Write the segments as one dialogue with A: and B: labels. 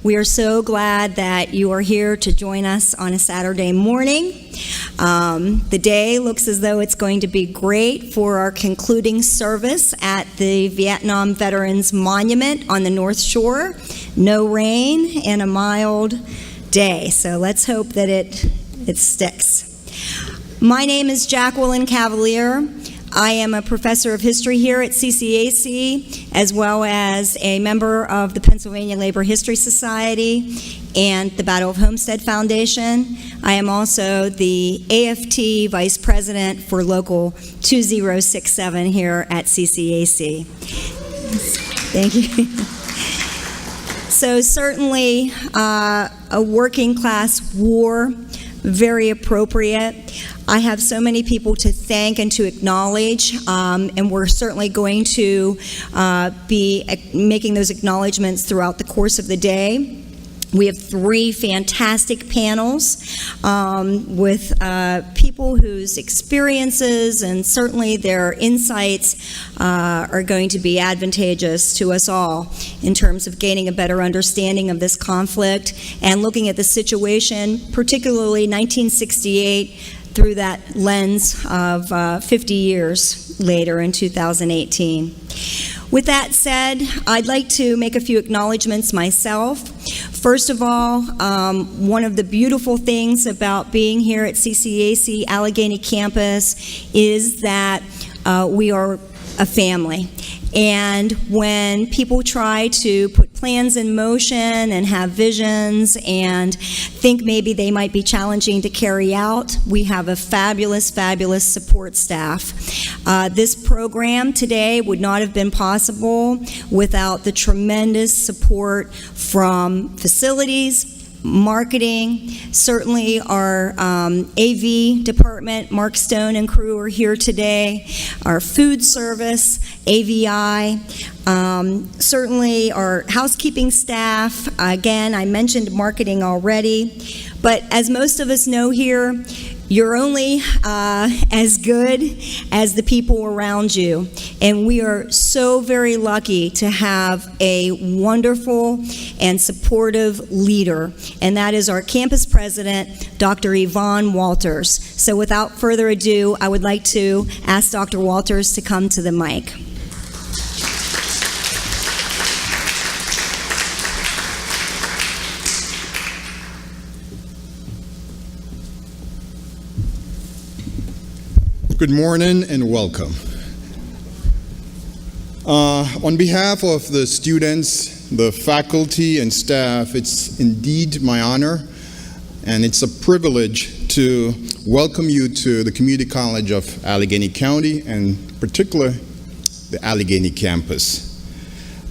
A: We are so glad that you are here to join us on a Saturday morning. The day looks as though it's going to be great for our concluding service at the Vietnam Veterans Monument on the North Shore. No rain and a mild day, so let's hope that it sticks. My name is Jacqueline Cavalier. I am a professor of history here at CCAC, as well as a member of the Pennsylvania Labor History Society and the Battle of Homestead Foundation. I am also the AFT Vice President for Local 2067 here at CCAC. Thank you. So certainly a working class war, very appropriate. I have so many people to thank and to acknowledge, and we're certainly going to be making those acknowledgments throughout the course of the day. We have 3 fantastic panels with people whose experiences and certainly their insights are going to be advantageous to us all in terms of gaining a better understanding of this conflict and looking at the situation, particularly 1968, through that lens of 50 years later in 2018. With that said, I'd like to make a few acknowledgments myself. First of all, one of the beautiful things about being here at CCAC Allegheny campus is that we are a family. And when people try to put plans in motion and have visions and think maybe they might be challenging to carry out, we have a fabulous, fabulous support staff. This program today would not have been possible without the tremendous support from facilities, marketing, certainly our AV department, Mark Stone and crew are here today, our food service, AVI, certainly our housekeeping staff. Again, I mentioned marketing already, but as most of us know here, you're only as good as the people around you. And we are so very lucky to have a wonderful and supportive leader, and that is our campus president, Dr. Yvonne Walters. So without further ado, I would like to ask Dr. Walters to come to the mic.
B: Good morning and welcome. On behalf of the students, the faculty and staff, it's indeed my honor and it's a privilege to welcome you to the Community College of Allegheny County and particularly the Allegheny campus.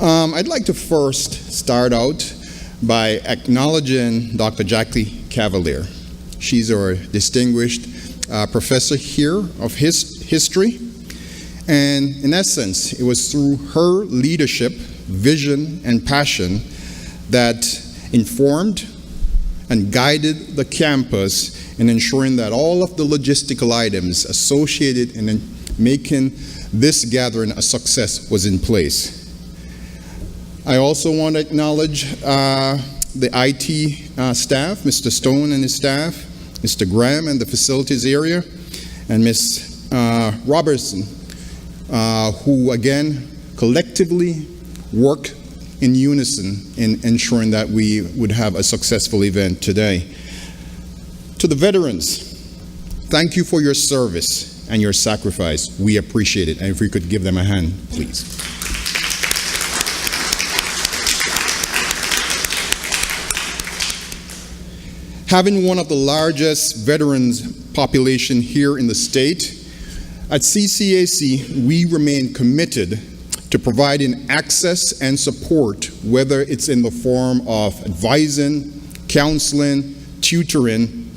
B: I'd like to first start out by acknowledging Dr. Jackie Cavalier. She's our distinguished professor here of history, and in essence, it was through her leadership, vision, and passion that informed and guided the campus in ensuring that all of the logistical items associated in making this gathering a success was in place. I also want to acknowledge the IT staff, Mr. Stone and his staff, Mr. Graham and the facilities area, and Ms. Robertson, who again collectively worked in unison in ensuring that we would have a successful event today. To the veterans, thank you for your service and your sacrifice. We appreciate it, and if we could give them a hand, please. Having one of the largest veterans population here in the state, at CCAC, we remain committed to providing access and support, whether it's in the form of advising, counseling, tutoring.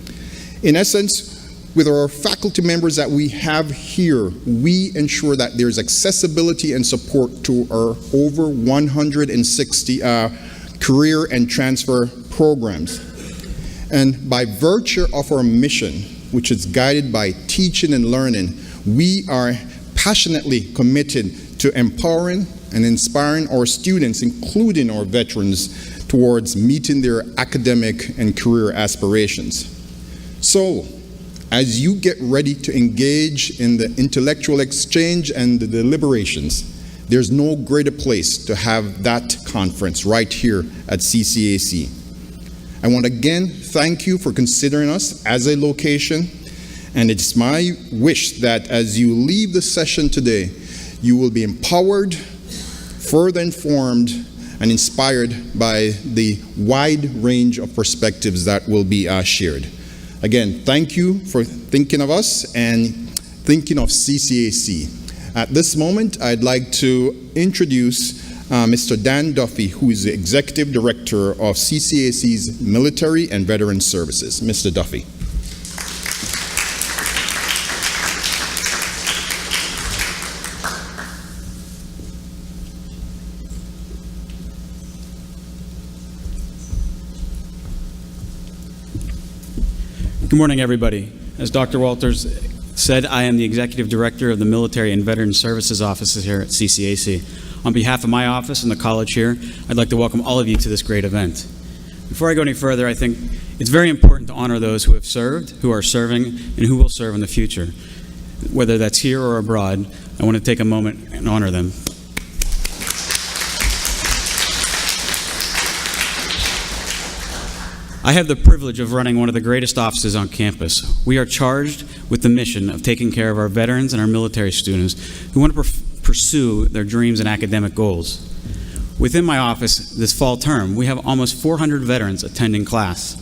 B: In essence, with our faculty members that we have here, we ensure that there's accessibility and support to our over 160 career and transfer programs. And by virtue of our mission, which is guided by teaching and learning, we are passionately committed to empowering and inspiring our students, including our veterans, towards meeting their academic and career aspirations. So, as you get ready to engage in the intellectual exchange and the deliberations, there's no greater place to have that conference right here at CCAC. I want to again thank you for considering us as a location, and it's my wish that as you leave the session today, you will be empowered, further informed, and inspired by the wide range of perspectives that will be shared. Again, thank you for thinking of us and thinking of CCAC. At this moment, I'd like to introduce Mr. Dan Duffy, who is the Executive Director of CCAC's Military and Veteran Services. Mr. Duffy.
C: Good morning, everybody. As Dr. Walters said, I am the Executive Director of the Military and Veteran Services offices here at CCAC. On behalf of my office and the college here, I'd like to welcome all of you to this great event. Before I go any further, I think it's very important to honor those who have served, who are serving, and who will serve in the future. Whether that's here or abroad, I want to take a moment and honor them. I have the privilege of running one of the greatest offices on campus. We are charged with the mission of taking care of our veterans and our military students who want to pursue their dreams and academic goals. Within my office this fall term, we have almost 400 veterans attending class.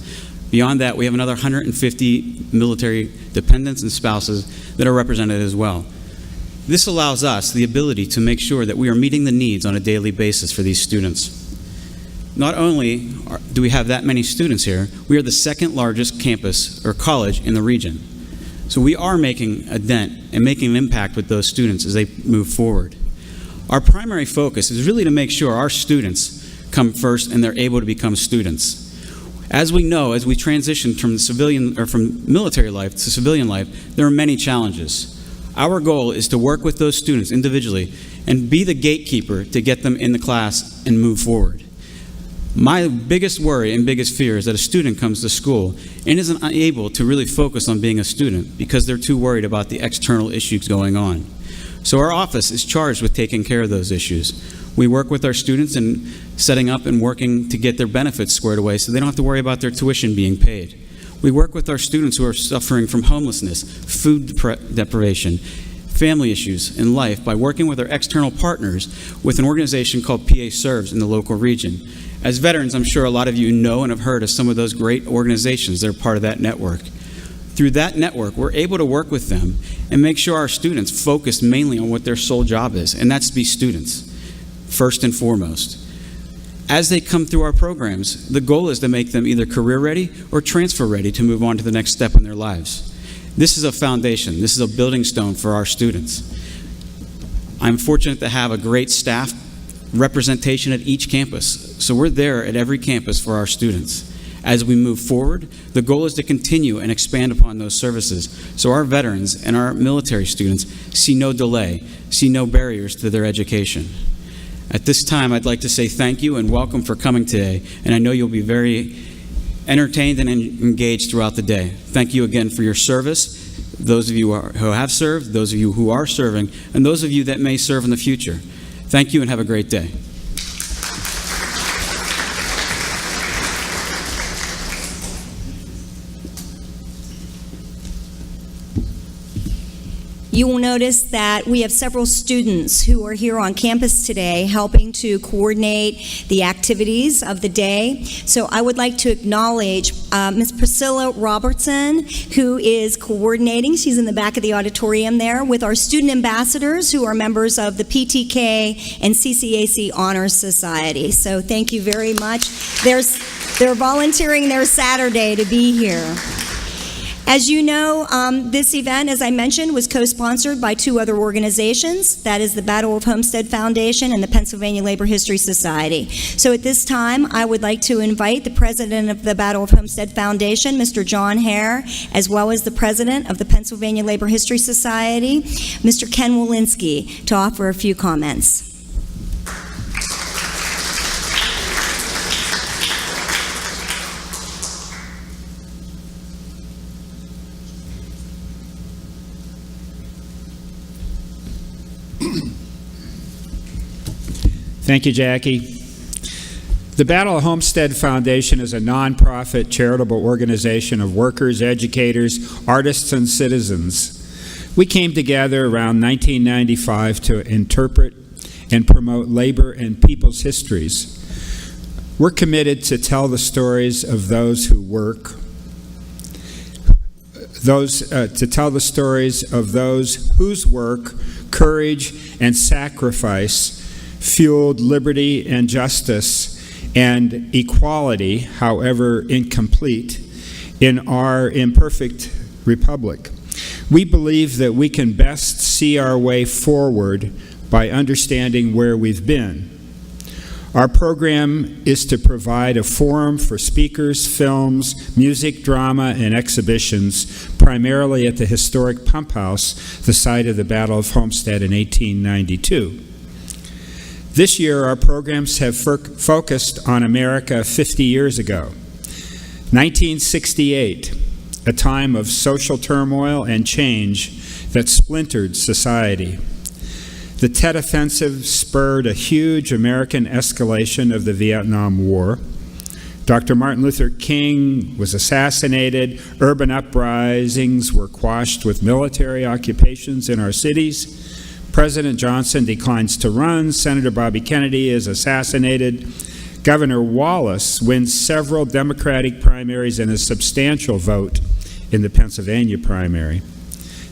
C: Beyond that, we have another 150 military dependents and spouses that are represented as well. This allows us the ability to make sure that we are meeting the needs on a daily basis for these students. Not only do we have that many students here, we are the second largest campus or college in the region. So we are making a dent and making an impact with those students as they move forward. Our primary focus is really to make sure our students come first and they're able to become students. As we know, as we transition from from military life to civilian life, there are many challenges. Our goal is to work with those students individually and be the gatekeeper to get them in the class and move forward. My biggest worry and biggest fear is that a student comes to school and isn't able to really focus on being a student because they're too worried about the external issues going on. So our office is charged with taking care of those issues. We work with our students in setting up and working to get their benefits squared away so they don't have to worry about their tuition being paid. We work with our students who are suffering from homelessness, food deprivation, family issues in life by working with our external partners with an organization called PA Serves in the local region. As veterans, I'm sure a lot of you know and have heard of some of those great organizations that are part of that network. Through that network, we're able to work with them and make sure our students focus mainly on what their sole job is, and that's to be students, first and foremost. As they come through our programs, the goal is to make them either career ready or transfer ready to move on to the next step in their lives. This is a foundation. This is a building stone for our students. I'm fortunate to have a great staff representation at each campus. So we're there at every campus for our students. As we move forward, the goal is to continue and expand upon those services so our veterans and our military students see no delay, see no barriers to their education. At this time, I'd like to say thank you and welcome for coming today, and I know you'll be very entertained and engaged throughout the day. Thank you again for your service, those of you who have served, those of you who are serving, and those of you that may serve in the future. Thank you and have a great day.
A: You will notice that we have several students who are here on campus today helping to coordinate the activities of the day. So I would like to acknowledge Ms. Priscilla Robertson, who is coordinating. She's in the back of the auditorium there with our student ambassadors who are members of the PTK and CCAC Honors Society. So thank you very much. They're volunteering their Saturday to be here. As you know, this event, as I mentioned, was co-sponsored by two other organizations. That is the Battle of Homestead Foundation and the Pennsylvania Labor History Society. So at this time, I would like to invite the president of the Battle of Homestead Foundation, Mr. John Hare, as well as the president of the Pennsylvania Labor History Society, Mr. Ken Walensky, to offer a few comments.
D: Thank you, Jackie. The Battle of Homestead Foundation is a nonprofit charitable organization of workers, educators, artists, and citizens. We came together around 1995 to interpret and promote labor and people's histories. We're committed to tell the stories of those who work, to tell the stories of those whose work, courage, and sacrifice fueled liberty and justice and equality, however incomplete, in our imperfect republic. We believe that we can best see our way forward by understanding where we've been. Our program is to provide a forum for speakers, films, music, drama, and exhibitions, primarily at the historic Pump House, the site of the Battle of Homestead in 1892. This year, our programs have focused on America 50 years ago. 1968, a time of social turmoil and change that splintered society. The Tet Offensive spurred a huge American escalation of the Vietnam War. Dr. Martin Luther King was assassinated. Urban uprisings were quashed with military occupations in our cities. President Johnson declines to run. Senator Bobby Kennedy is assassinated. Governor Wallace wins several Democratic primaries and a substantial vote in the Pennsylvania primary.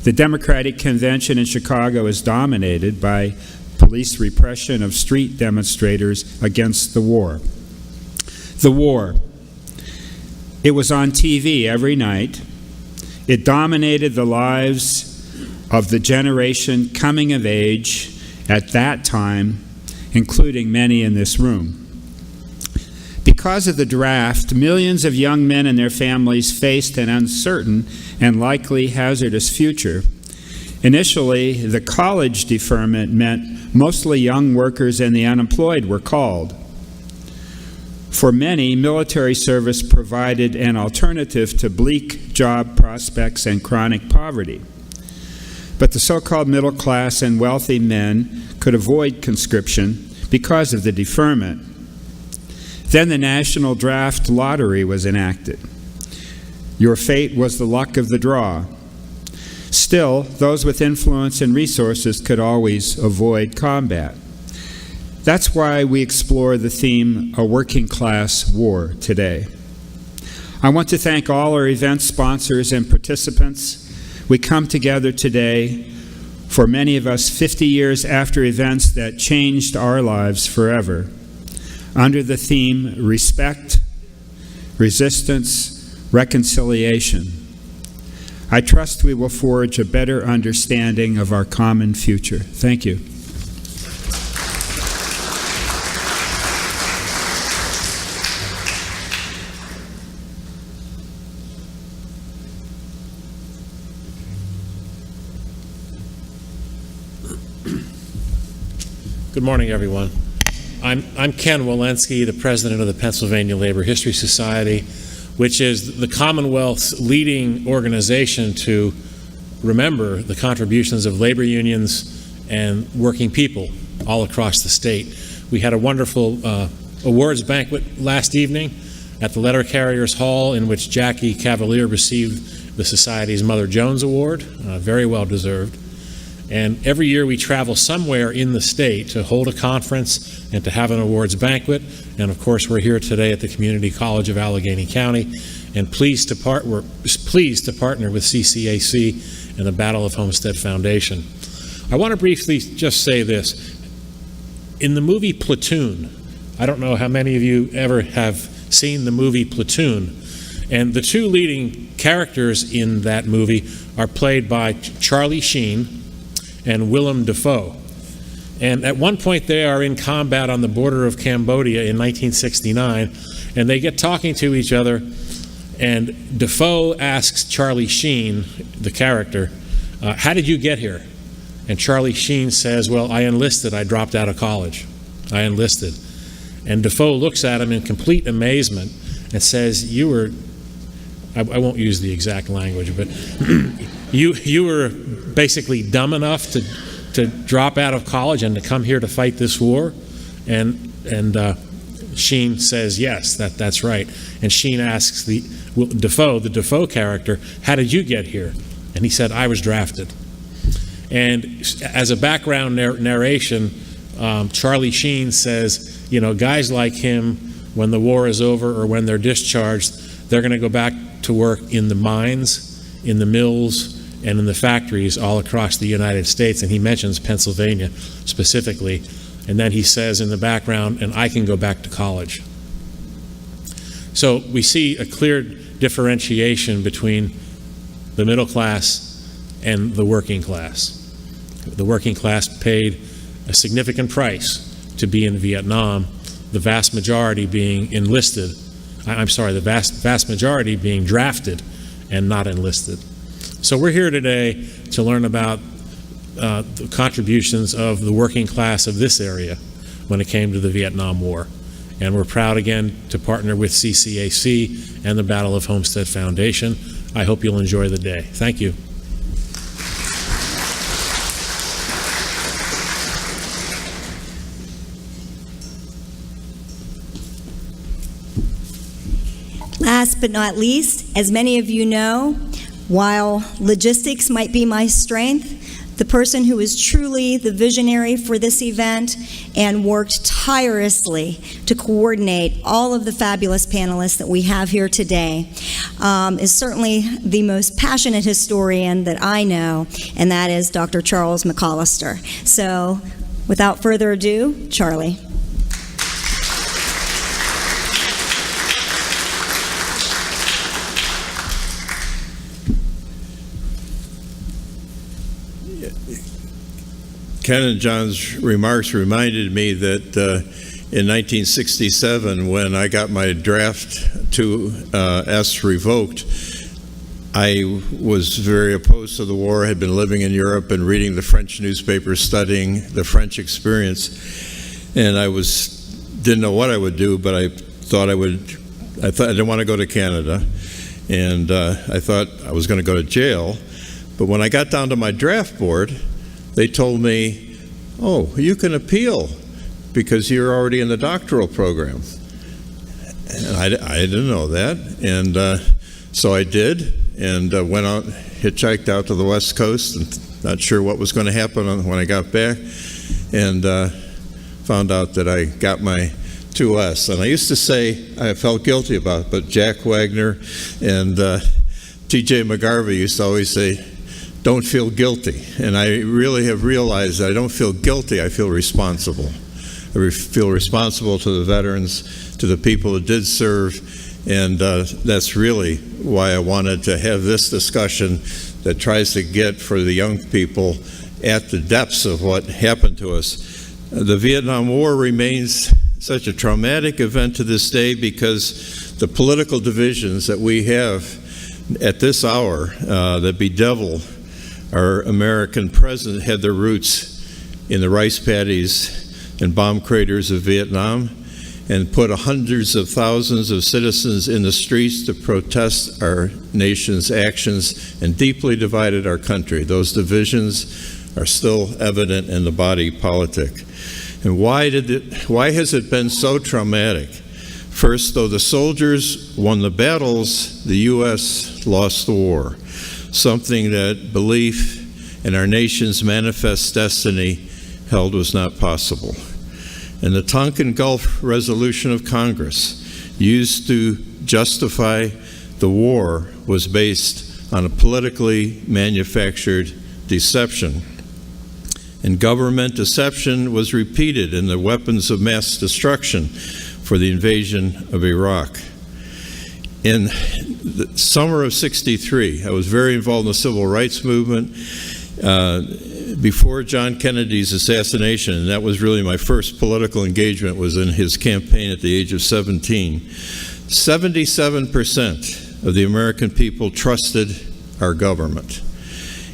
D: The Democratic Convention in Chicago is dominated by police repression of street demonstrators against the war. The war. It was on TV every night. It dominated the lives of the generation coming of age at that time, including many in this room. Because of the draft, millions of young men and their families faced an uncertain and likely hazardous future. Initially, the college deferment meant mostly young workers and the unemployed were called. For many, military service provided an alternative to bleak job prospects and chronic poverty. But the so-called middle class and wealthy men could avoid conscription because of the deferment. Then the National Draft Lottery was enacted. Your fate was the luck of the draw. Still, those with influence and resources could always avoid combat. That's why we explore the theme, A Working Class War, today. I want to thank all our event sponsors and participants. We come together today, for many of us 50 years after events that changed our lives forever, under the theme, Respect, Resistance, Reconciliation. I trust we will forge a better understanding of our common future. Thank you.
E: Good morning, everyone. I'm Ken Walensky, the president of the Pennsylvania Labor History Society, which is the Commonwealth's leading organization to remember the contributions of labor unions and working people all across the state. We had a wonderful awards banquet last evening at the Letter Carriers Hall, in which Jackie Cavalier received the Society's Mother Jones Award, very well deserved. And every year we travel somewhere in the state to hold a conference and to have an awards banquet. And of course, we're here today at the Community College of Allegheny County, and we're pleased to partner with CCAC and the Battle of Homestead Foundation. I want to briefly just say this. In the movie Platoon, I don't know how many of you ever have seen the movie Platoon, and the two leading characters in that movie are played by Charlie Sheen and Willem Dafoe. And at one point they are in combat on the border of Cambodia in 1969, and they get talking to each other, and Dafoe asks Charlie Sheen, the character, how did you get here? And Charlie Sheen says, well, I enlisted. I dropped out of college. I enlisted. And Dafoe looks at him in complete amazement and says, you were, I won't use the exact language, but you were basically dumb enough to drop out of college and to come here to fight this war? And Sheen says, yes, that's right. And Sheen asks the Defoe character, how did you get here? And he said, I was drafted. And as a background narration, Charlie Sheen says, guys like him, when the war is over or when they're discharged, they're going to go back to work in the mines, in the mills, and in the factories all across the United States. And he mentions Pennsylvania specifically. And then he says in the background, and I can go back to college. So we see a clear differentiation between the middle class and the working class. The working class paid a significant price to be in Vietnam, the vast majority being enlisted. The vast majority being drafted and not enlisted. So we're here today to learn about the contributions of the working class of this area when it came to the Vietnam War. And we're proud again to partner with CCAC and the Battle of Homestead Foundation. I hope you'll enjoy the day. Thank you.
A: Last but not least, as many of you know, while logistics might be my strength, the person who is truly the visionary for this event and worked tirelessly to coordinate all of the fabulous panelists that we have here today is certainly the most passionate historian that I know, and that is Dr. Charles McCollister. So, without further ado, Charlie.
F: Ken and John's remarks reminded me that in 1967, when I got my draft 2S revoked, I was very opposed to the war, had been living in Europe and reading the French newspapers, studying the French experience, and I didn't know what I would do, but I thought I didn't want to go to Canada, and I thought I was going to go to jail. But when I got down to my draft board, they told me, oh, you can appeal because you're already in the doctoral program. And I didn't know that. And so I did, and went out, hitchhiked out to the West Coast, and not sure what was going to happen when I got back, and found out that I got my 2S. And I used to say I felt guilty about it, but Jack Wagner and T.J. McGarvey used to always say, don't feel guilty. And I really have realized that I don't feel guilty, I feel responsible. I feel responsible to the veterans, to the people who did serve, and that's really why I wanted to have this discussion that tries to get for the young people at the depths of what happened to us. The Vietnam War remains such a traumatic event to this day because the political divisions that we have at this hour that bedevil our American president had their roots in the rice paddies and bomb craters of Vietnam and put hundreds of thousands of citizens in the streets to protest our nation's actions and deeply divided our country. Those divisions are still evident in the body politic. And why has it been so traumatic? First, though the soldiers won the battles, the U.S. lost the war. Something that belief in our nation's manifest destiny held was not possible. And the Tonkin Gulf Resolution of Congress, used to justify the war, was based on a politically manufactured deception. And government deception was repeated in the weapons of mass destruction for the invasion of Iraq. In the summer of '63, I was very involved in the civil rights movement before John Kennedy's assassination, and that was really my first political engagement, was in his campaign at the age of 17. 77% of the American people trusted our government.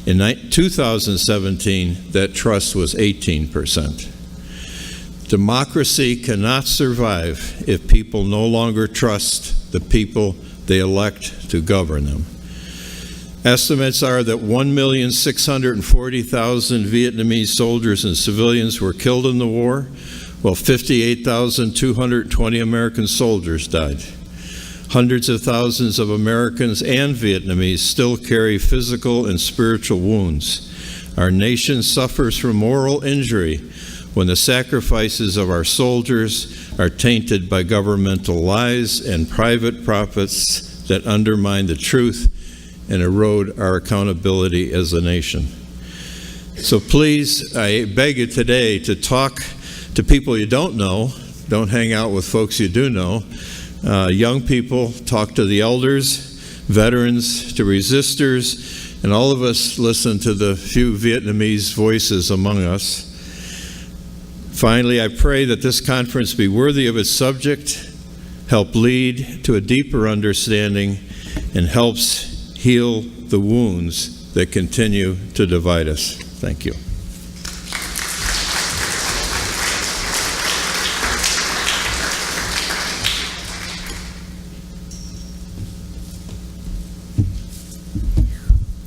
F: In 2017, that trust was 18%. Democracy cannot survive if people no longer trust the people they elect to govern them. Estimates are that 1,640,000 Vietnamese soldiers and civilians were killed in the war, Well, 58,220 American soldiers died. Hundreds of thousands of Americans and Vietnamese still carry physical and spiritual wounds. Our nation suffers from moral injury when the sacrifices of our soldiers are tainted by governmental lies and private profits that undermine the truth and erode our accountability as a nation. So please, I beg you today to talk to people you don't know. Don't hang out with folks you do know. Young people, talk to the elders, veterans, to resistors, and all of us listen to the few Vietnamese voices among us. Finally, I pray that this conference be worthy of its subject, help lead to a deeper understanding, and helps heal the wounds that continue to divide us. Thank you.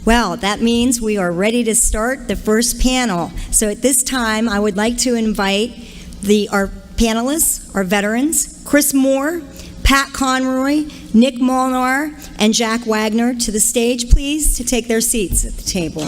A: Well, that means we are ready to start the first panel. So at this time, I would like to invite our panelists, our veterans, Chris Moore, Pat Conroy, Nick Molnar, and Jack Wagner to the stage, please, to take their seats at the table.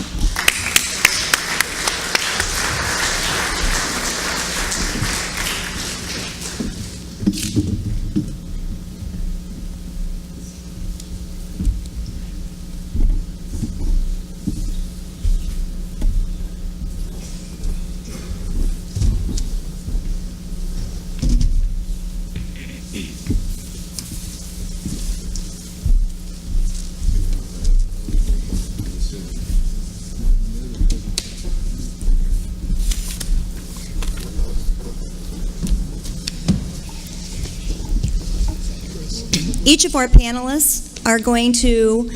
A: Each of our panelists are going to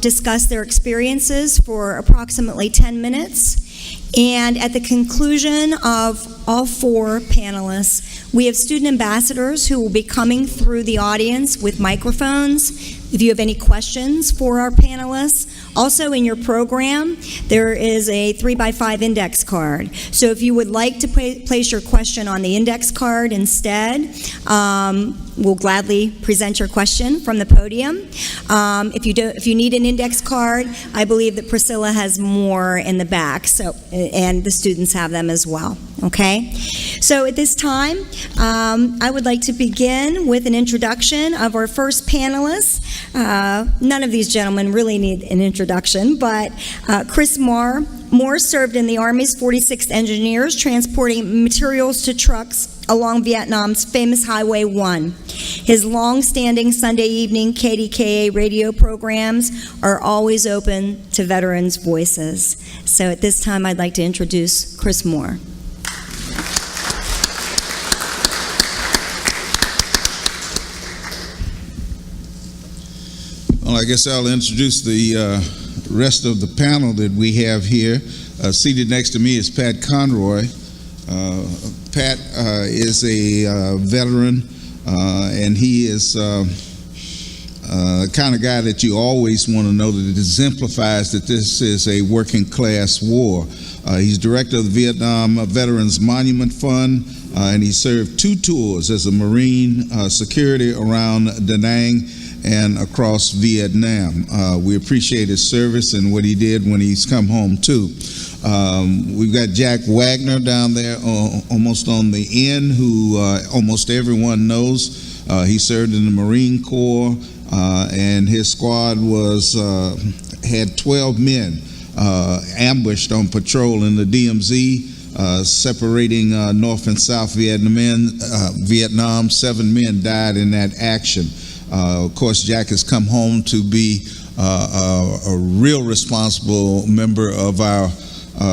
A: discuss their experiences for approximately 10 minutes. And at the conclusion of all four panelists, we have student ambassadors who will be coming through the audience with microphones. If you have any questions for our panelists, also in your program, there is a 3x5 index card. So if you would like to place your question on the index card instead, we'll gladly present your question from the podium. If you need an index card, I believe that Priscilla has more in the back, and the students have them as well. Okay? So at this time, I would like to begin with an introduction of our first panelists. None of these gentlemen really need an introduction, but Chris Moore served in the Army's 46th Engineers, transporting materials to trucks along Vietnam's famous Highway 1. His long-standing Sunday evening KDKA radio programs are always open to veterans' voices. So at this time, I'd like to introduce Chris Moore.
G: Well, I guess I'll introduce the rest of the panel that we have here. Seated next to me is Pat Conroy. Pat is a veteran, and he is the kind of guy that you always want to know, that it exemplifies that this is a working class war. He's director of the Vietnam Veterans Monument Fund, and he served 2 tours as a Marine security around Da Nang and across Vietnam. We appreciate his service and what he did when he's come home too. We've got Jack Wagner down there almost on the end, who almost everyone knows. He served in the Marine Corps, and his squad had 12 men ambushed on patrol in the DMZ, separating North and South Vietnam. 7 men died in that action. Of course, Jack has come home to be a real responsible member of our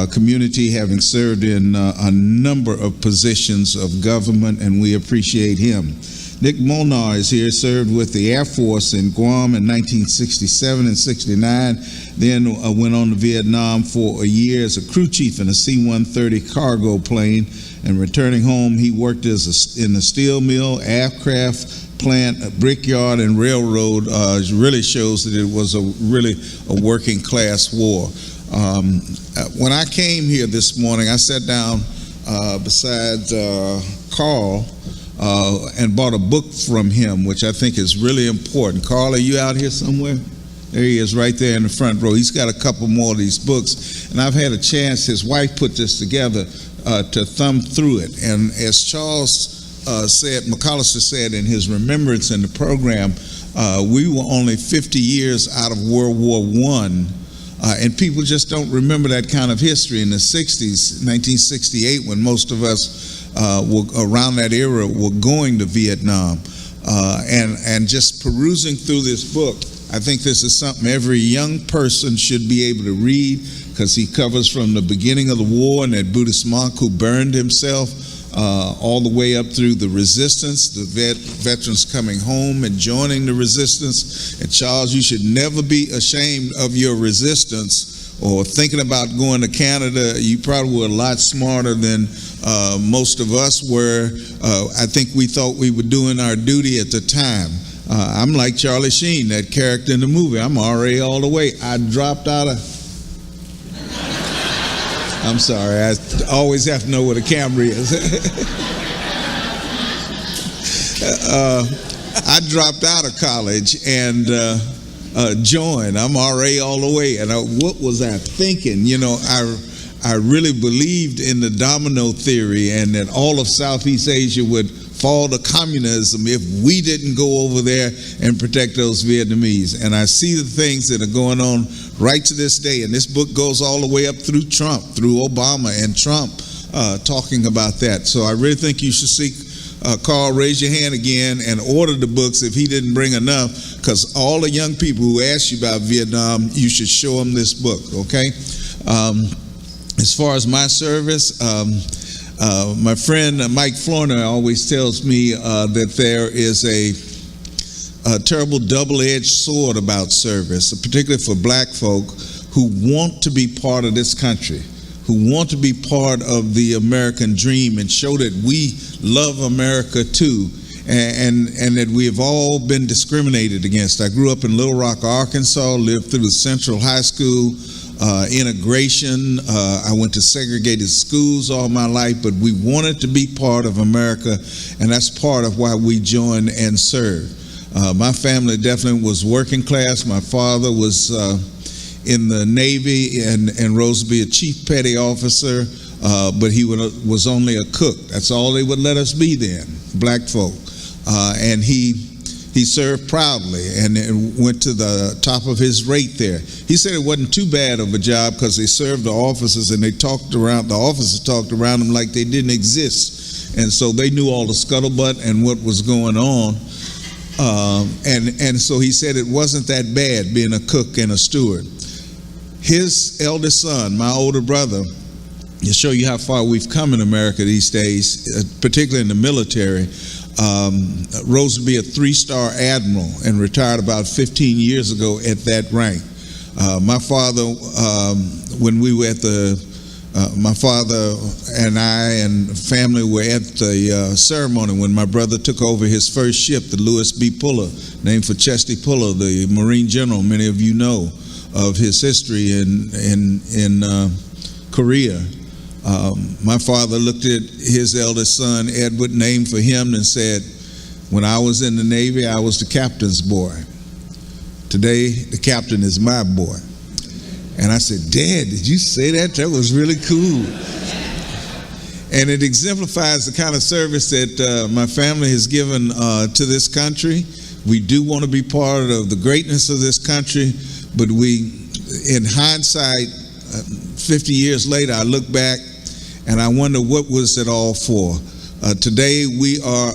G: community, having served in a number of positions of government, and we appreciate him. Nick Molnar is here, served with the Air Force in Guam in 1967 and 69, then went on to Vietnam for a year as a crew chief in a C-130 cargo plane, and returning home, he worked in the steel mill, aircraft plant, brickyard, and railroad. Really shows that it was a working class war. When I came here this morning, I sat down besides Carl, and bought a book from him, which I think is really important. Carl, are you out here somewhere? There he is, right there in the front row. He's got a couple more of these books, and I've had a chance, his wife put this together, to thumb through it. And as Charles McAllister said in his remembrance in the program, we were only 50 years out of World War I, and people just don't remember that kind of history. In the 60s, 1968, when most of us were around that era were going to Vietnam, and just perusing through this book, I think this is something every young person should be able to read, because he covers from the beginning of the war and that Buddhist monk who burned himself all the way up through the resistance, the veterans coming home and joining the resistance. And Charles, you should never be ashamed of your resistance or thinking about going to Canada. You probably were a lot smarter than most of us were. I think we thought we were doing our duty at the time. I'm like Charlie Sheen, that character in the movie. I'm RA all the way. I dropped out of... I'm sorry, I always have to know where the camera is. I dropped out of college and joined. I'm RA all the way. And what was I thinking? You know, I really believed in the domino theory and that all of Southeast Asia would fall to communism if we didn't go over there and protect those Vietnamese. And I see the things that are going on right to this day. And this book goes all the way up through Trump, through Obama and Trump, talking about that. So I really think you should seek, Carl, raise your hand again and order the books if he didn't bring enough, because all the young people who ask you about Vietnam, you should show them this book, okay? As far as my service, my friend Mike Flournoy always tells me that there is a terrible double-edged sword about service, particularly for black folk who want to be part of this country, who want to be part of the American dream and show that we love America too, and that we have all been discriminated against. I grew up in Little Rock, Arkansas, lived through the Central High School integration. I went to segregated schools all my life, but we wanted to be part of America, and that's part of why we joined and served. My family definitely was working class. My father was in the Navy and rose to be a chief petty officer, but he was only a cook. That's all they would let us be then, black folk. And he served proudly and went to the top of his rate there. He said it wasn't too bad of a job because they served the officers and the officers talked around them like they didn't exist. And so they knew all the scuttlebutt and what was going on. And so he said it wasn't that bad being a cook and a steward. His eldest son, my older brother, to show you how far we've come in America these days, particularly in the military, rose to be a 3-star admiral and retired about 15 years ago at that rank. My father, when we were at my father and I and family were at the ceremony when my brother took over his first ship, the Louis B. Puller, named for Chesty Puller, the Marine general. Many of you know of his history in Korea. My father looked at his eldest son, Edward, named for him, and said, when I was in the Navy, I was the captain's boy. Today, the captain is my boy. And I said, Dad, did you say that? That was really cool. And it exemplifies the kind of service that my family has given to this country. We do want to be part of the greatness of this country, but in hindsight, 50 years later, I look back and I wonder what was it all for. Today, we are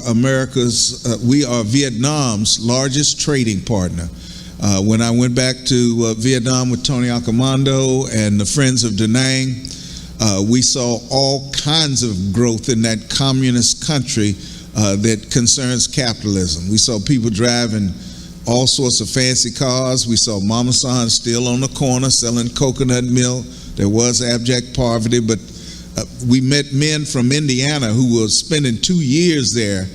G: Vietnam's largest trading partner. When I went back to Vietnam with Tony Accomando and the Friends of Da Nang, we saw all kinds of growth in that communist country that concerns capitalism. We saw people driving all sorts of fancy cars. We saw Mama San still on the corner selling coconut milk. There was abject poverty, but we met men from Indiana who were spending 2 years there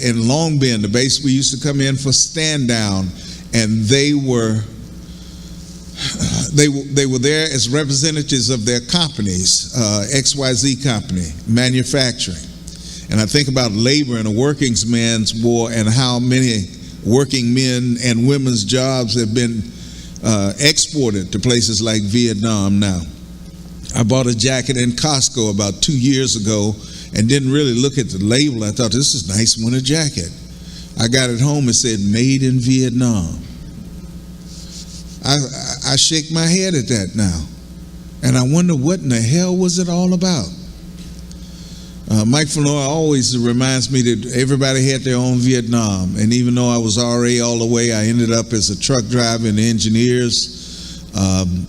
G: in Long Bend, the base we used to come in for stand down, and they were they were there as representatives of their companies, XYZ company, manufacturing. And I think about labor and a working man's war and how many working men and women's jobs have been exported to places like Vietnam now. I bought a jacket in Costco about 2 years ago and didn't really look at the label. I thought, this is a nice winter jacket. I got it home, it said, made in Vietnam. I shake my head at that now. And I wonder what in the hell was it all about? Mike Flournoy always reminds me that everybody had their own Vietnam. And even though I was RA all the way, I ended up as a truck driver in the engineers.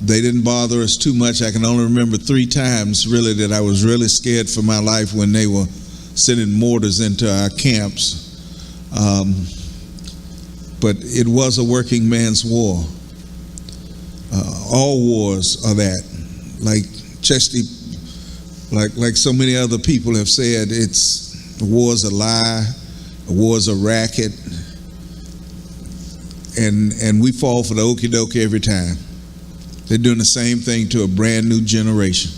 G: They didn't bother us too much. I can only remember 3 times really that I was really scared for my life when they were sending mortars into our camps. But it was a working man's war. All wars are that. Like Chesty, like so many other people have said, a war's a lie, a war's a racket, and we fall for the okie doke every time. They're doing the same thing to a brand new generation.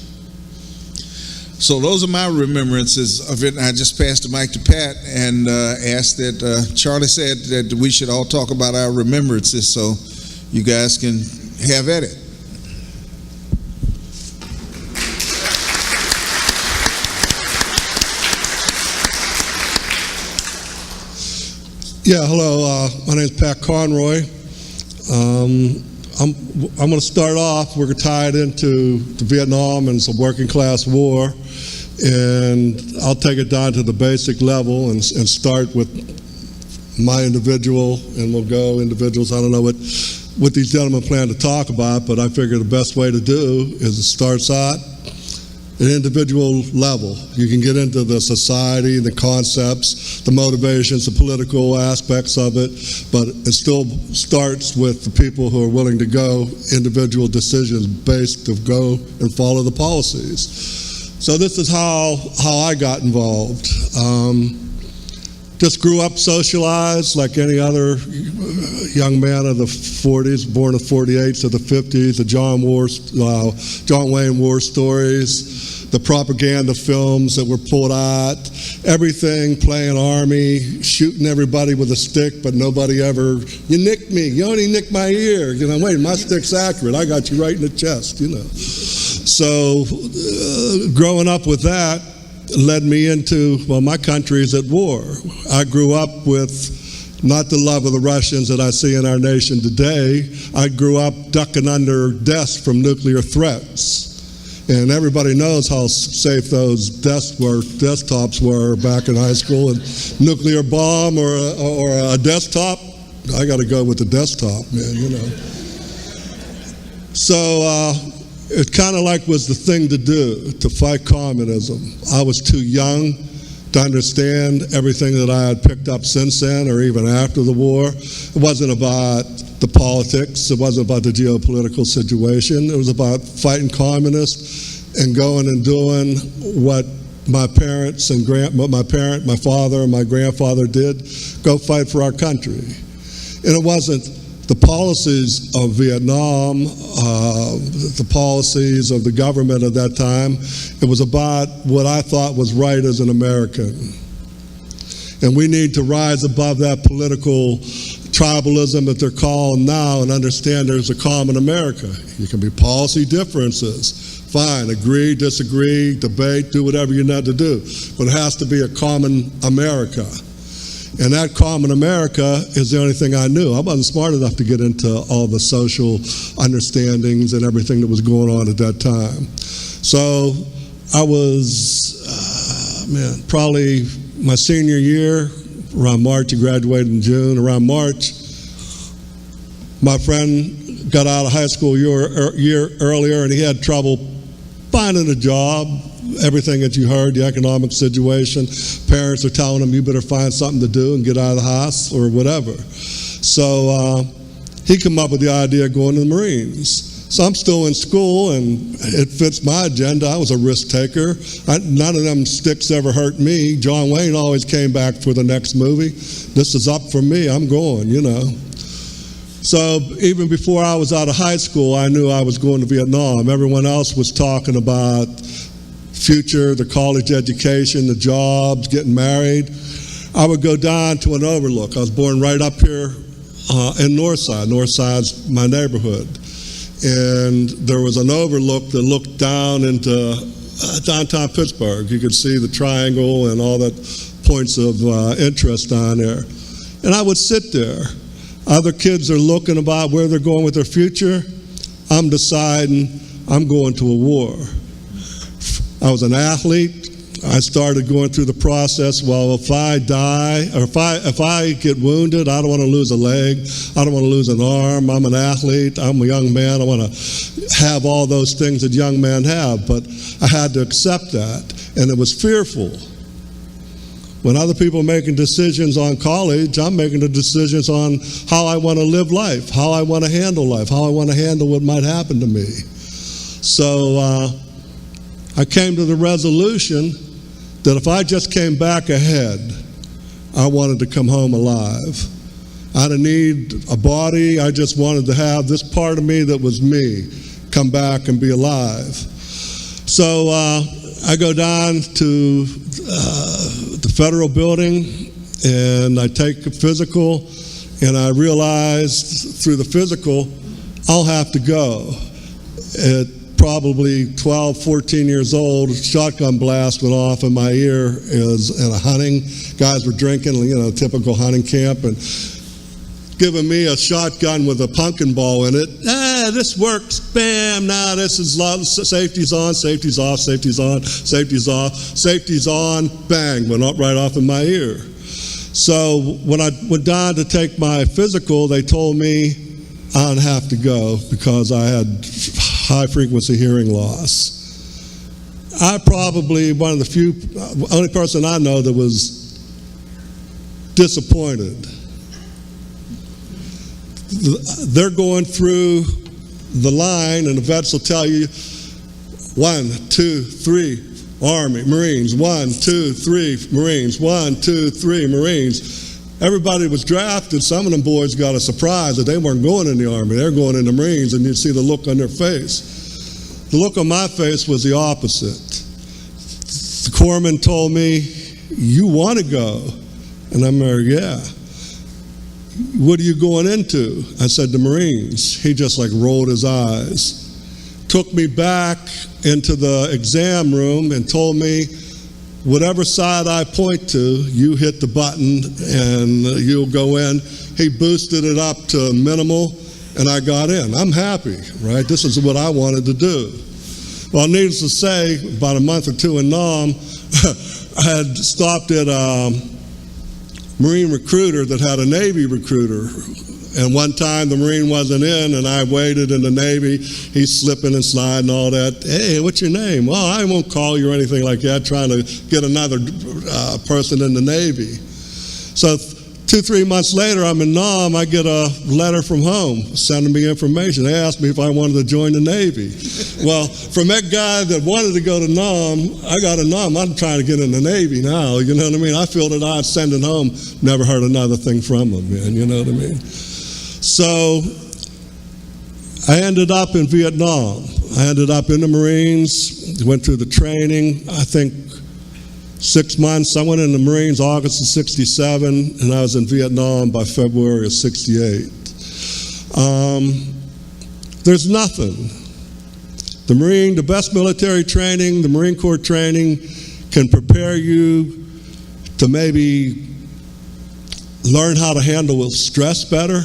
G: So those are my remembrances of it. And I just passed the mic to Pat and asked that Charlie said that we should all talk about our remembrances, so you guys can have at it.
H: Yeah, hello. My name is Pat Conroy. I'm going to start off. We're tied into Vietnam and some working class war, and I'll take it down to the basic level and start with my individual, and we'll go individuals. I don't know what these gentlemen plan to talk about, but I figure the best way to do is to start out at an individual level. You can get into the society, the concepts, the motivations, the political aspects of it, but it still starts with the people who are willing to go individual decisions based to go and follow the policies. So this is how I got involved. Just grew up socialized like any other young man of the 40s, born in the 48s to the 50s, the John Wayne war stories, the propaganda films that were pulled out, everything, playing army, shooting everybody with a stick, but nobody ever, you nicked me, you only nicked my ear, wait, my stick's accurate, I got you right in the chest, So growing up with that led me into, my country is at war. I grew up with not the love of the Russians that I see in our nation today. I grew up ducking under desks from nuclear threats. And everybody knows how safe those desktops were back in high school. And nuclear bomb or a desktop, I got to go with the desktop, man, So it kind of was the thing to do, to fight communism. I was too young to understand everything that I had picked up since then or even after the war. It wasn't about the politics. It wasn't about the geopolitical situation. It was about fighting communists and going and doing what my parents and my father and my grandfather did, go fight for our country. And it wasn't the policies of Vietnam, the policies of the government at that time. It was about what I thought was right as an American. And we need to rise above that political tribalism that they're called now and understand there's a common America. You can be policy differences. Fine, agree, disagree, debate, do whatever you need to do. But it has to be a common America. And that common America is the only thing I knew. I wasn't smart enough to get into all the social understandings and everything that was going on at that time. So I was, probably my senior year, around March. I graduated in June. Around March, my friend got out of high school a year earlier, and he had trouble finding a job. Everything that you heard, the economic situation, parents are telling him you better find something to do and get out of the house or whatever. So he came up with the idea of going to the Marines. So I'm still in school and it fits my agenda. I was a risk taker. None of them sticks ever hurt me. John Wayne always came back for the next movie. This is up for me, I'm going, So even before I was out of high school, I knew I was going to Vietnam. Everyone else was talking about future, the college education, the jobs, getting married. I would go down to an overlook. I was born right up here in Northside. Northside's my neighborhood. And there was an overlook that looked down into downtown Pittsburgh. You could see the triangle and all that points of interest down there. And I would sit there. Other kids are looking about where they're going with their future. I'm deciding I'm going to a war. I was an athlete. I started going through the process. Well, if I die, or if I get wounded, I don't want to lose a leg. I don't want to lose an arm. I'm an athlete. I'm a young man. I want to have all those things that young men have. But I had to accept that, and it was fearful. When other people are making decisions on college, I'm making the decisions on how I want to live life, how I want to handle life, how I want to handle what might happen to me. So I came to the resolution that if I just came back ahead, I wanted to come home alive. I didn't need a body. I just wanted to have this part of me that was me come back and be alive. So I go down to the federal building and I take a physical, and I realized through the physical, I'll have to go. At probably 12, 14 years old, a shotgun blast went off in my ear. It was in a hunting. Guys were drinking, typical hunting camp, and giving me a shotgun with a pumpkin ball in it. This works. Bam, now this is safety's on, safety's off, safety's on, safety's off, safety's on, bang, went up right off in my ear. So when I went down to take my physical, they told me I'd have to go because I had high frequency hearing loss. I probably one of the only person I know that was disappointed. They're going through the line, and the vets will tell you 1, 2, 3 Army, Marines, 1, 2, 3 Marines, 1, 2, 3 Marines. Everybody was drafted. Some of them boys got a surprise that they weren't going in the Army. They're going in the Marines, and you'd see the look on their face. The look on my face was the opposite. The corpsman told me, "You want to go?" And I'm like, "Yeah." "What are you going into?" I said, "The Marines." He just rolled his eyes. Took me back into the exam room and told me, whatever side I point to, you hit the button and you'll go in. He boosted it up to minimal and I got in. I'm happy, right? This is what I wanted to do. Well, needless to say, about a month or two in Nam, I had stopped at Marine recruiter that had a Navy recruiter. And one time the Marine wasn't in and I waited in the Navy. He's slipping and sliding, all that. "Hey, what's your name?" "Well, I won't call you or anything like that," trying to get another person in the Navy. So 2-3 months later, I'm in Nam. I get a letter from home sending me information. They asked me if I wanted to join the Navy. Well, from that guy that wanted to go to Nam, I got a Nam. I'm trying to get in the Navy now. You know what I mean? I filled it out, sent it home. Never heard another thing from him, man. You know what I mean? So I ended up in Vietnam. I ended up in the Marines, went through the training, I think 6 months. I went in the Marines August of '67, and I was in Vietnam by February of '68. There's nothing. The best military training, the Marine Corps training can prepare you to maybe learn how to handle stress better,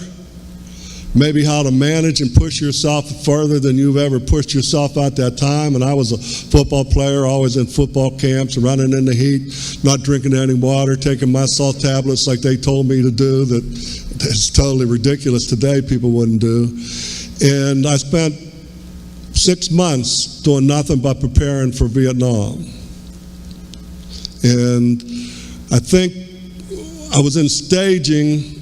H: maybe how to manage and push yourself further than you've ever pushed yourself at that time. And I was a football player, always in football camps, running in the heat, not drinking any water, taking my salt tablets like they told me to do. That's totally ridiculous today, people wouldn't do. And I spent 6 months doing nothing but preparing for Vietnam. And I think I was in staging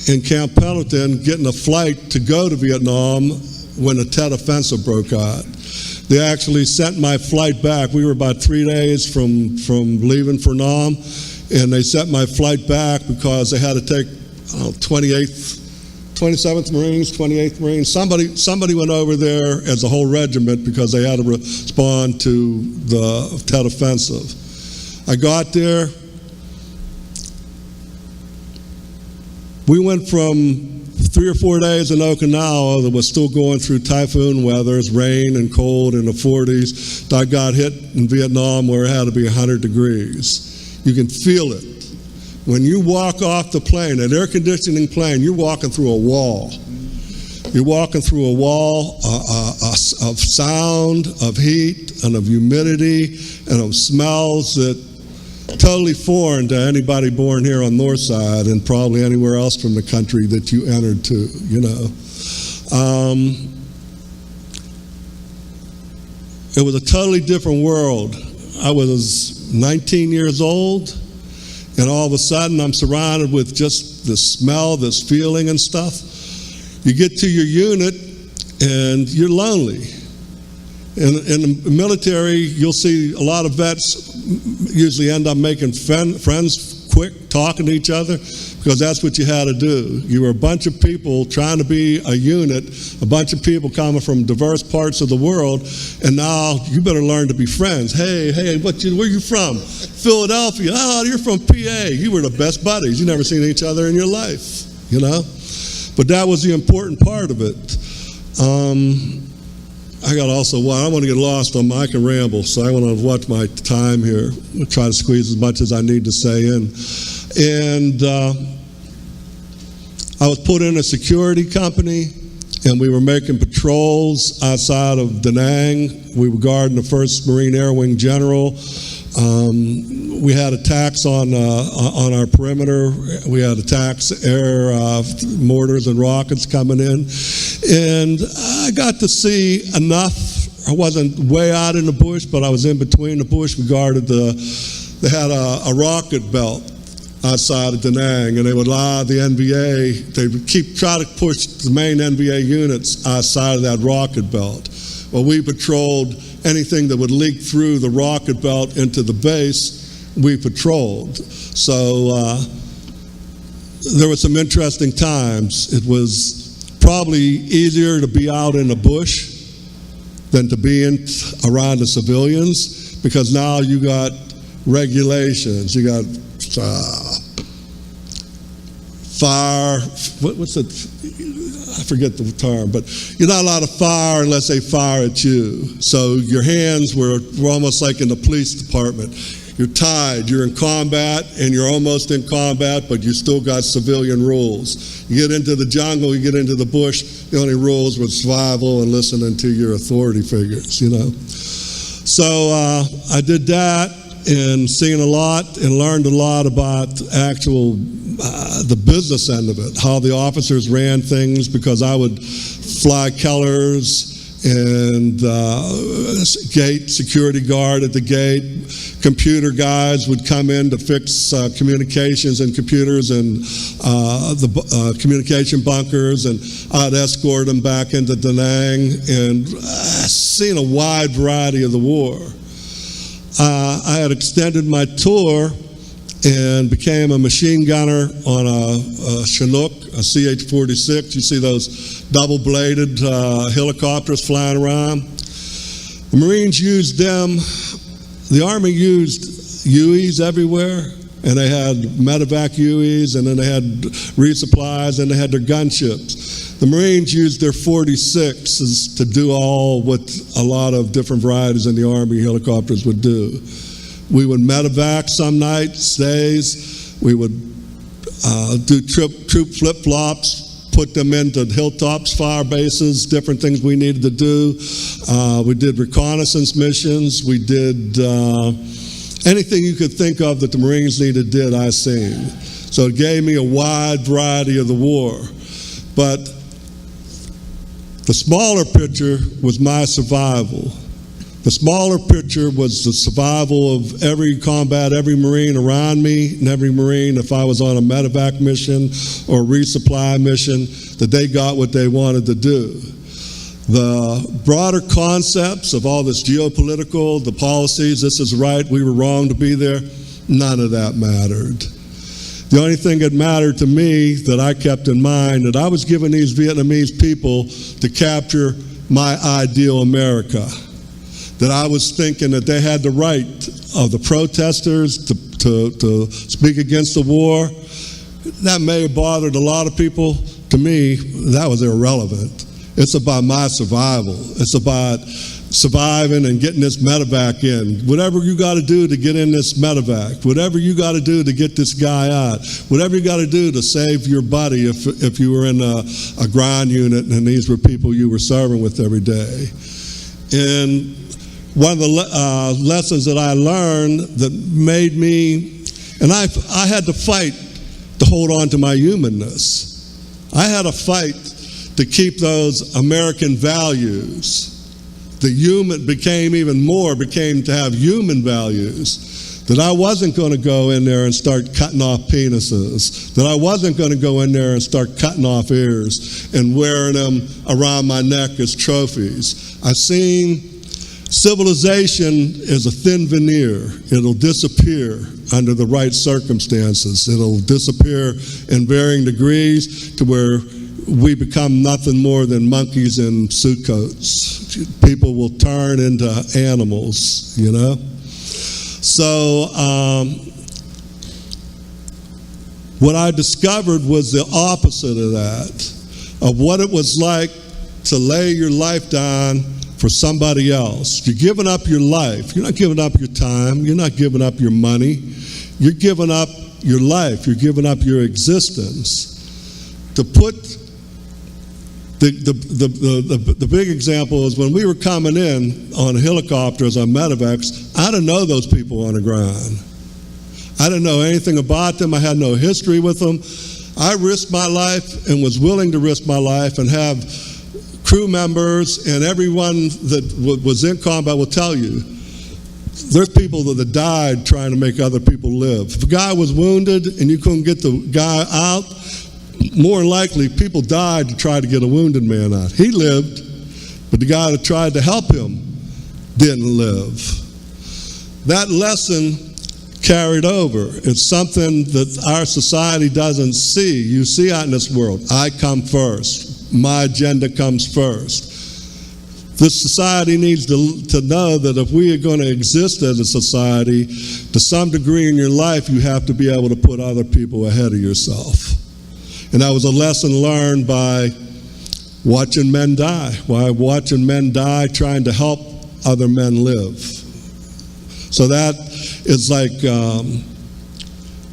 H: in Camp Pendleton, getting a flight to go to Vietnam when the Tet Offensive broke out. They actually sent my flight back. We were about 3 days from leaving for Nam, and they sent my flight back because they had to take 28th 27th Marines, 28th Marines. Somebody went over there as a whole regiment because they had to respond to the Tet Offensive. I got there. We went from 3 or 4 days in Okinawa that was still going through typhoon weather, rain and cold in the 40s. I got hit in Vietnam where it had to be 100 degrees. You can feel it. When you walk off the plane, an air conditioning plane, you're walking through a wall. You're walking through a wall of sound, of heat, and of humidity, and of smells that totally foreign to anybody born here on North Side and probably anywhere else from the country that you entered to, you know. It was a totally different world. I was 19 years old, and all of a sudden I'm surrounded with just the smell, this feeling and stuff. You get to your unit and you're lonely. In the military, you'll see a lot of vets usually end up making friends quick, talking to each other, because that's what you had to do. You were a bunch of people trying to be a unit, a bunch of people coming from diverse parts of the world, and now you better learn to be friends. Hey, where you from? Philadelphia. Oh, you're from PA. You were the best buddies. You never seen each other in your life, you know? But that was the important part of it. I don't want to get lost on I can ramble, so I want to watch my time here. I'll try to squeeze as much as I need to say in. And I was put in a security company, and we were making patrols outside of Da Nang. We were guarding the 1st Marine Air Wing General. We had attacks on our perimeter. We had attacks, air mortars and rockets coming in. And I got to see enough. I wasn't way out in the bush, but I was in between the bush. We guarded they had a rocket belt outside of Da Nang, and they would allow the NVA, they would try to push the main NVA units outside of that rocket belt. Well, we patrolled anything that would leak through the rocket belt into the base. We patrolled. So there were some interesting times. It was probably easier to be out in the bush than to be around the civilians, because now you got regulations. You got fire. What's it? I forget the term, but you're not allowed to fire unless they fire at you. So your hands were almost like in the police department. You're tied, you're in combat, and you're almost in combat, but you still got civilian rules. You get into the jungle, you get into the bush, the only rules were survival and listening to your authority figures, you know. So I did that and seen a lot and learned a lot about the business end of it, how the officers ran things, because I would fly Kellers and security guard at the gate. Computer guys would come in to fix communications and computers and the communication bunkers, and I'd escort them back into Da Nang, and seen a wide variety of the war. I had extended my tour and became a machine gunner on a Chinook, a CH-46. You see those double-bladed helicopters flying around. The Marines used them. The Army used UEs everywhere, and they had medevac UEs, and then they had resupplies, and they had their gunships. The Marines used their 46s to do all what a lot of different varieties in the Army helicopters would do. We would medevac some nights, days. We would do troop flip-flops, put them into hilltops, fire bases, different things we needed to do. We did reconnaissance missions. We did anything you could think of that the Marines needed did, I seen. So it gave me a wide variety of the war. But the smaller picture was my survival. The smaller picture was the survival of every combat, every Marine around me, and every Marine, if I was on a medevac mission or resupply mission, that they got what they wanted to do. The broader concepts of all this geopolitical, the policies, this is right, we were wrong to be there, none of that mattered. The only thing that mattered to me that I kept in mind, that I was giving these Vietnamese people to capture my ideal America. That I was thinking that they had the right of the protesters to speak against the war. That may have bothered a lot of people. To me, that was irrelevant. It's about my survival. It's about surviving and getting this medevac in. Whatever you got to do to get in this medevac, whatever you got to do to get this guy out, whatever you got to do to save your buddy if you were in a ground unit and these were people you were serving with every day. And one of the lessons that I learned that made me, and I had to fight to hold on to my humanness. I had to fight to keep those American values. The human became to have human values. That I wasn't going to go in there and start cutting off penises. That I wasn't going to go in there and start cutting off ears and wearing them around my neck as trophies. I've seen civilization is a thin veneer. It'll disappear under the right circumstances. It'll disappear in varying degrees to where we become nothing more than monkeys in suit coats. People will turn into animals, you know? So what I discovered was the opposite of that, of what it was like to lay your life down for somebody else. You're giving up your life. You're not giving up your time. You're not giving up your money. You're giving up your life. You're giving up your existence. To put the big example is when we were coming in on helicopters on medevacs, I didn't know those people on the ground. I didn't know anything about them. I had no history with them. I risked my life and was willing to risk my life and have crew members and everyone that was in combat will tell you, there's people that died trying to make other people live. If a guy was wounded and you couldn't get the guy out, more than likely, people died to try to get a wounded man out. He lived, but the guy that tried to help him didn't live. That lesson carried over. It's something that our society doesn't see. You see out in this world, I come first. My agenda comes first. This society needs to know that if we are going to exist as a society, to some degree in your life, you have to be able to put other people ahead of yourself. And that was a lesson learned by watching men die, trying to help other men live. So that is like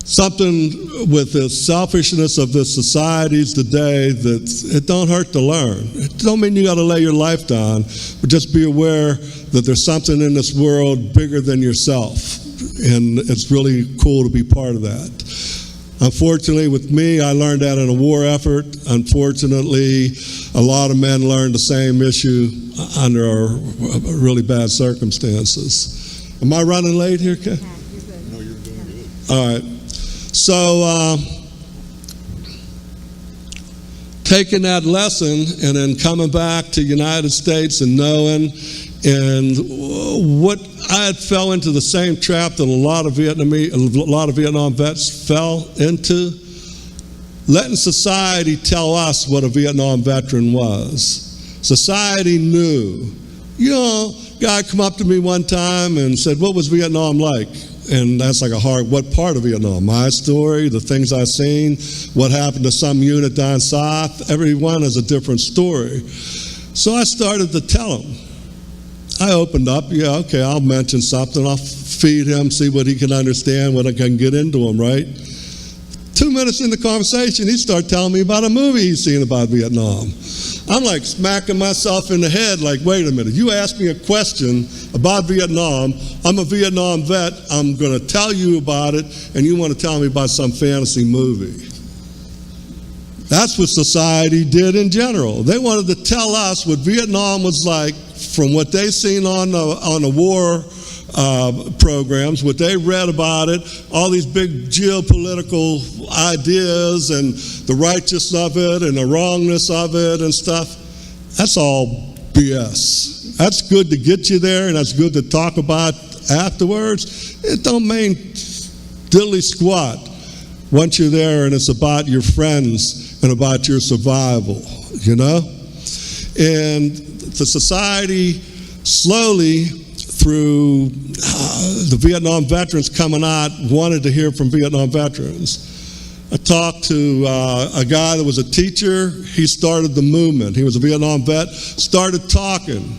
H: something with the selfishness of the societies today that it don't hurt to learn. It don't mean you got to lay your life down, but just be aware that there's something in this world bigger than yourself. And it's really cool to be part of that. Unfortunately, with me, I learned that in a war effort. Unfortunately, a lot of men learned the same issue under really bad circumstances. Am I running late here, Ken?
B: No, you're doing good.
H: All right. So, taking that lesson and then coming back to the United States and knowing, and what I had fell into the same trap that a lot of Vietnam vets fell into, letting society tell us what a Vietnam veteran was. Society knew. You know, a guy come up to me one time and said, "What was Vietnam like?" And that's like what part of Vietnam? My story, the things I've seen, what happened to some unit down south. Everyone has a different story. So I started to tell him. I opened up, okay, I'll mention something, I'll feed him, see what he can understand, what I can get into him, right? 2 minutes in the conversation, he started telling me about a movie he's seen about Vietnam. I'm like smacking myself in the head, like, wait a minute, you asked me a question about Vietnam, I'm a Vietnam vet, I'm going to tell you about it, and you want to tell me about some fantasy movie. That's what society did in general. They wanted to tell us what Vietnam was like from what they seen on the war programs, what they read about it, all these big geopolitical ideas and the righteousness of it and the wrongness of it and stuff. That's all BS. That's good to get you there and that's good to talk about afterwards. It don't mean diddly squat. once you're there, and it's about your friends and about your survival, you know? And the society slowly, through the Vietnam veterans coming out, wanted to hear from Vietnam veterans. I talked to a guy that was a teacher. He started the movement. He was a Vietnam vet, started talking,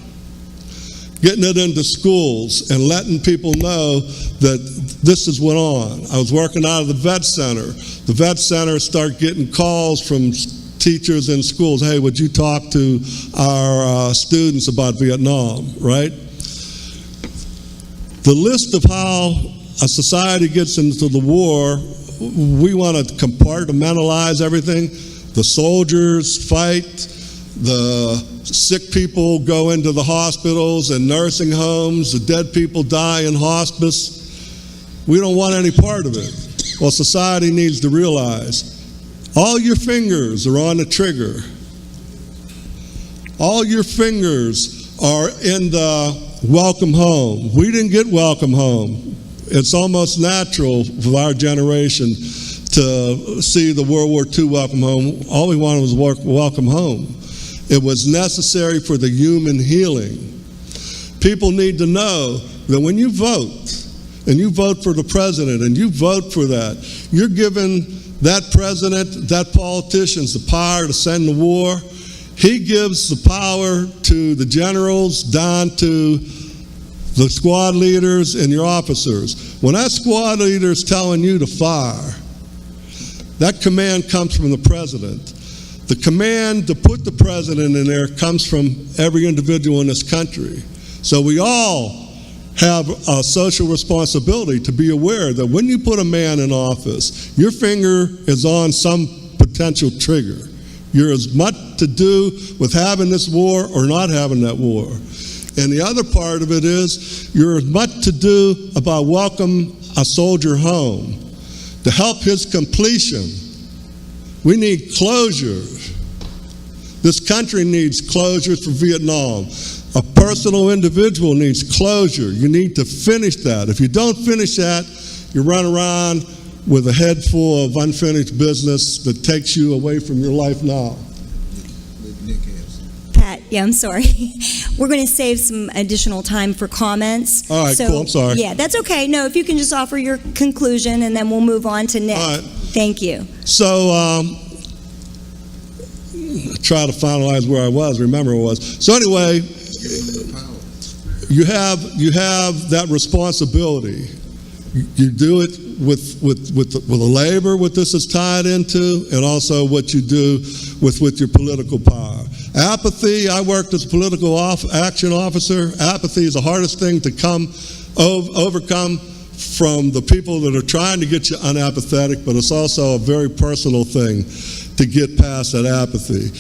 H: getting it into schools and letting people know that this is what on. I was working out of the vet center. The vet center started getting calls from teachers in schools. Hey, would you talk to our students about Vietnam, right? The list of how a society gets into the war, we want to compartmentalize everything. The soldiers fight, the sick people go into the hospitals and nursing homes, the dead people die in hospice. We don't want any part of it. Well, society needs to realize all your fingers are on the trigger. All your fingers are in the welcome home. We didn't get welcome home. It's almost natural for our generation to see the World War II welcome home. All we wanted was welcome home. It was necessary for the human healing. People need to know that when you vote, and you vote for the president, and you vote for that, you're giving that president, that politicians the power to send the war. He gives the power to the generals down to the squad leaders and your officers. When that squad leader is telling you to fire, that command comes from the president. The command to put the president in there comes from every individual in this country. So we all have a social responsibility to be aware that when you put a man in office, your finger is on some potential trigger. You're as much to do with having this war or not having that war. And the other part of it is you're as much to do about welcome a soldier home, to help his completion. We need closure. This country needs closure for Vietnam. A personal individual needs closure. You need to finish that. If you don't finish that, you run around with a head full of unfinished business that takes you away from your life now.
A: Pat, yeah, I'm sorry. We're going to save some additional time for comments.
H: All right, cool, I'm sorry.
A: Yeah, that's okay. No, if you can just offer your conclusion, and then we'll move on to Nick.
H: All right.
A: Thank you.
H: So, try to finalize where I was, remember where I was. So anyway, you have that responsibility. You do it with the labor, what this is tied into, and also what you do with your political power. Apathy, I worked as a political action officer. Apathy is the hardest thing to overcome from the people that are trying to get you unapathetic, but it's also a very personal thing to get past that apathy.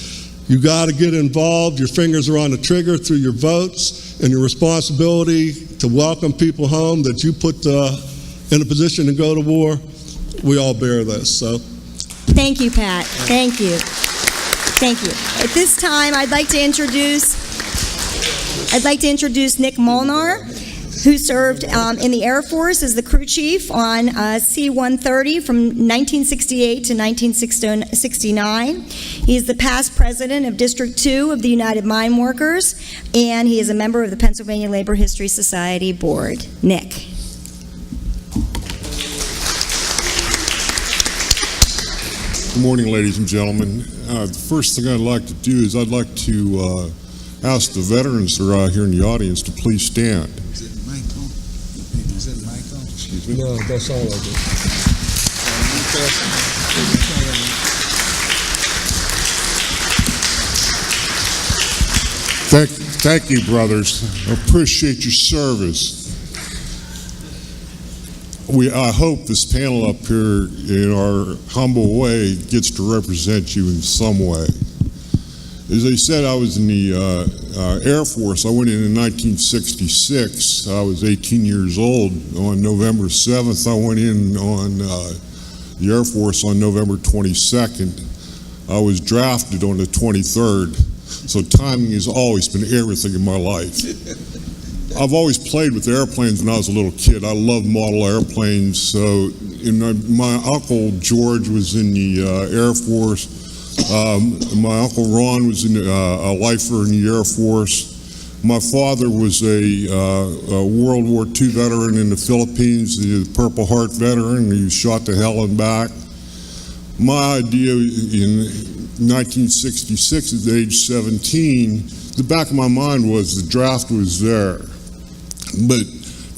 H: You got to get involved. Your fingers are on the trigger through your votes and your responsibility to welcome people home that you put in a position to go to war. We all bear this. So,
A: thank you, Pat. Thank you. Thank you. At this time, I'd like to introduce Nick Molnar, who served in the Air Force as the crew chief on C-130 from 1968 to 1969. He is the past president of District 2 of the United Mine Workers, and he is a member of the Pennsylvania Labor History Society Board. Nick.
I: Good morning, ladies and gentlemen. The first thing I'd like to do is I'd like to ask the veterans that are out here in the audience to please stand.
G: Is it mic on? Is it mic on?
I: Excuse me.
H: no, that's all I do.
I: Thank you, brothers. I appreciate your service. I hope this panel up here, in our humble way, gets to represent you in some way. As I said, I was in the Air Force. I went in 1966. I was 18 years old. On November 7th, I went in on the Air Force on November 22nd. I was drafted on the 23rd. So timing has always been everything in my life. I've always played with airplanes when I was a little kid. I loved model airplanes, so my uncle George was in the Air Force. My uncle Ron was a lifer in the Air Force. My father was a World War II veteran in the Philippines, the Purple Heart veteran. He was shot to hell and back. My idea in 1966 at age 17, the back of my mind was the draft was there. But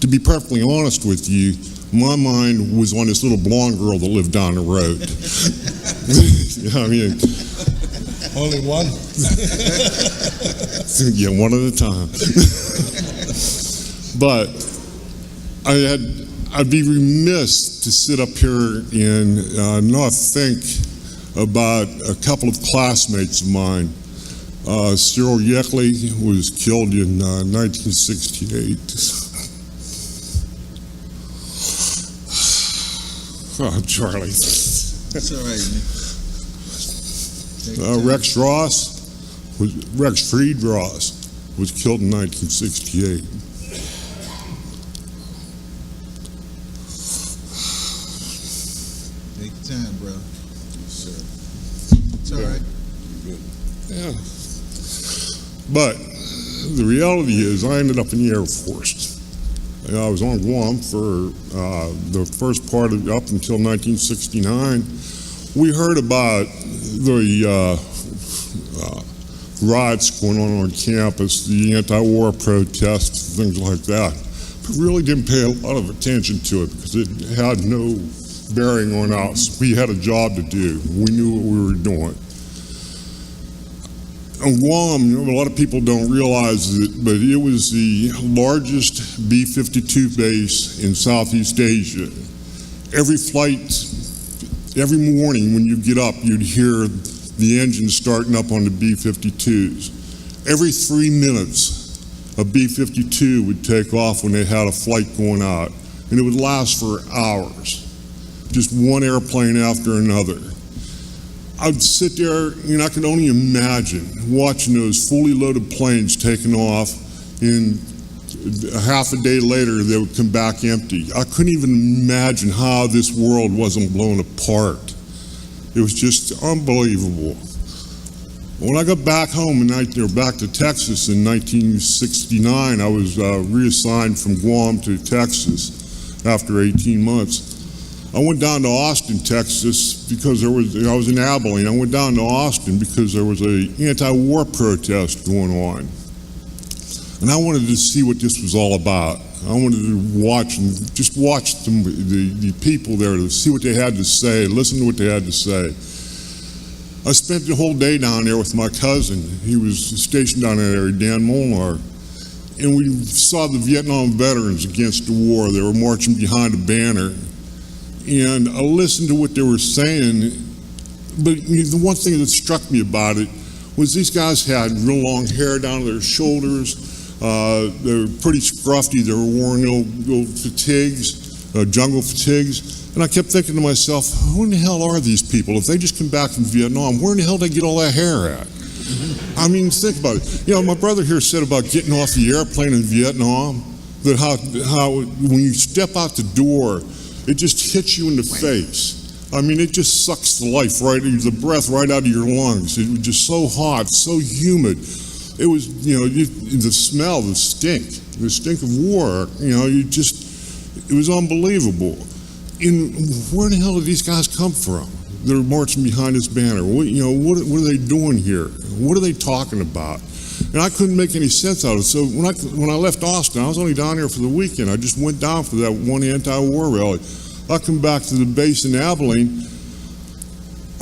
I: to be perfectly honest with you, my mind was on this little blonde girl that lived down the road. I mean,
H: Only one?
I: yeah, one at a time. But I'd be remiss to sit up here and not think about a couple of classmates of mine. Cyril Yeckley was killed in 1968. Oh, Charlie.
G: That's all right, man.
I: Rex Fried Ross was killed in 1968.
G: Take your time, bro. Yes, sir. It's all right.
I: Yeah. But the reality is I ended up in the Air Force. I was on Guam for the first part of up until 1969. We heard about the riots going on campus, the anti-war protests, things like that. But really didn't pay a lot of attention to it because it had no bearing on us. We had a job to do. We knew what we were doing. On Guam, a lot of people don't realize it, but it was the largest B-52 base in Southeast Asia. Every flight, every morning when you get up, you'd hear the engine starting up on the B-52s. Every 3 minutes, a B-52 would take off when they had a flight going out, and it would last for hours. Just one airplane after another. I'd sit there and I could only imagine watching those fully loaded planes taking off, and a half a day later they would come back empty. I couldn't even imagine how this world wasn't blown apart. It was just unbelievable. When I got back home back to Texas in 1969, I was reassigned from Guam to Texas after 18 months. I went down to Austin, Texas, because I was in Allegheny. I went down to Austin because there was an anti-war protest going on. And I wanted to see what this was all about. I wanted to watch the people there to see what they had to say, listen to what they had to say. I spent the whole day down there with my cousin. He was stationed down there, Dan Molnar. And we saw the Vietnam veterans against the war. They were marching behind a banner. And I listened to what they were saying, but the one thing that struck me about it was these guys had real long hair down to their shoulders. They were pretty scruffy. They were wearing old fatigues, jungle fatigues. And I kept thinking to myself, who in the hell are these people? If they just come back from Vietnam, where in the hell did they get all that hair at? I mean, think about it. You know, my brother here said about getting off the airplane in Vietnam, that how when you step out the door, it just hits you in the face. I mean, it just sucks the breath right out of your lungs. It was just so hot, so humid. It was, the smell, the stink of war, it was unbelievable. And where the hell did these guys come from? They're marching behind this banner. What are they doing here? What are they talking about? And I couldn't make any sense out of it. So when I left Austin, I was only down here for the weekend. I just went down for that one anti-war rally. I come back to the base in Abilene.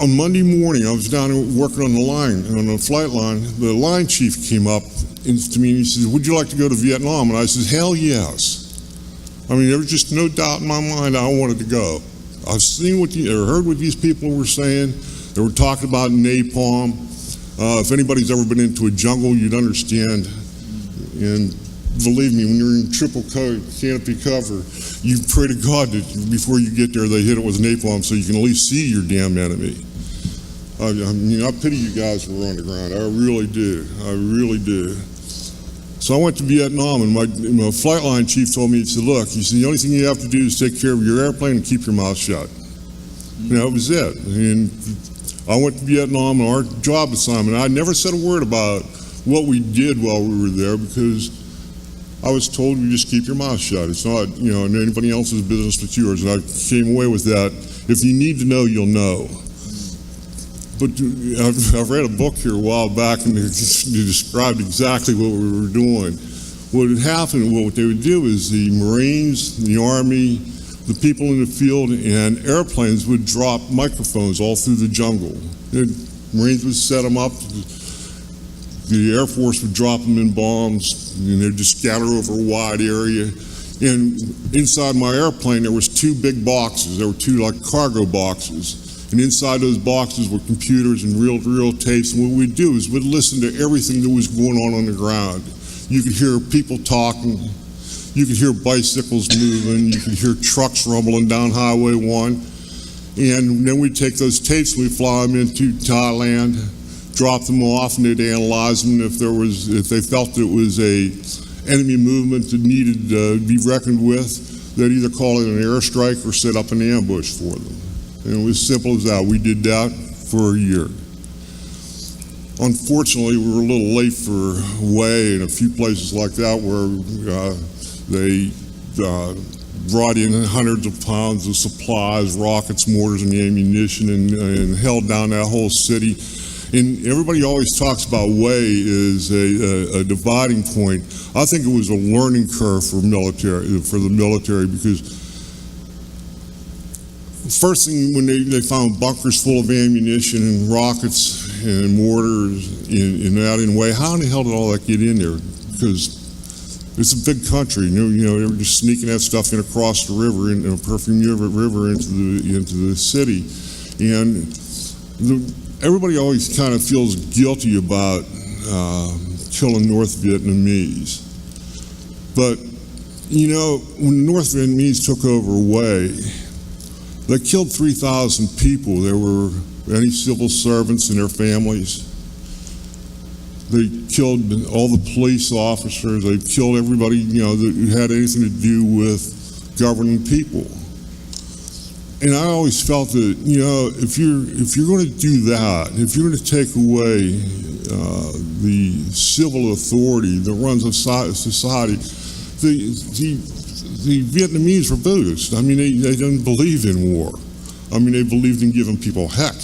I: On Monday morning, I was down there working on the flight line. The line chief came up to me and he says, "Would you like to go to Vietnam?" And I said, "Hell yes." I mean, there was just no doubt in my mind I wanted to go. I've seen heard what these people were saying. They were talking about napalm. If anybody's ever been into a jungle, you'd understand. And believe me, when you're in triple canopy cover, you pray to God that before you get there, they hit it with napalm so you can at least see your damn enemy. I pity you guys who are on the ground. I really do. I really do. So I went to Vietnam, and my flight line chief told me, he said, look, he said, the only thing you have to do is take care of your airplane and keep your mouth shut. And that was it. And I went to Vietnam on our job assignment. I never said a word about what we did while we were there, because I was told you just keep your mouth shut. It's not, anybody else's business but yours. And I came away with that. If you need to know, you'll know. But I've read a book here a while back, and it described exactly what we were doing. What had happened, what they would do is the Marines, the Army, the people in the field, and airplanes would drop microphones all through the jungle. The Marines would set them up. The Air Force would drop them in bombs, and they'd just scatter over a wide area. And inside my airplane, there was two big boxes. There were two like cargo boxes. And inside those boxes were computers and reel-to-reel tapes. And what we'd do is we'd listen to everything that was going on the ground. You could hear people talking. You could hear bicycles moving. You could hear trucks rumbling down Highway 1. And then we'd take those tapes and we'd fly them into Thailand, drop them off, and they'd analyze them. If they felt that it was a enemy movement that needed to be reckoned with, they'd either call it an airstrike or set up an ambush for them. And it was as simple as that. We did that for a year. Unfortunately, we were a little late for Way and a few places like that where they brought in hundreds of pounds of supplies, rockets, mortars, and ammunition, and held down that whole city. And everybody always talks about Way as a dividing point. I think it was a learning curve for the military, because first thing, when they found bunkers full of ammunition and rockets and mortars in Way, how in the hell did all that get in there? Because it's a big country. They were just sneaking that stuff in across the river, in a Perfume River into the city. And everybody always kind of feels guilty about killing North Vietnamese. But, when the North Vietnamese took over Way, they killed 3,000 people. There were any civil servants and their families. They killed all the police officers. They killed everybody, that had anything to do with governing people. And I always felt that, if you're going to do that, if you're going to take away the civil authority that runs a society, the Vietnamese were Buddhists. I mean, they didn't believe in war. I mean, they believed in giving people heck.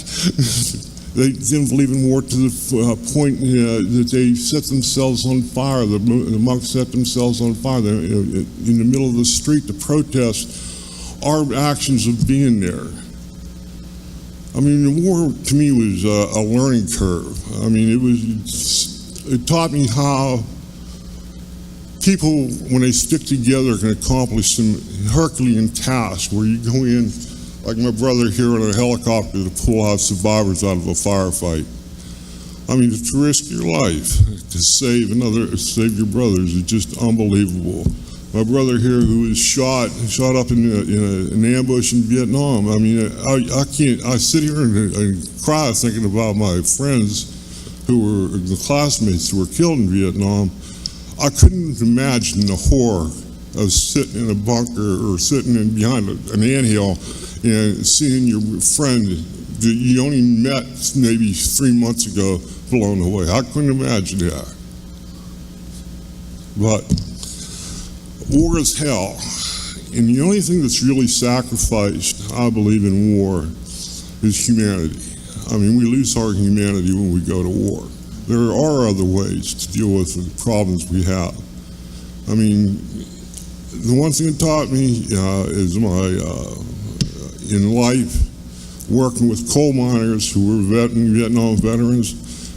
I: They didn't believe in war to the point that they set themselves on fire. The monks set themselves on fire in the middle of the street to protest our actions of being there. I mean, the war to me was a learning curve. I mean, it taught me how people, when they stick together, can accomplish some Herculean tasks where you go in, like my brother here, in a helicopter to pull out survivors out of a firefight. I mean, to risk your life to save your brothers is just unbelievable. My brother here, who was shot up in an ambush in Vietnam. I mean, I sit here and cry thinking about my friends who were the classmates who were killed in Vietnam. I couldn't imagine the horror of sitting in a bunker or sitting behind an anthill and seeing your friend that you only met maybe 3 months ago blown away. I couldn't imagine that. But war is hell. And the only thing that's really sacrificed, I believe, in war is humanity. I mean, we lose our humanity when we go to war. There are other ways to deal with the problems we have. I mean, the one thing it taught me is in life, working with coal miners who were Vietnam veterans,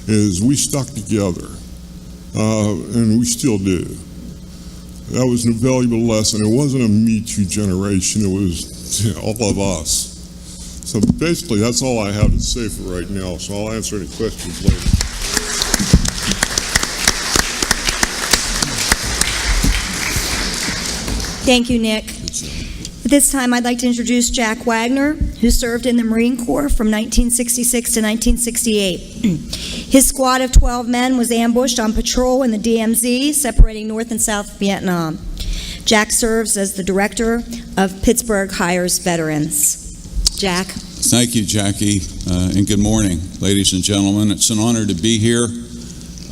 I: is we stuck together, and we still do. That was an invaluable lesson. It wasn't a Me Too generation, it was all of us. So basically, that's all I have to say for right now, so I'll answer any questions later.
A: Thank you, Nick. At this time, I'd like to introduce Jack Wagner, who served in the Marine Corps from 1966 to 1968. His squad of 12 men was ambushed on patrol in the DMZ, separating North and South Vietnam. Jack serves as the director of Pittsburgh Hires Veterans. Jack.
J: Thank you, Jackie, and good morning, ladies and gentlemen. It's an honor to be here,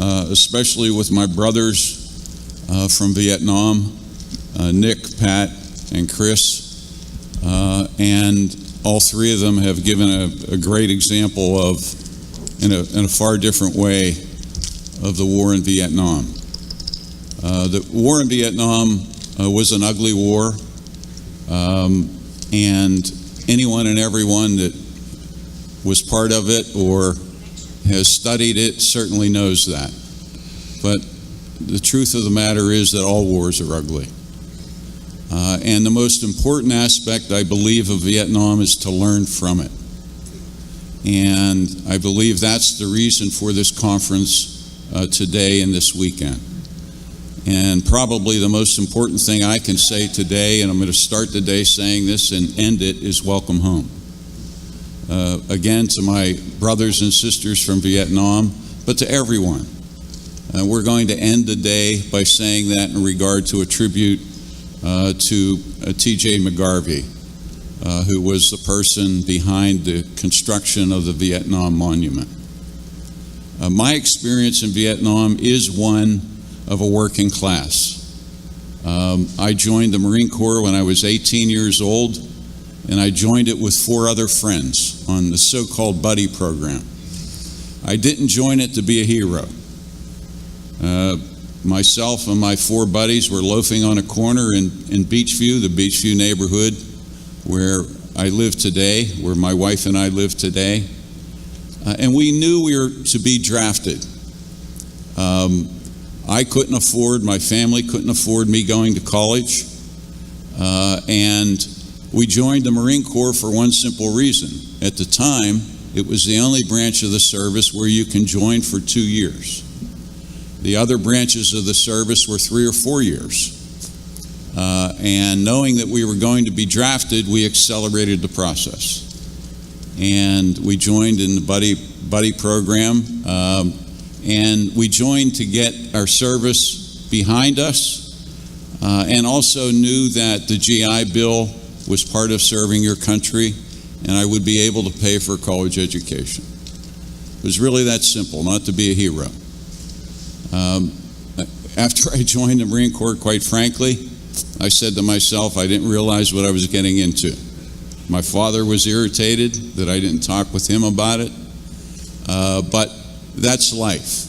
J: especially with my brothers from Vietnam, Nick, Pat, and Chris, and all three of them have given a great example of, in a far different way, of the war in Vietnam. The war in Vietnam was an ugly war, and anyone and everyone that was part of it or has studied it certainly knows that. But the truth of the matter is that all wars are ugly. And the most important aspect, I believe, of Vietnam is to learn from it. And I believe that's the reason for this conference today and this weekend. And probably the most important thing I can say today, and I'm going to start the day saying this and end it, is welcome home. Again, to my brothers and sisters from Vietnam, but to everyone. We're going to end the day by saying that in regard to a tribute to T.J. McGarvey, who was the person behind the construction of the Vietnam Monument. My experience in Vietnam is one of a working class. I joined the Marine Corps when I was 18 years old, and I joined it with 4 other friends on the so-called buddy program. I didn't join it to be a hero. Myself and my 4 buddies were loafing on a corner in Beachview, the Beachview neighborhood where I live today, where my wife and I live today. And we knew we were to be drafted. I couldn't afford, my family couldn't afford me going to college. And we joined the Marine Corps for one simple reason. At the time, it was the only branch of the service where you can join for 2 years. The other branches of the service were 3 or 4 years. And knowing that we were going to be drafted, we accelerated the process. And we joined in the buddy program. And we joined to get our service behind us, and also knew that the GI Bill was part of serving your country, and I would be able to pay for a college education. It was really that simple, not to be a hero. After I joined the Marine Corps, quite frankly, I said to myself, I didn't realize what I was getting into. My father was irritated that I didn't talk with him about it, but that's life,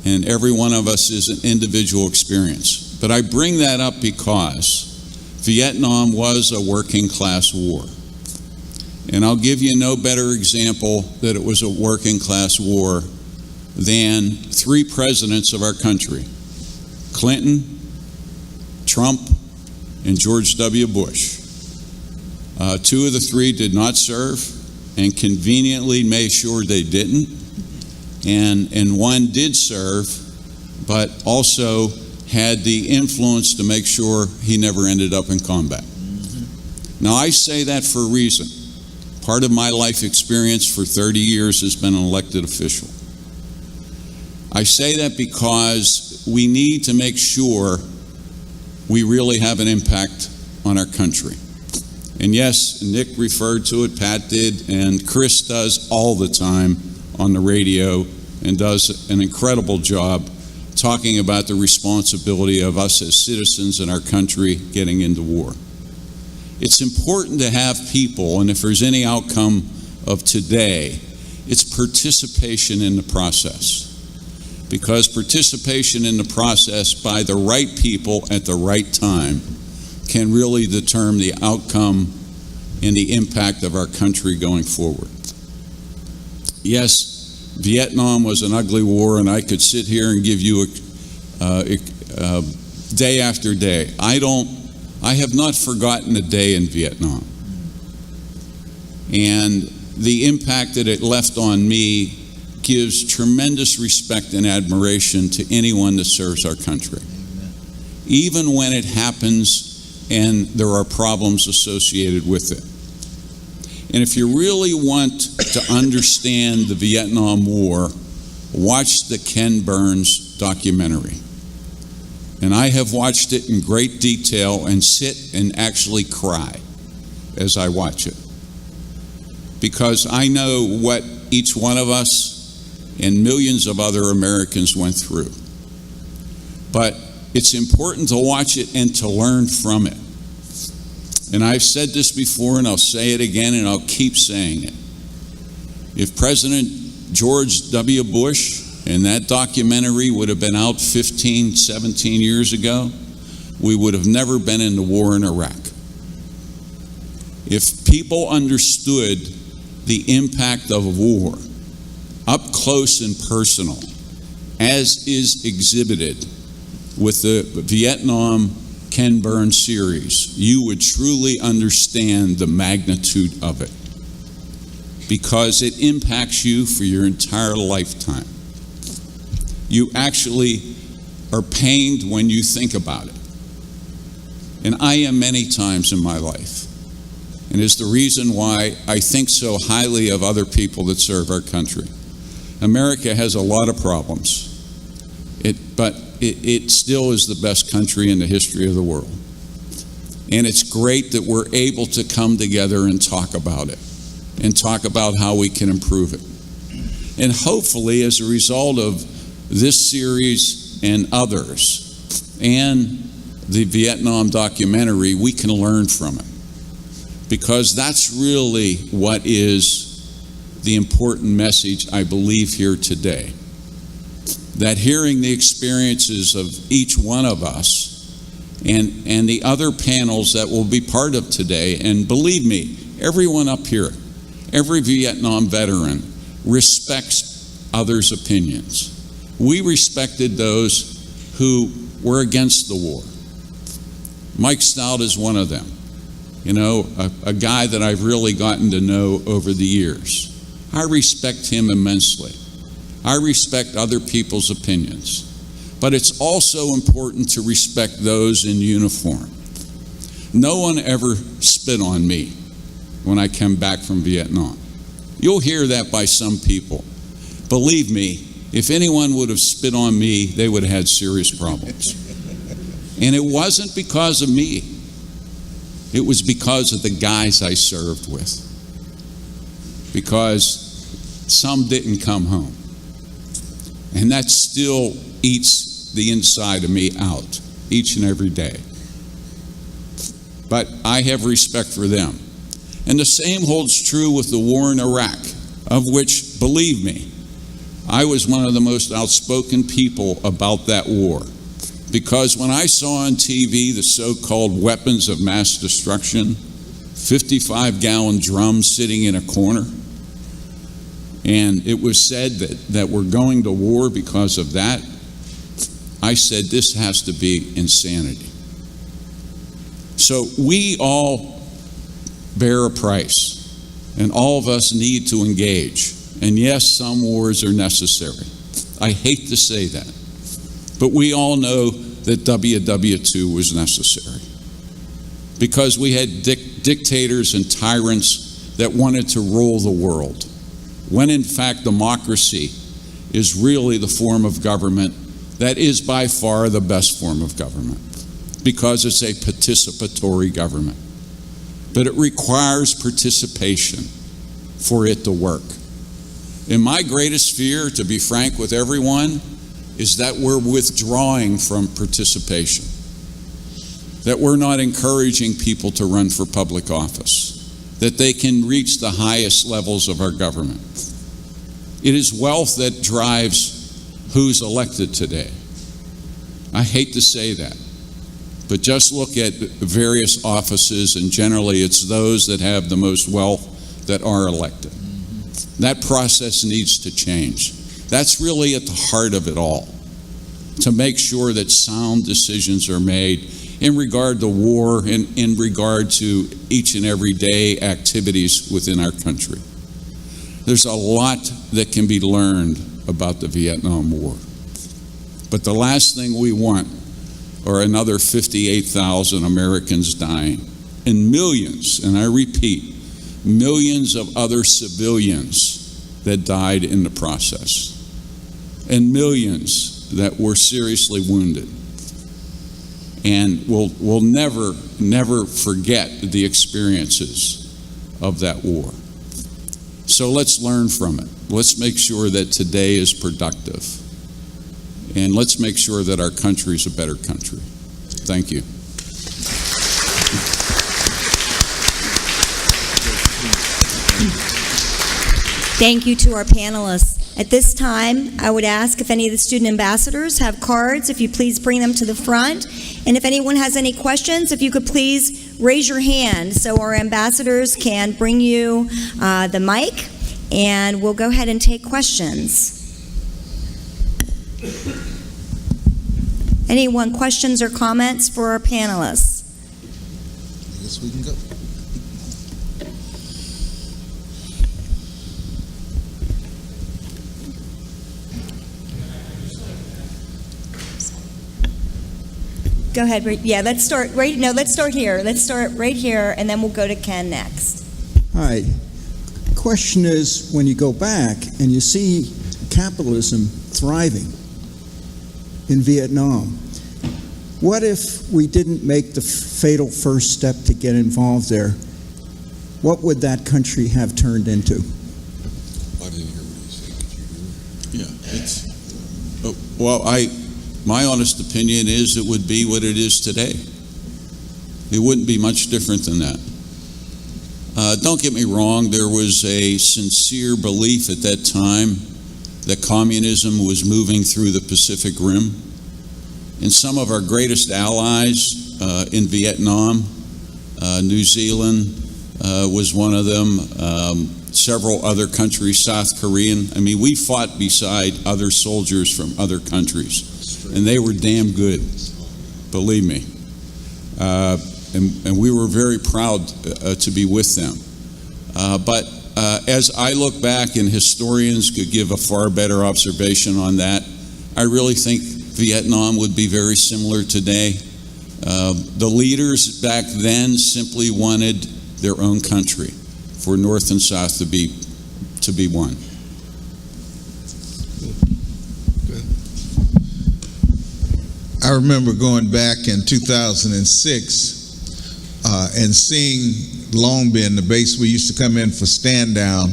J: and every one of us is an individual experience. But I bring that up because Vietnam was a working class war. And I'll give you no better example that it was a working class war than 3 presidents of our country, Clinton, Trump, and George W. Bush. 2 of the 3 did not serve and conveniently made sure they didn't. And one did serve, but also had the influence to make sure he never ended up in combat. Now, I say that for a reason. Part of my life experience for 30 years has been an elected official. I say that because we need to make sure we really have an impact on our country. And yes, Nick referred to it, Pat did, and Chris does all the time on the radio and does an incredible job talking about the responsibility of us as citizens in our country getting into war. It's important to have people, and if there's any outcome of today, it's participation in the process. Because participation in the process by the right people at the right time can really determine the outcome and the impact of our country going forward. Yes, Vietnam was an ugly war, and I could sit here and give you day after day. I have not forgotten a day in Vietnam. And the impact that it left on me gives tremendous respect and admiration to anyone that serves our country. Even when it happens and there are problems associated with it. And if you really want to understand the Vietnam War, watch the Ken Burns documentary. And I have watched it in great detail and sit and actually cry as I watch it. Because I know what each one of us and millions of other Americans went through. But it's important to watch it and to learn from it. And I've said this before, and I'll say it again, and I'll keep saying it. If President George W. Bush and that documentary would have been out 15, 17 years ago, we would have never been in the war in Iraq. If people understood the impact of war up close and personal, as is exhibited with the Vietnam Ken Burns series, you would truly understand the magnitude of it, because it impacts you for your entire lifetime. You actually are pained when you think about it. And I am many times in my life. And it's the reason why I think so highly of other people that serve our country. America has a lot of problems, but it still is the best country in the history of the world. And it's great that we're able to come together and talk about it, and talk about how we can improve it. And hopefully, as a result of this series and others, and the Vietnam documentary, we can learn from it. Because that's really what is the important message, I believe, here today. That hearing the experiences of each one of us and the other panels that will be part of today, and believe me, everyone up here, every Vietnam veteran respects others' opinions. We respected those who were against the war. Mike Stout is one of them. You know, a guy that I've really gotten to know over the years. I respect him immensely. I respect other people's opinions. But it's also important to respect those in uniform. No one ever spit on me when I came back from Vietnam. You'll hear that by some people. Believe me, if anyone would have spit on me, they would have had serious problems. And it wasn't because of me. It was because of the guys I served with. Because some didn't come home. And that still eats the inside of me out each and every day. But I have respect for them. And the same holds true with the war in Iraq, of which, believe me, I was one of the most outspoken people about that war. Because when I saw on TV the so-called weapons of mass destruction, 55-gallon drums sitting in a corner, and it was said that we're going to war because of that, I said this has to be insanity. So we all bear a price, and all of us need to engage. And yes, some wars are necessary. I hate to say that. But we all know that WW2 was necessary. Because we had dictators and tyrants that wanted to rule the world. When in fact democracy is really the form of government that is by far the best form of government. Because it's a participatory government. But it requires participation for it to work. And my greatest fear, to be frank with everyone, is that we're withdrawing from participation. That we're not encouraging people to run for public office. That they can reach the highest levels of our government. It is wealth that drives who's elected today. I hate to say that. But just look at various offices, and generally it's those that have the most wealth that are elected. That process needs to change. That's really at the heart of it all, to make sure that sound decisions are made in regard to war and in regard to each and every day activities within our country. There's a lot that can be learned about the Vietnam War. But the last thing we want or another 58,000 Americans dying, and millions, and I repeat, millions of other civilians that died in the process, and millions that were seriously wounded. And we'll never forget the experiences of that war. So let's learn from it. Let's make sure that today is productive. And let's make sure that our country is a better country. Thank you.
A: Thank you to our panelists. At this time, I would ask if any of the student ambassadors have cards, if you please bring them to the front. And if anyone has any questions, if you could please raise your hand so our ambassadors can bring you the mic, and we'll go ahead and take questions. Anyone, questions or comments for our panelists?
G: I guess we can go.
A: Go ahead. Yeah, let's start right. No, let's start here. Let's start right here, and then we'll go to Ken next.
K: Hi. Question is, when you go back and you see capitalism thriving in Vietnam, what if we didn't make the fatal first step to get involved there? What would that country have turned into?
J: I didn't hear what you said. Could you? Yeah, well, my honest opinion is it would be what it is today. It wouldn't be much different than that. Don't get me wrong, there was a sincere belief at that time that communism was moving through the Pacific Rim. And some of our greatest allies in Vietnam, New Zealand was one of them, several other countries, South Korean. I mean, we fought beside other soldiers from other countries. And they were damn good, believe me. And we were very proud to be with them. But as I look back, and historians could give a far better observation on that, I really think Vietnam would be very similar today. The leaders back then simply wanted their own country, for North and South to be one.
G: I remember going back in 2006 and seeing Long Bend, the base we used to come in for stand down,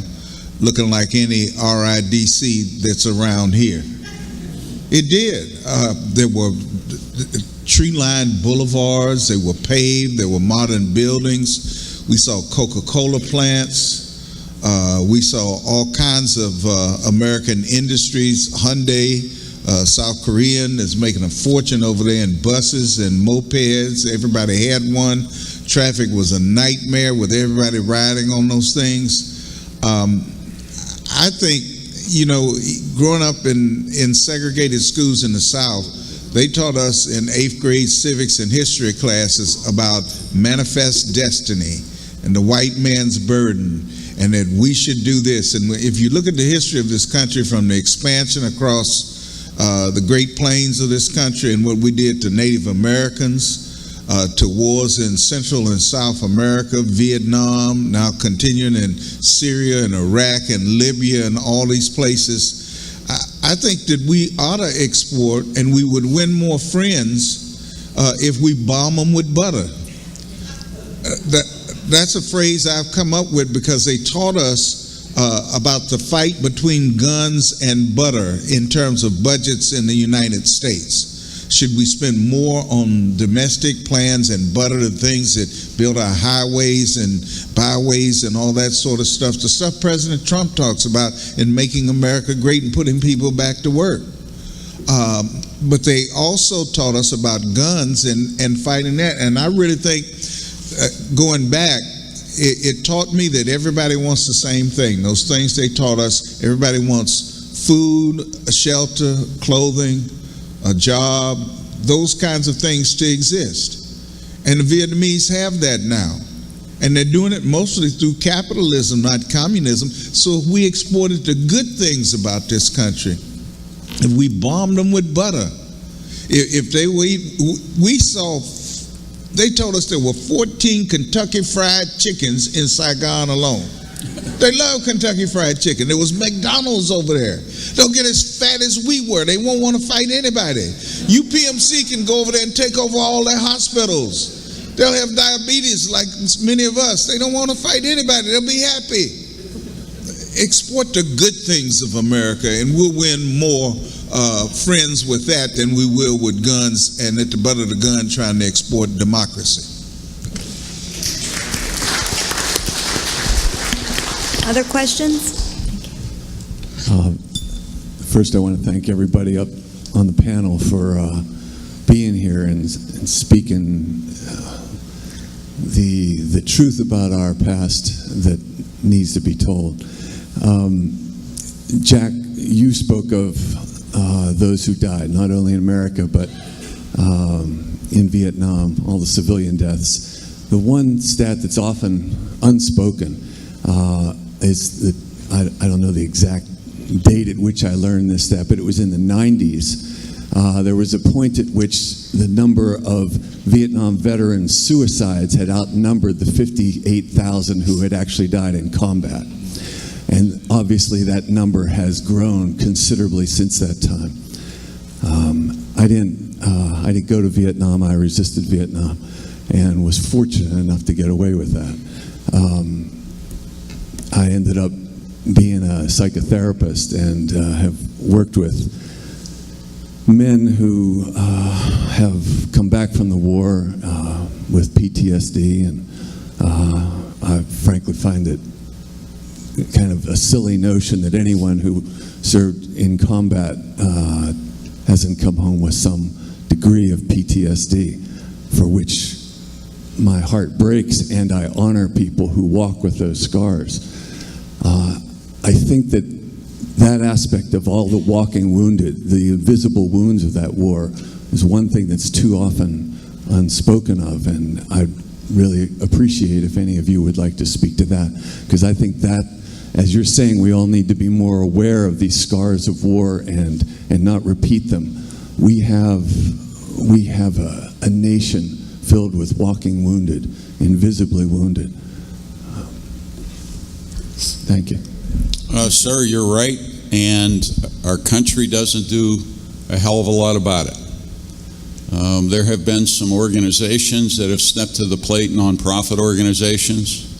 G: looking like any RIDC that's around here. It did. There were tree-lined boulevards, they were paved, there were modern buildings. We saw Coca-Cola plants. We saw all kinds of American industries. Hyundai, South Korean is making a fortune over there in buses and mopeds. Everybody had one. Traffic was a nightmare with everybody riding on those things. I think, you know, growing up in segregated schools in the South, they taught us in 8th grade civics and history classes about manifest destiny and the white man's burden, and that we should do this. And if you look at the history of this country, from the expansion across the Great Plains of this country and what we did to Native Americans, to wars in Central and South America, Vietnam, now continuing in Syria and Iraq and Libya and all these places, I think that we ought to export, and we would win more friends if we bomb them with butter. That's a phrase I've come up with because they taught us about the fight between guns and butter in terms of budgets in the United States. Should we spend more on domestic plans and butter the things that build our highways and byways and all that sort of stuff? The stuff President Trump talks about in making America great and putting people back to work. But they also taught us about guns and fighting that. And I really think, going back, it taught me that everybody wants the same thing. Those things they taught us, everybody wants food, a shelter, clothing, a job, those kinds of things to exist. And the Vietnamese have that now. And they're doing it mostly through capitalism, not communism. So if we exported the good things about this country, if we bombed them with butter, If they we saw, they told us there were 14 Kentucky Fried Chickens in Saigon alone. They love Kentucky Fried Chicken. There was McDonald's over there. They'll get as fat as we were. They won't want to fight anybody. UPMC can go over there and take over all their hospitals. They'll have diabetes like many of us. They don't want to fight anybody. They'll be happy. Export the good things of America, and we'll win more friends with that than we will with guns and at the butt of the gun trying to export democracy.
A: Other questions?
L: First, I want to thank everybody up on the panel for being here and speaking the truth about our past that needs to be told. Jack, you spoke of those who died, not only in America, but in Vietnam, all the civilian deaths. The one stat that's often unspoken is that, I don't know the exact date at which I learned this stat, but it was in the 90s. There was a point at which the number of Vietnam veteran suicides had outnumbered the 58,000 who had actually died in combat. And obviously that number has grown considerably since that time. I didn't go to Vietnam. I resisted Vietnam and was fortunate enough to get away with that. I ended up being a psychotherapist and have worked with men who have come back from the war with PTSD, and I frankly find it kind of a silly notion that anyone who served in combat hasn't come home with some degree of PTSD, for which my heart breaks, and I honor people who walk with those scars. I think that aspect of all the walking wounded, the invisible wounds of that war, is one thing that's too often unspoken of, and I'd really appreciate if any of you would like to speak to that, because I think that, as you're saying, we all need to be more aware of these scars of war and not repeat them. We have a nation filled with walking wounded, invisibly wounded. Thank you.
J: Sir, you're right, and our country doesn't do a hell of a lot about it. There have been some organizations that have stepped to the plate, nonprofit organizations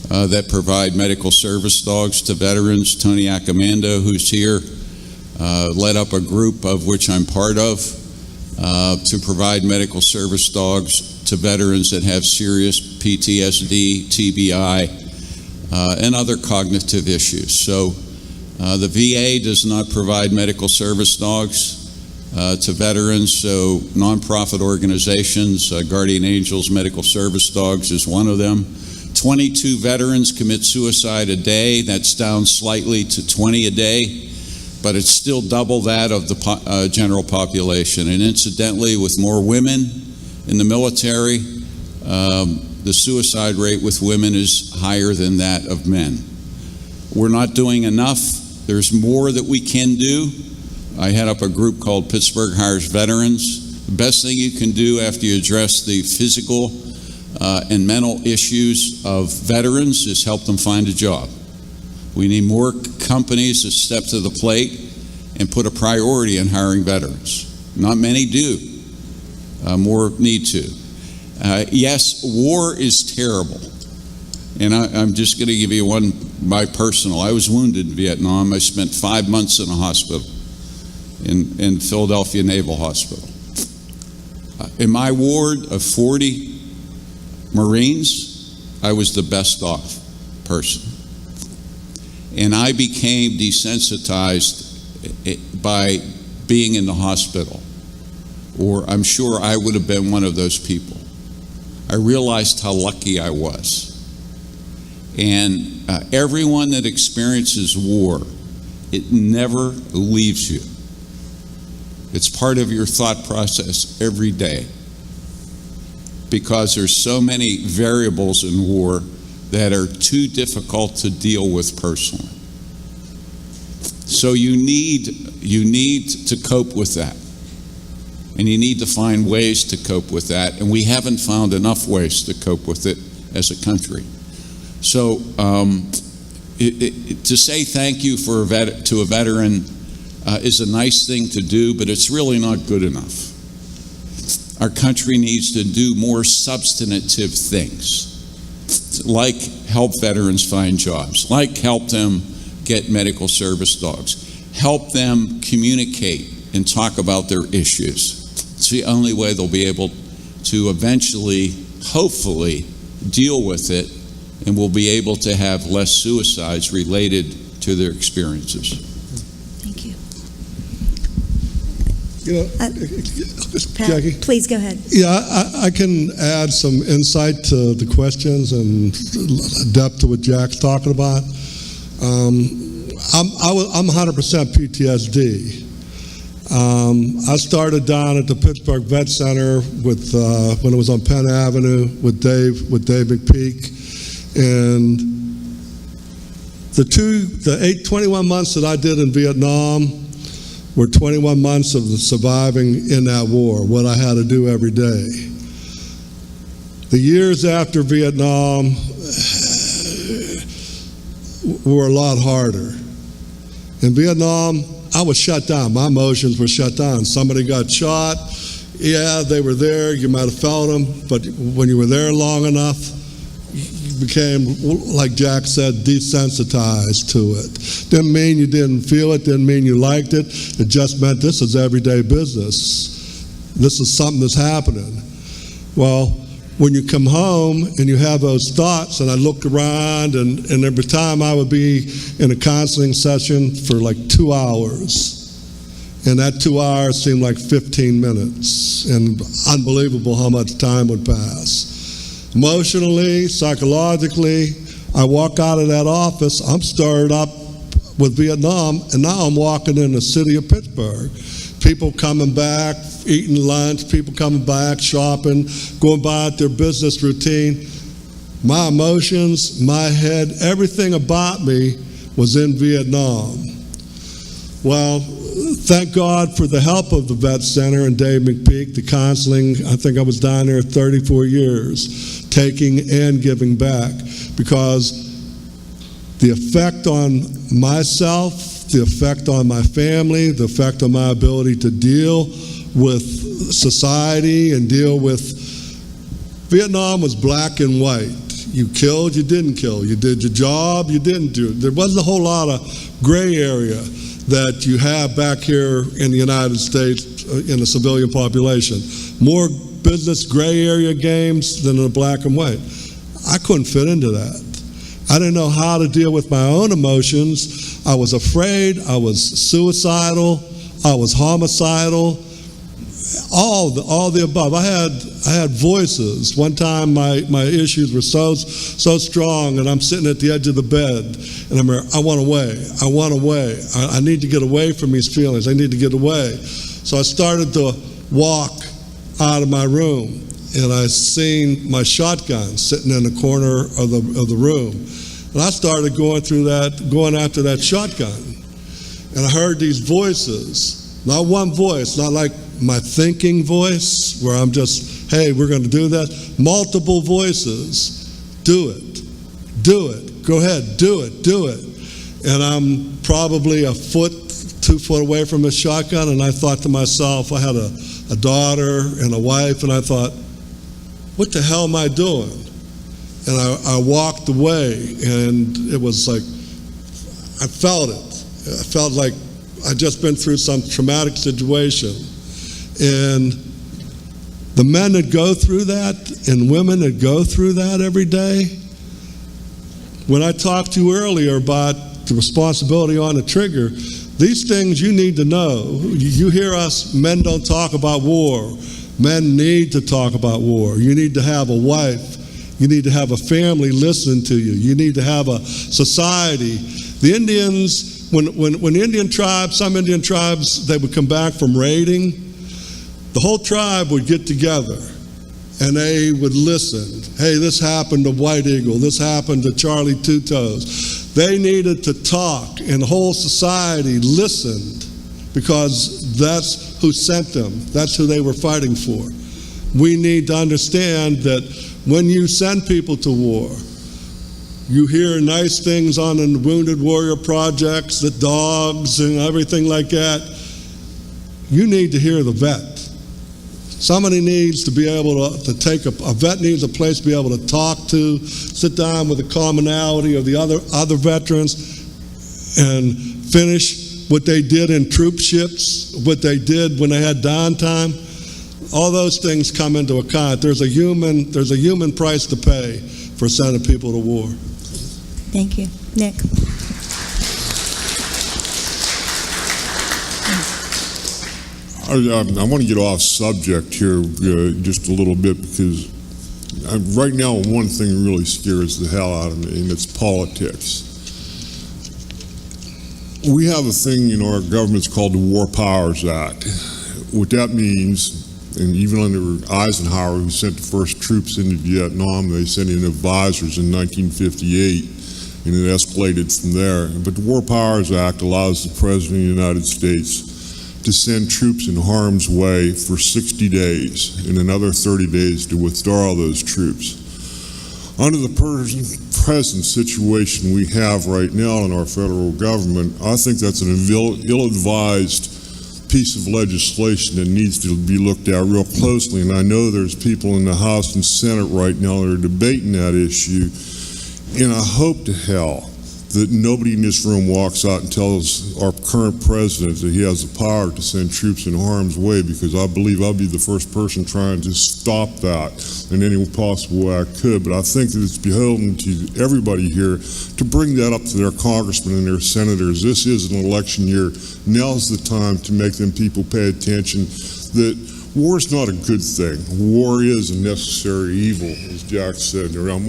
J: that provide medical service dogs to veterans. Tony Accomando, who's here, led up a group of which I'm part of to provide medical service dogs to veterans that have serious PTSD, TBI, and other cognitive issues. So the VA does not provide medical service dogs to veterans, so nonprofit organizations, Guardian Angels Medical Service Dogs is one of them. 22 veterans commit suicide a day. That's down slightly to 20 a day, but it's still double that of the general population. And incidentally, with more women in the military, the suicide rate with women is higher than that of men. We're not doing enough. There's more that we can do. I head up a group called Pittsburgh Hires Veterans. The best thing you can do after you address the physical and mental issues of veterans is help them find a job. We need more companies to step to the plate and put a priority in hiring veterans. Not many do. More need to. Yes, war is terrible. And I'm just going to give you one, my personal. I was wounded in Vietnam. I spent 5 months in a hospital, in Philadelphia Naval Hospital. In my ward of 40 Marines, I was the best off person. And I became desensitized by being in the hospital, or I'm sure I would have been one of those people. I realized how lucky I was. And everyone that experiences war, it never leaves you. It's part of your thought process every day, because there's so many variables in war that are too difficult to deal with personally. So you need to cope with that. And you need to find ways to cope with that, and we haven't found enough ways to cope with it as a country. So to say thank you to a veteran is a nice thing to do, but it's really not good enough. Our country needs to do more substantive things, like help veterans find jobs, like help them get medical service dogs, help them communicate and talk about their issues. It's the only way they'll be able to eventually, hopefully, deal with it, and will be able to have less suicides related to their experiences.
A: Thank you. Pat,
H: Jackie?
A: please go ahead.
H: Yeah, I can add some insight to the questions and depth to what Jack's talking about. I'm 100% PTSD. I started down at the Pittsburgh Vet Center with when it was on Penn Avenue with Dave McPeak, and the 21 months that I did in Vietnam were 21 months of surviving in that war, what I had to do every day. The years after Vietnam were a lot harder. In Vietnam, I was shut down. My emotions were shut down. Somebody got shot. Yeah, they were there. You might have felt them, but when you were there long enough, you became, like Jack said, desensitized to it. Didn't mean you didn't feel it. Didn't mean you liked it. It just meant this is everyday business. This is something that's happening. Well, when you come home and you have those thoughts, and I looked around, and every time I would be in a counseling session for like 2 hours, and that 2 hours seemed like 15 minutes, and unbelievable how much time would pass. Emotionally, psychologically, I walk out of that office, I'm stirred up with Vietnam, and now I'm walking in the city of Pittsburgh. People coming back, eating lunch, people coming back, shopping, going about their business routine. My emotions, my head, everything about me was in Vietnam. Well, thank God for the help of the Vet Center and Dave McPeak, the counseling. I think I was down there 34 years, taking and giving back, because the effect on myself, the effect on my family, the effect on my ability to deal with society and deal with Vietnam was black and white. You killed, you didn't kill. You did your job, you didn't do it. There wasn't a whole lot of gray area that you have back here in the United States in the civilian population. More business gray area games than in the black and white. I couldn't fit into that. I didn't know how to deal with my own emotions. I was afraid, I was suicidal, I was homicidal, all the above. I had voices. One time my issues were so strong, and I'm sitting at the edge of the bed, and I'm like, I want away. I need to get away from these feelings. I need to get away. So I started to walk out of my room, and I seen my shotgun sitting in the corner of the room. And I started going after that shotgun. And I heard these voices, not one voice, not like my thinking voice, where I'm just, hey, we're going to do that. Multiple voices. Do it, go ahead, do it. And I'm probably 1 foot, 2 foot away from a shotgun, and I thought to myself, I had a daughter and a wife, and I thought, what the hell am I doing? And I walked away, and it was like, I felt it. I felt like I'd just been through some traumatic situation. And the men that go through that, and women that go through that every day, when I talked to you earlier about the responsibility on the trigger, these things you need to know. You hear us, men don't talk about war. Men need to talk about war. You need to have a wife. You need to have a family listen to you. You need to have a society. The Indians, when the Indian tribes, some Indian tribes, they would come back from raiding, the whole tribe would get together and they would listen. Hey, this happened to White Eagle. This happened to Charlie Two Toes. They needed to talk, and the whole society listened because that's who sent them. That's who they were fighting for. We need to understand that when you send people to war, you hear nice things on the Wounded Warrior projects, the dogs and everything like that. You need to hear the vet. Somebody needs to be able to take a vet needs a place to be able to talk to, sit down with the commonality of the other veterans and finish what they did in troop ships, what they did when they had downtime. All those things come into account. There's a human price to pay for sending people to war.
A: Thank you. Nick.
I: I want to get off subject here just a little bit, because right now one thing really scares the hell out of me, and it's politics. We have a thing in our government called the War Powers Act. What that means, and even under Eisenhower, who sent the first troops into Vietnam, they sent in advisors in 1958, and it escalated from there. But the War Powers Act allows the President of the United States to send troops in harm's way for 60 days and another 30 days to withdraw those troops. Under the present situation we have right now in our federal government, I think that's an ill-advised piece of legislation that needs to be looked at real closely. And I know there's people in the House and Senate right now that are debating that issue. And I hope to hell that nobody in this room walks out and tells our current president that he has the power to send troops in harm's way, because I believe I'll be the first person trying to stop that in any possible way I could. But I think that it's beholden to everybody here to bring that up to their congressmen and their senators. This is an election year. Now's the time to make them people pay attention that war is not a good thing. War is a necessary evil, as Jack said. I'm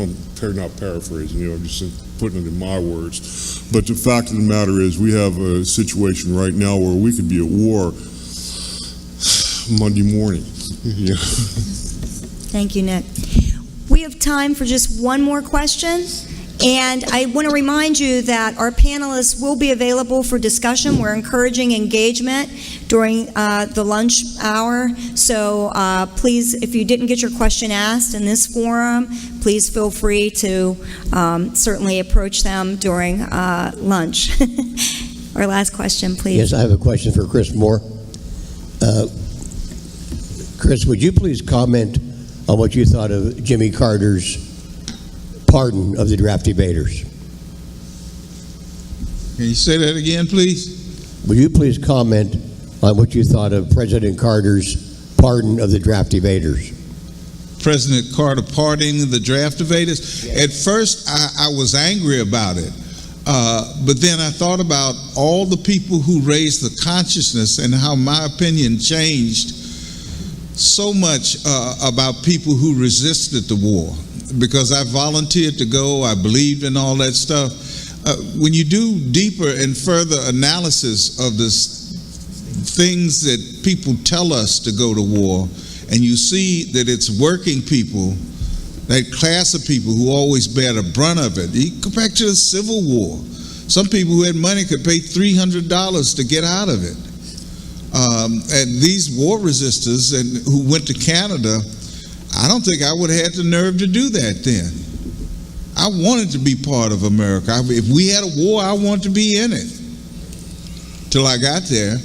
I: not paraphrasing, just putting it in my words. But the fact of the matter is, we have a situation right now where we could be at war Monday morning. Yeah.
A: Thank you, Nick. We have time for just one more question. And I want to remind you that our panelists will be available for discussion. We're encouraging engagement during the lunch hour. So please, if you didn't get your question asked in this forum, please feel free to certainly approach them during lunch. Our last question, please.
M: Yes, I have a question for Chris Moore. Chris, would you please comment on what you thought of Jimmy Carter's pardon of the draft evaders?
G: Can you say that again, please?
M: Would you please comment on what you thought of President Carter's pardon of the draft evaders?
G: President Carter pardoning the draft evaders? At first, I was angry about it. But then I thought about all the people who raised the consciousness and how my opinion changed so much about people who resisted the war. Because I volunteered to go, I believed in all that stuff. When you do deeper and further analysis of the things that people tell us to go to war, and you see that it's working people, that class of people who always bear the brunt of it. You go back to the Civil War. Some people who had money could pay $300 to get out of it. And these war resistors and who went to Canada, I don't think I would have had the nerve to do that then. I wanted to be part of America. If we had a war, I wanted to be in it. Till I got there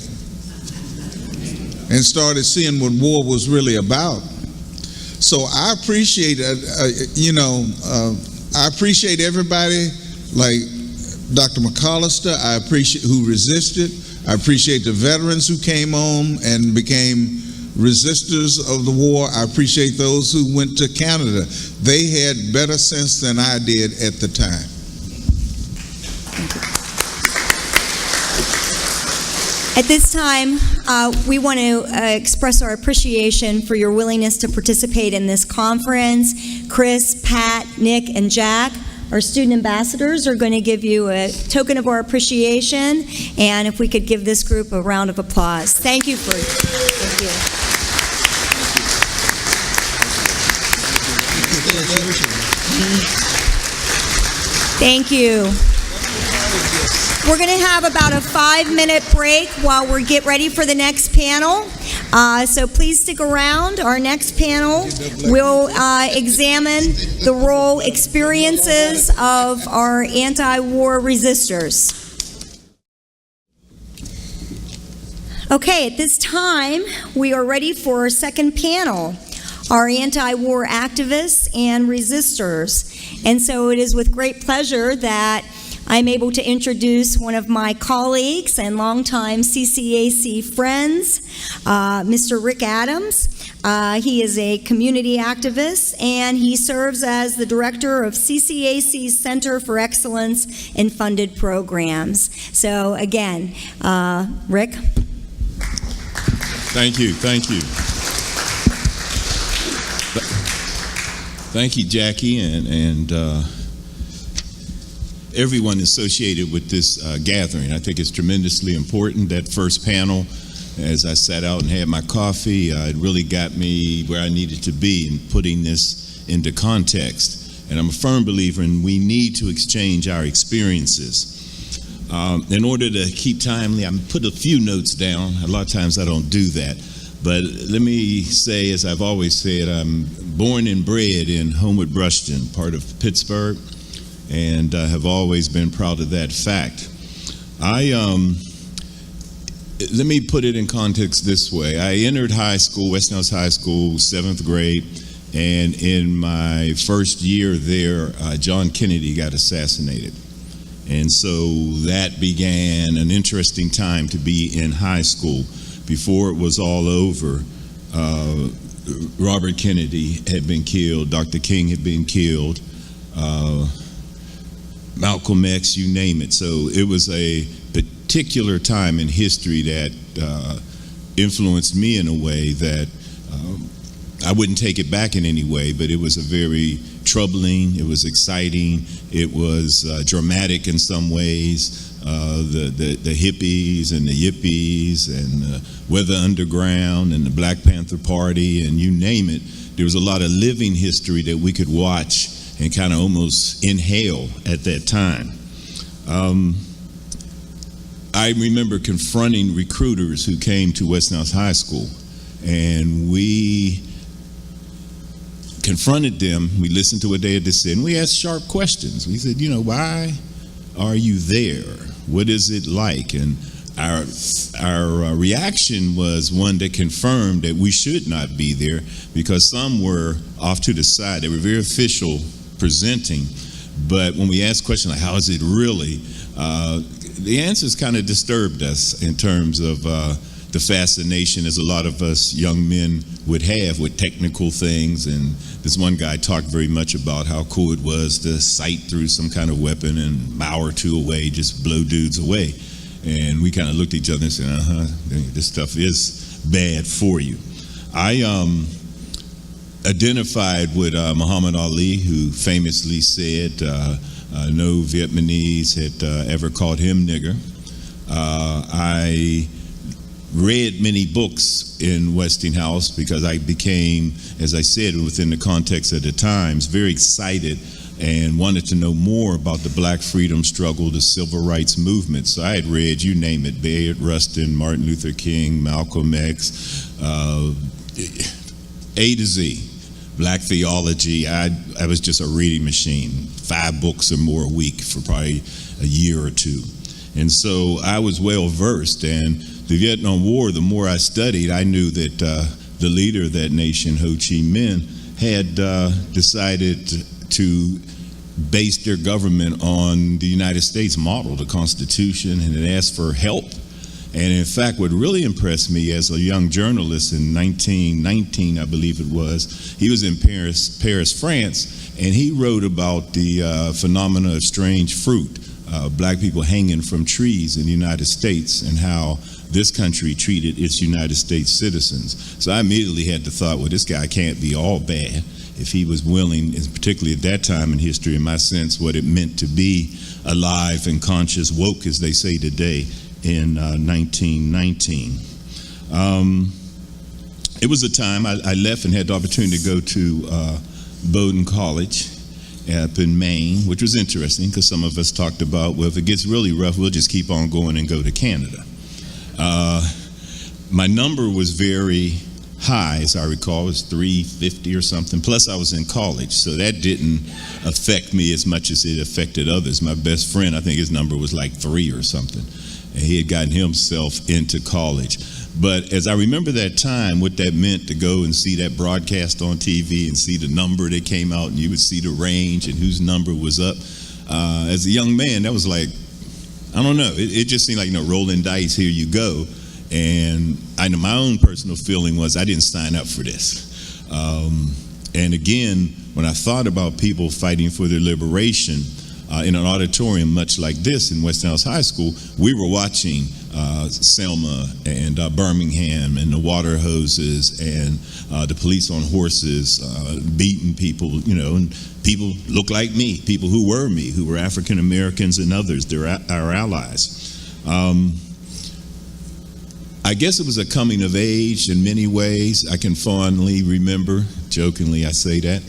G: and started seeing what war was really about. So I appreciate, I appreciate everybody like Dr. McAllister. I appreciate who resisted. I appreciate the veterans who came home and became resistors of the war. I appreciate those who went to Canada. They had better sense than I did at the time.
A: At this time, we want to express our appreciation for your willingness to participate in this conference. Chris, Pat, Nick, and Jack, our student ambassadors, are going to give you a token of our appreciation, and if we could give this group a round of applause. Thank you. Thank you. We're going to have about a 5-minute break while we get ready for the next panel. So please stick around. Our next panel will examine the role experiences of our anti-war resistors. Okay, at this time, we are ready for our second panel, our anti-war activists and resistors. And so it is with great pleasure that I'm able to introduce one of my colleagues and longtime CCAC friends, Mr. Rick Adams. He is a community activist, and he serves as the director of CCAC's Center for Excellence in Funded Programs. So again, Rick.
N: Thank you. Thank you, Jackie, and everyone associated with this gathering. I think it's tremendously important. That first panel, as I sat out and had my coffee, it really got me where I needed to be in putting this into context. And I'm a firm believer in we need to exchange our experiences. In order to keep timely, I put a few notes down. A lot of times I don't do that. But let me say, as I've always said, I'm born and bred in Homewood Brushton, part of Pittsburgh, and have always been proud of that fact. Let me put it in context this way. I entered high school, Westinghouse High School, 7th grade, and in my first year there, John Kennedy got assassinated. And so that began an interesting time to be in high school. Before it was all over, Robert Kennedy had been killed, Dr. King had been killed, Malcolm X, you name it. So it was a particular time in history that influenced me in a way that I wouldn't take it back in any way, but it was a very troubling, it was exciting, it was dramatic in some ways. The hippies and the yippies and the Weather Underground and the Black Panther Party and you name it, there was a lot of living history that we could watch and kind of almost inhale at that time. I remember confronting recruiters who came to Westinghouse High School, and we confronted them, we listened to what they had to say, and we asked sharp questions. We said, why are you there? What is it like? And our reaction was one that confirmed that we should not be there, because some were off to the side. They were very official presenting, but when we asked questions like, how is it really? The answers kind of disturbed us in terms of the fascination, as a lot of us young men would have with technical things. And this one guy talked very much about how cool it was to sight through some kind of weapon and a mile or two away, just blow dudes away. And we kind of looked at each other and said, this stuff is bad for you. I identified with Muhammad Ali, who famously said no Vietnamese had ever called him nigger. I read many books in Westinghouse because I became, as I said, within the context of the times, very excited and wanted to know more about the black freedom struggle, the civil rights movement. So I had read, you name it, Bayard Rustin, Martin Luther King, Malcolm X, A to Z, black theology. I was just a reading machine, 5 books or more a week for probably a year or two. And so I was well versed, and the Vietnam War, the more I studied, I knew that the leader of that nation, Ho Chi Minh, had decided to base their government on the United States model, the Constitution, and had asked for help. And in fact, what really impressed me as a young journalist in 1919, I believe it was, he was in Paris, France, and he wrote about the phenomena of strange fruit, black people hanging from trees in the United States, and how this country treated its United States citizens. So I immediately had the thought, well, this guy can't be all bad if he was willing, and particularly at that time in history, in my sense, what it meant to be alive and conscious, woke, as they say today, in 1919. It was a time I left and had the opportunity to go to Bowdoin College, up in Maine, which was interesting because some of us talked about, well, if it gets really rough, we'll just keep on going and go to Canada. My number was very high, as I recall. It was 350 or something. Plus, I was in college, so that didn't affect me as much as it affected others. My best friend, I think his number was like 3 or something, and he had gotten himself into college. But as I remember that time, what that meant to go and see that broadcast on TV and see the number that came out, and you would see the range and whose number was up. As a young man, that was like, I don't know, it just seemed like, rolling dice, here you go. And I know my own personal feeling was I didn't sign up for this. And again, when I thought about people fighting for their liberation in an auditorium much like this in Westinghouse High School, we were watching Selma and Birmingham and the water hoses and the police on horses beating people, and people look like me, people who were African Americans and others. They're our allies. I guess it was a coming of age in many ways. I can fondly remember, jokingly I say that,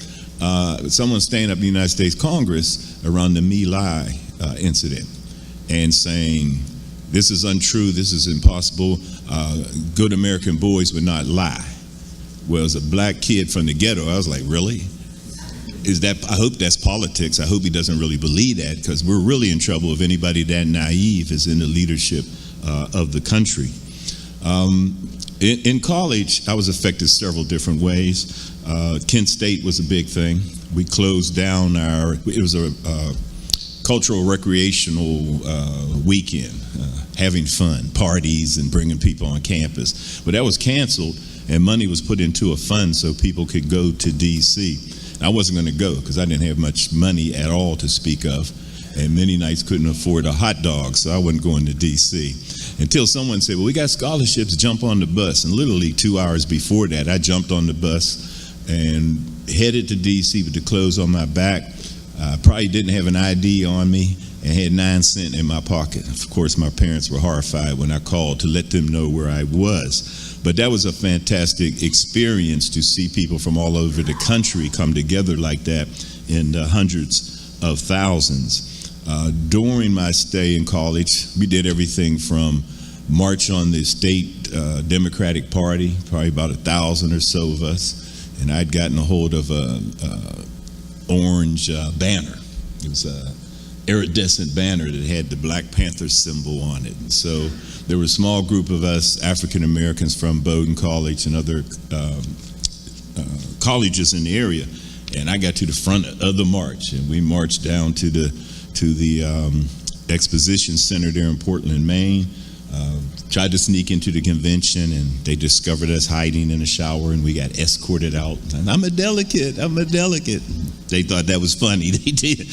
N: someone standing up in the United States Congress around the My Lai incident and saying, this is untrue, this is impossible, good American boys would not lie. Well, as a black kid from the ghetto, I was like, really? I hope that's politics. I hope he doesn't really believe that, because we're really in trouble if anybody that naive is in the leadership of the country. In college, I was affected several different ways. Kent State was a big thing. We closed down it was a cultural recreational weekend, having fun, parties and bringing people on campus. But that was canceled, and money was put into a fund so people could go to D.C. I wasn't going to go because I didn't have much money at all to speak of, and many nights couldn't afford a hot dog, so I wasn't going to D.C. Until someone said, well, we got scholarships, jump on the bus. And literally 2 hours before that, I jumped on the bus and headed to D.C. with the clothes on my back. Probably didn't have an ID on me and had 9 cents in my pocket. Of course, my parents were horrified when I called to let them know where I was. But that was a fantastic experience to see people from all over the country come together like that in the hundreds of thousands. During my stay in college, we did everything from march on the state Democratic Party, probably about 1,000 or so of us, and I'd gotten a hold of a orange banner. It was an iridescent banner that had the Black Panther symbol on it. And so there were a small group of us, African Americans from Bowdoin College and other colleges in the area, and I got to the front of the march, and we marched down to the exposition center there in Portland, Maine. Tried to sneak into the convention, and they discovered us hiding in a shower, and we got escorted out. And I'm a delegate. They thought that was funny. They did.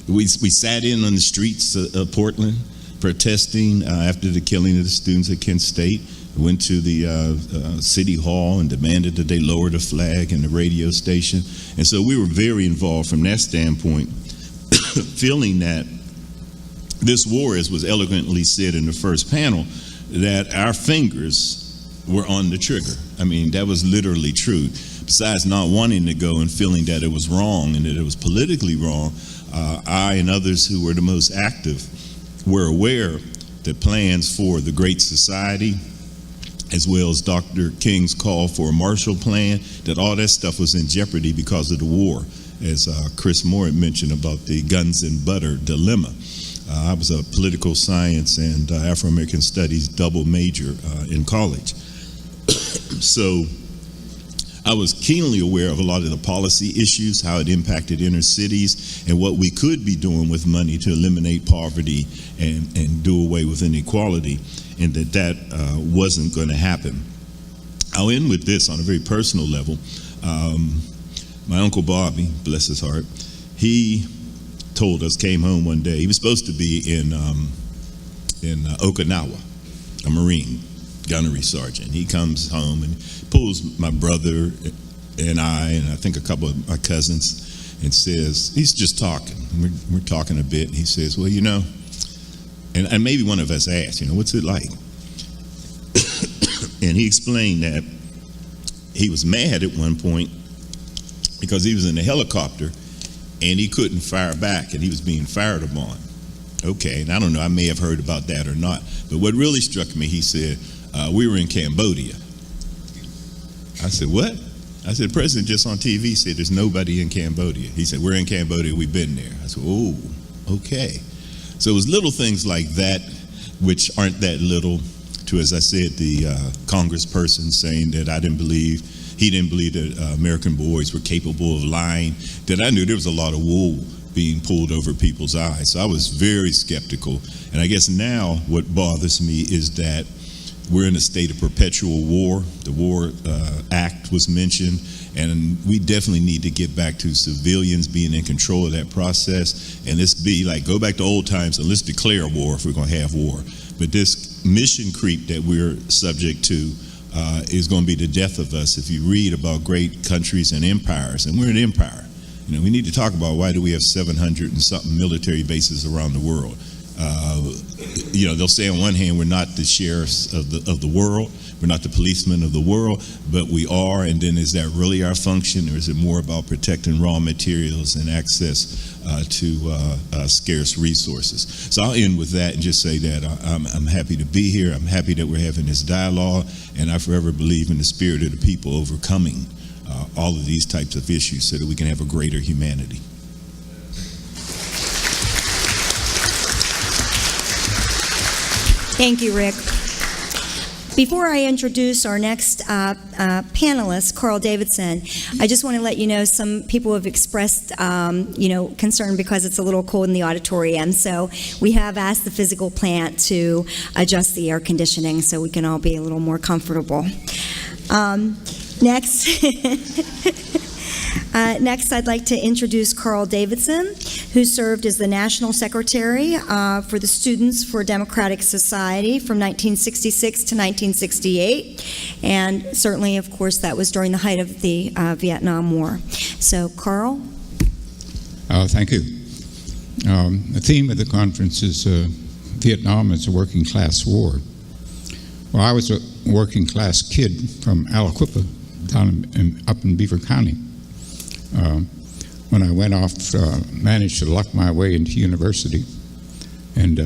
N: We sat in on the streets of Portland protesting after the killing of the students at Kent State. Went to the city hall and demanded that they lower the flag and the radio station. And so we were very involved from that standpoint, feeling that this war, as was eloquently said in the first panel, that our fingers were on the trigger. I mean, that was literally true. Besides not wanting to go and feeling that it was wrong and that it was politically wrong, I and others who were the most active were aware that plans for the Great Society, as well as Dr. King's call for a Marshall Plan, that all that stuff was in jeopardy because of the war, as Chris Moore had mentioned about the guns and butter dilemma. I was a political science and Afro-American studies double major in college. So I was keenly aware of a lot of the policy issues, how it impacted inner cities, and what we could be doing with money to eliminate poverty and do away with inequality, and that wasn't going to happen. I'll end with this on a very personal level. My Uncle Bobby, bless his heart, he told us, came home one day. He was supposed to be in Okinawa, a Marine gunnery sergeant. He comes home and pulls my brother and I think a couple of my cousins, and says, he's just talking. We're talking a bit, and he says, well, and maybe one of us asked, what's it like? And he explained that he was mad at one point because he was in a helicopter and he couldn't fire back, and he was being fired upon. Okay, and I don't know, I may have heard about that or not, but what really struck me, he said, we were in Cambodia. I said, what? I said, the president just on TV said there's nobody in Cambodia. He said, we're in Cambodia, we've been there. I said, oh, okay. So it was little things like that, which aren't that little, to, as I said, the congressperson saying that he didn't believe that American boys were capable of lying, that I knew there was a lot of wool being pulled over people's eyes. So I was very skeptical. And I guess now what bothers me is that we're in a state of perpetual war. The War Act was mentioned, and we definitely need to get back to civilians being in control of that process. And let's be like, go back to old times and let's declare war if we're going to have war. But this mission creep that we're subject to is going to be the death of us. If you read about great countries and empires, and we're an empire, you know, we need to talk about why do we have 700 and something military bases around the world. You know, they'll say on one hand we're not the sheriffs of the world, we're not the policemen of the world, but we are. And then is that really our function, or is it more about protecting raw materials and access to scarce resources? So I'll end with that and just say that I'm happy to be here. I'm happy that we're having this dialogue, and I forever believe in the spirit of the people overcoming all of these types of issues so that we can have a greater humanity.
A: Thank you, Rick. Before I introduce our next panelist, Carl Davidson, I just want to let you know some people have expressed, concern because it's a little cold in the auditorium. So we have asked the physical plant to adjust the air conditioning so we can all be a little more comfortable. Next, I'd like to introduce Carl Davidson, who served as the National Secretary for the Students for Democratic Society from 1966 to 1968. And certainly, of course, that was during the height of the Vietnam War. So, Carl?
O: Thank you. The theme of the conference is Vietnam as a working class war. Well, I was a working class kid from Aliquippa, up in Beaver County. When I went off, managed to luck my way into university, and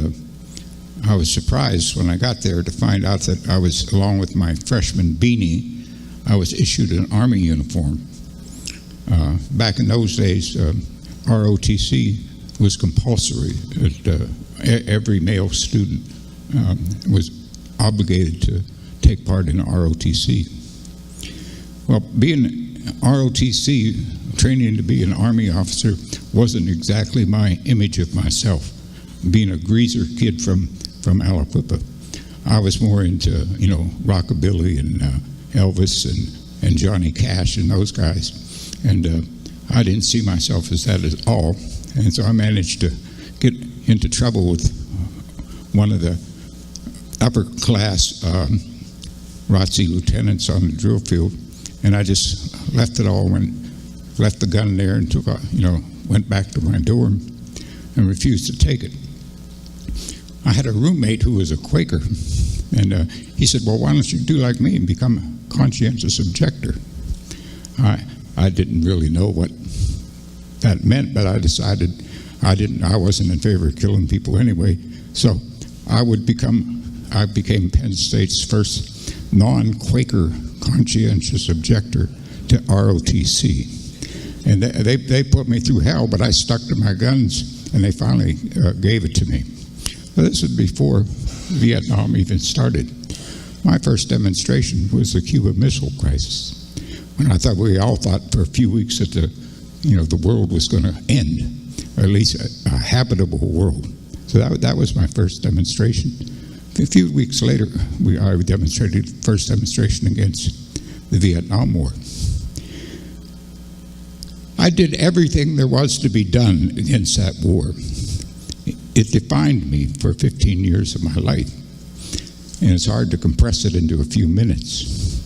O: I was surprised when I got there to find out that I was, along with my freshman beanie, I was issued an Army uniform. Back in those days, ROTC was compulsory. Every male student was obligated to take part in ROTC. Well, being ROTC, training to be an Army officer, wasn't exactly my image of myself. Being a greaser kid from Aliquippa, I was more into, rockabilly and Elvis and Johnny Cash and those guys. And I didn't see myself as that at all. And so I managed to get into trouble with one of the upper class ROTC lieutenants on the drill field. And I just left it all, left the gun there and went back to my dorm and refused to take it. I had a roommate who was a Quaker, and he said, well, why don't you do like me and become a conscientious objector? I didn't really know what that meant, but I decided I wasn't in favor of killing people anyway. So I became Penn State's first non-Quaker conscientious objector to ROTC. And they put me through hell, but I stuck to my guns, and they finally gave it to me. But this was before Vietnam even started. My first demonstration was the Cuban Missile Crisis, when we all thought for a few weeks that the world was going to end, or at least a habitable world. So that was my first demonstration. A few weeks later, I demonstrated the first demonstration against the Vietnam War. I did everything there was to be done against that war. It defined me for 15 years of my life, and it's hard to compress it into a few minutes.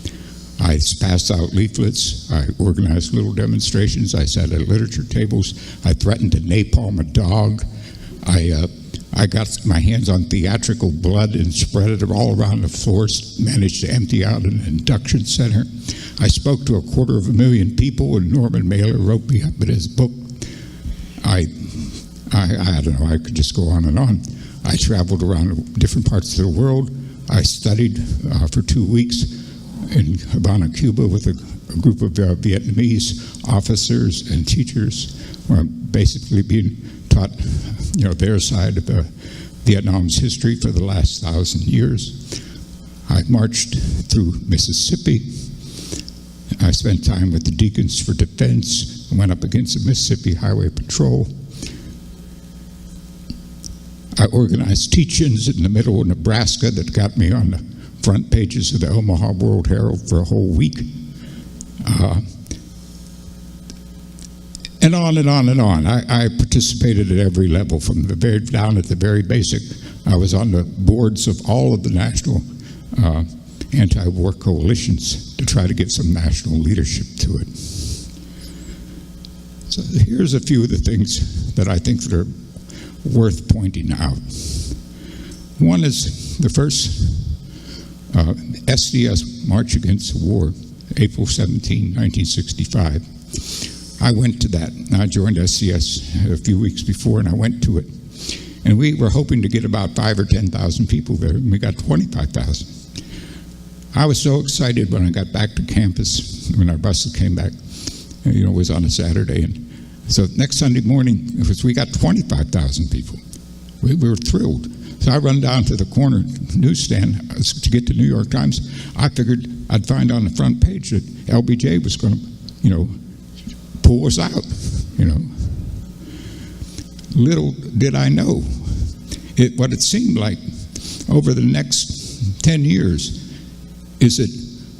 O: I passed out leaflets, I organized little demonstrations, I sat at literature tables, I threatened to napalm a dog, I got my hands on theatrical blood and spread it all around the floor, managed to empty out an induction center. I spoke to 250,000 people, and Norman Mailer wrote me up in his book. I don't know, I could just go on and on. I traveled around different parts of the world. I studied for 2 weeks in Havana, Cuba, with a group of Vietnamese officers and teachers, basically being taught, their side of Vietnam's history for the last 1,000 years. I marched through Mississippi. I spent time with the Deacons for Defense. I went up against the Mississippi Highway Patrol. I organized teach-ins in the middle of Nebraska that got me on the front pages of the Omaha World Herald for a whole week. And on and on and on. I participated at every level, from the very down at the very basic. I was on the boards of all of the national anti-war coalitions to try to get some national leadership to it. So here's a few of the things that I think that are worth pointing out. One is the first SDS March Against War, April 17, 1965. I went to that. I joined SDS a few weeks before, and I went to it. And we were hoping to get about 5,000 or 10,000 people there, and we got 25,000. I was so excited when I got back to campus, when our buses came back. It was on a Saturday, and so next Sunday morning, we got 25,000 people. We were thrilled. So I run down to the corner newsstand to get the New York Times. I figured I'd find on the front page that LBJ was going to, pull us out, Little did I know what it seemed like over the next 10 years is that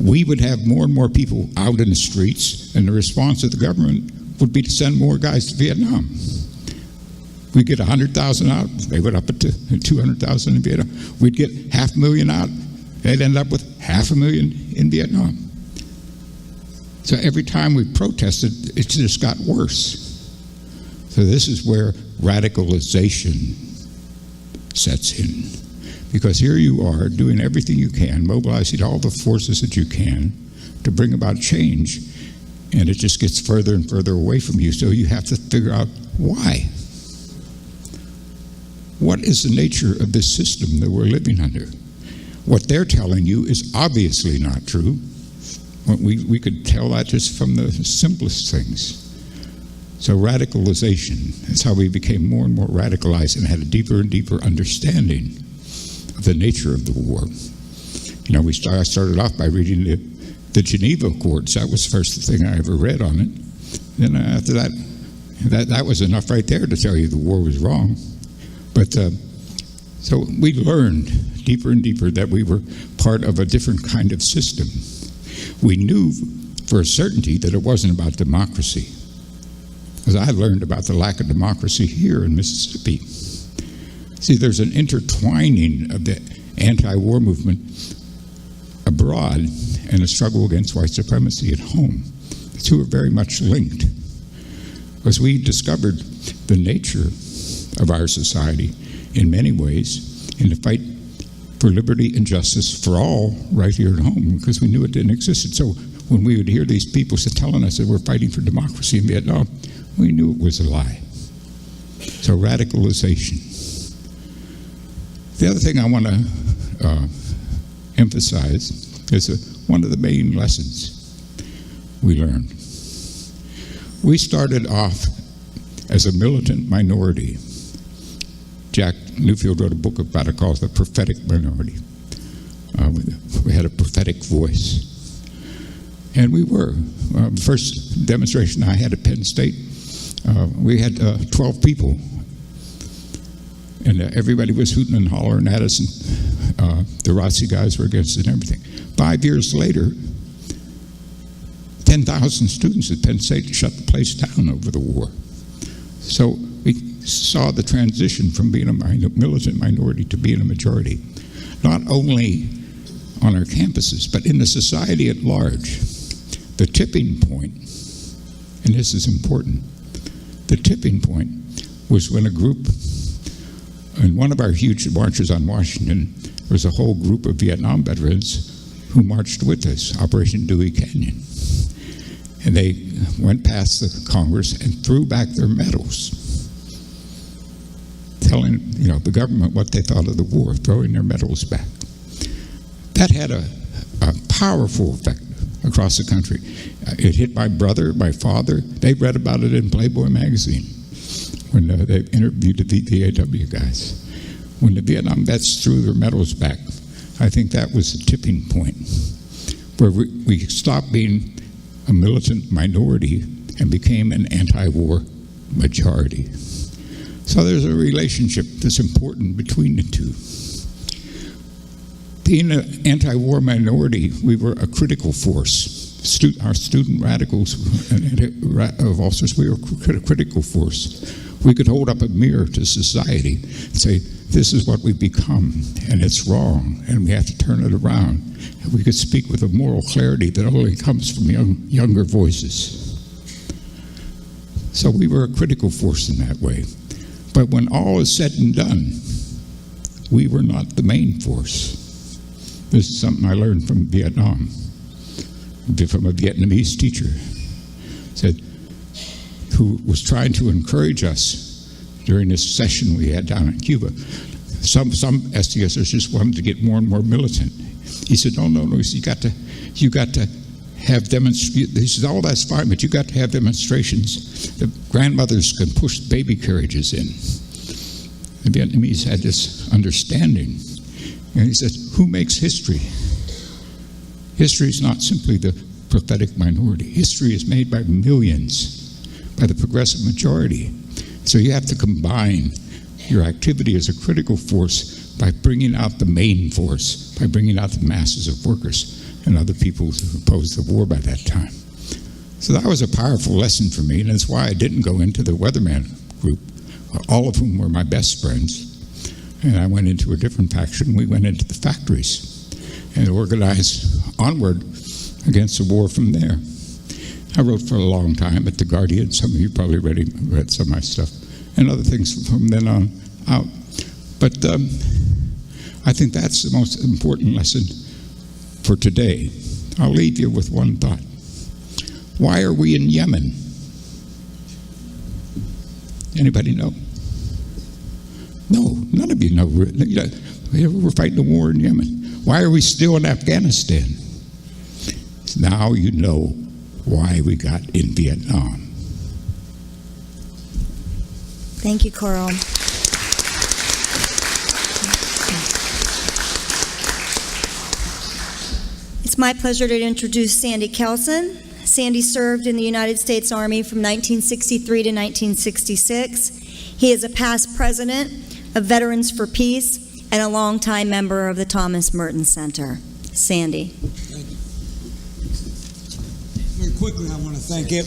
O: we would have more and more people out in the streets, and the response of the government would be to send more guys to Vietnam. We'd get 100,000 out, they would up it to 200,000 in Vietnam. We'd get 500,000 out, they'd end up with 500,000 in Vietnam. So every time we protested, it just got worse. So this is where radicalization sets in. Because here you are doing everything you can, mobilizing all the forces that you can to bring about change, and it just gets further and further away from you, so you have to figure out why. What is the nature of this system that we're living under? What they're telling you is obviously not true. We could tell that just from the simplest things. So radicalization, that's how we became more and more radicalized and had a deeper and deeper understanding of the nature of the war. I started off by reading the Geneva Accords. That was the first thing I ever read on it. Then after that was enough right there to tell you the war was wrong. But so we learned deeper and deeper that we were part of a different kind of system. We knew for a certainty that it wasn't about democracy, because I learned about the lack of democracy here in Mississippi. See, there's an intertwining of the anti-war movement abroad and a struggle against white supremacy at home. The two are very much linked, because we discovered the nature of our society in many ways in the fight for liberty and justice for all right here at home, because we knew it didn't exist. So when we would hear these people telling us that we're fighting for democracy in Vietnam, we knew it was a lie. So radicalization. The other thing I want to emphasize is one of the main lessons we learned. We started off as a militant minority. Jack Newfield wrote a book about it called The Prophetic Minority. We had a prophetic voice. And we were. The first demonstration I had at Penn State, we had 12 people. And everybody was hooting and hollering at us, and the ROTC guys were against it and everything. 5 years later, 10,000 students at Penn State shut the place down over the war. So we saw the transition from being a militant minority to being a majority, not only on our campuses, but in the society at large. The tipping point, and this is important, the tipping point was when a group, in one of our huge marches on Washington, there was a whole group of Vietnam veterans who marched with us, Operation Dewey Canyon. And they went past the Congress and threw back their medals. telling the government what they thought of the war, throwing their medals back. That had a powerful effect across the country. It hit my brother, my father. They read about it in Playboy magazine when they interviewed the VAW guys. When the Vietnam vets threw their medals back, I think that was the tipping point where we stopped being a militant minority and became an anti-war majority. So there's a relationship that's important between the two. Being an anti-war minority, we were a critical force. Our student radicals of officers, we were a critical force. We could hold up a mirror to society and say, this is what we've become, and it's wrong, and we have to turn it around. And we could speak with a moral clarity that only comes from younger voices. So we were a critical force in that way. But when all is said and done, we were not the main force. This is something I learned from Vietnam, from a Vietnamese teacher, who was trying to encourage us during this session we had down in Cuba. Some SDSers just wanted to get more and more militant. He said, no, you got to have demonstrations. He said, that's fine, but you got to have demonstrations. The grandmothers can push baby carriages in. The Vietnamese had this understanding. And he said, who makes history? History is not simply the prophetic minority. History is made by millions, by the progressive majority. So you have to combine your activity as a critical force by bringing out the main force, by bringing out the masses of workers and other people who opposed the war by that time. So that was a powerful lesson for me, and that's why I didn't go into the Weatherman group, all of whom were my best friends. And I went into a different faction. We went into the factories and organized onward against the war from there. I wrote for a long time at The Guardian. Some of you probably read some of my stuff, and other things from then on out. But I think that's the most important lesson for today. I'll leave you with one thought. Why are we in Yemen? Anybody know? No, none of you know. We're fighting a war in Yemen. Why are we still in Afghanistan? Now you know why we got in Vietnam.
A: Thank you, Carl. It's my pleasure to introduce Sandy Kelson. Sandy served in the United States Army from 1963 to 1966. He is a past president of Veterans for Peace and a longtime member of the Thomas Merton Center. Sandy.
P: Thank you. Very quickly, I want to thank it.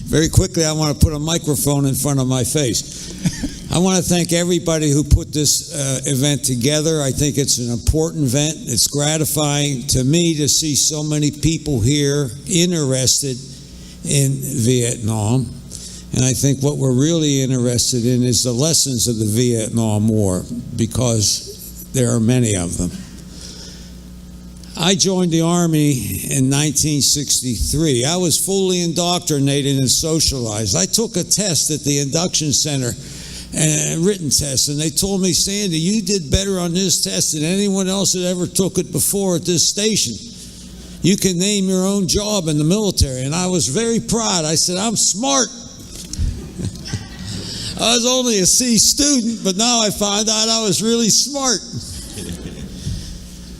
P: Very quickly, I want to put a microphone in front of my face. I want to thank everybody who put this event together. I think it's an important event. It's gratifying to me to see so many people here interested in Vietnam. And I think what we're really interested in is the lessons of the Vietnam War, because there are many of them. I joined the Army in 1963. I was fully indoctrinated and socialized. I took a test at the induction center, a written test, and they told me, Sandy, you did better on this test than anyone else that ever took it before at this station. You can name your own job in the military. And I was very proud. I said, I'm smart. I was only a C student, but now I find out I was really smart.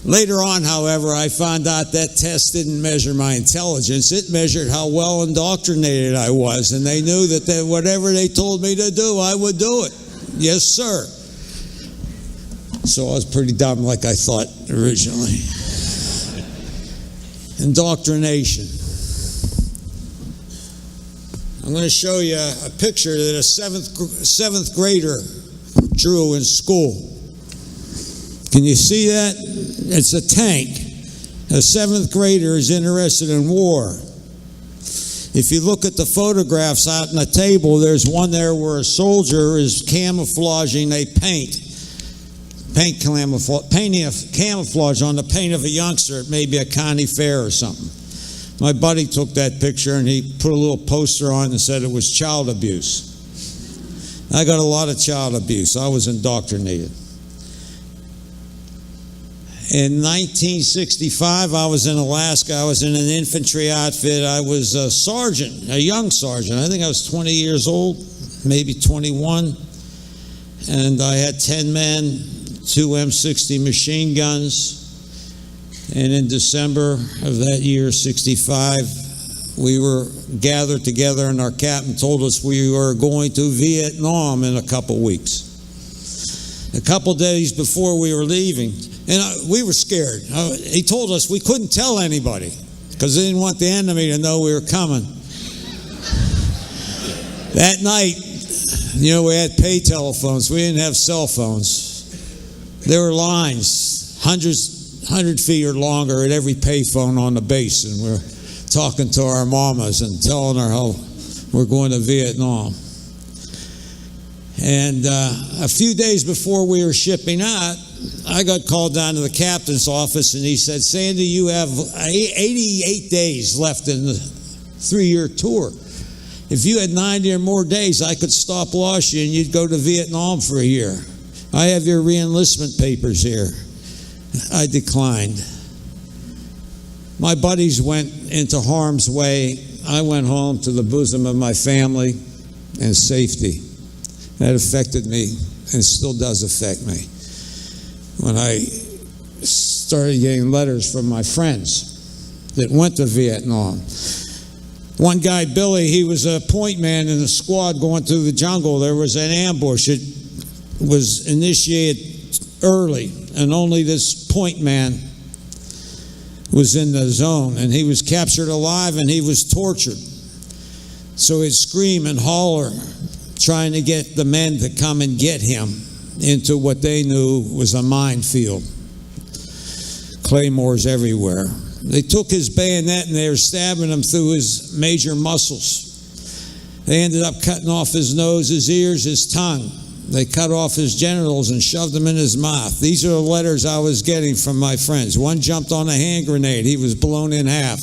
P: Later on, however, I found out that test didn't measure my intelligence. It measured how well indoctrinated I was, and they knew that whatever they told me to do, I would do it. Yes, sir. So I was pretty dumb like I thought originally. Indoctrination. I'm going to show you a picture that a seventh grader drew in school. Can you see that? It's a tank. A seventh grader is interested in war. If you look at the photographs out on the table, there's one there where a soldier is camouflaging a painting camouflage on the paint of a youngster at maybe a county fair or something. My buddy took that picture and he put a little poster on and said it was child abuse. I got a lot of child abuse. I was indoctrinated. In 1965, I was in Alaska. I was in an infantry outfit. I was a sergeant, a young sergeant. I think I was 20 years old, maybe 21. And I had 10 men, 2 M60 machine guns. And in December of that year, 65, we were gathered together, and our captain told us we were going to Vietnam in a couple weeks. A couple days before we were leaving, and we were scared. He told us we couldn't tell anybody because they didn't want the enemy to know we were coming. That night, you know, we had pay telephones. We didn't have cell phones. There were lines, 100 feet or longer at every payphone on the base, and we're talking to our mamas and telling her how we're going to Vietnam. And a few days before we were shipping out, I got called down to the captain's office, and he said, "Sandy, you have 88 days left in the 3-year tour. If you had 90 or more days, I could stop loss you and you'd go to Vietnam for a year. I have your re-enlistment papers here." I declined. My buddies went into harm's way. I went home to the bosom of my family and safety. That affected me and still does affect me. When I started getting letters from my friends that went to Vietnam. One guy, Billy, he was a point man in the squad going through the jungle. There was an ambush. It was initiated early, and only this point man was in the zone, and he was captured alive and he was tortured. So he'd scream and holler, trying to get the men to come and get him into what they knew was a minefield. Claymores everywhere. They took his bayonet and they were stabbing him through his major muscles. They ended up cutting off his nose, his ears, his tongue. They cut off his genitals and shoved them in his mouth. These are the letters I was getting from my friends. One jumped on a hand grenade. He was blown in half.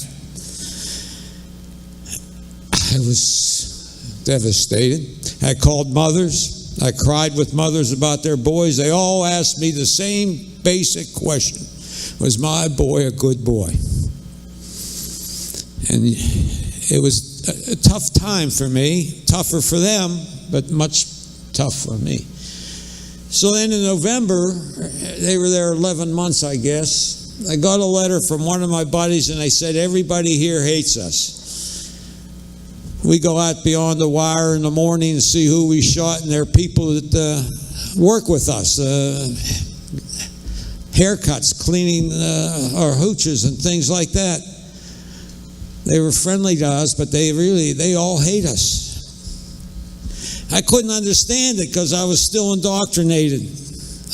P: I was devastated. I called mothers. I cried with mothers about their boys. They all asked me the same basic question. Was my boy a good boy? And it was a tough time for me, tougher for them, but much tough for me. So then in November, they were there 11 months, I guess. I got a letter from one of my buddies, and they said, "Everybody here hates us. We go out beyond the wire in the morning and see who we shot, and there are people that work with us. Haircuts, cleaning our hooches and things like that. They were friendly to us, but they all hate us." I couldn't understand it because I was still indoctrinated.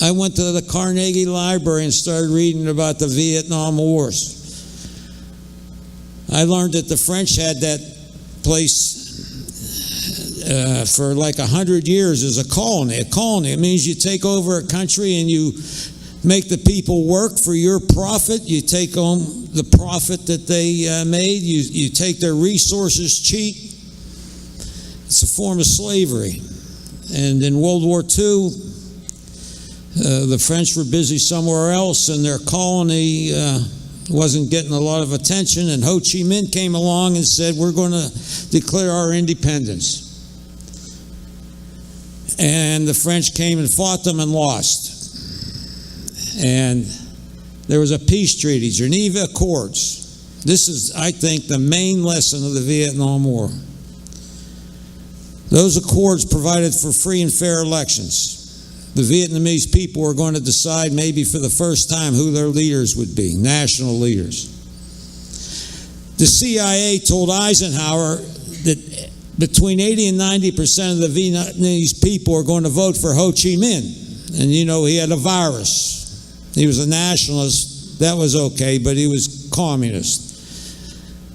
P: I went to the Carnegie Library and started reading about the Vietnam Wars. I learned that the French had that place for like 100 years as a colony. A colony, it means you take over a country and you make the people work for your profit. You take home the profit that they made. You take their resources cheap. It's a form of slavery. And in World War II, the French were busy somewhere else, and their colony wasn't getting a lot of attention. And Ho Chi Minh came along and said, "We're going to declare our independence." And the French came and fought them and lost. And there was a peace treaty, Geneva Accords. This is, I think, the main lesson of the Vietnam War. Those accords provided for free and fair elections. The Vietnamese people were going to decide, maybe for the first time, who their leaders would be, national leaders. The CIA told Eisenhower that between 80 and 90% of the Vietnamese people are going to vote for Ho Chi Minh. And you know, he had a virus. He was a nationalist. That was okay, but he was communist.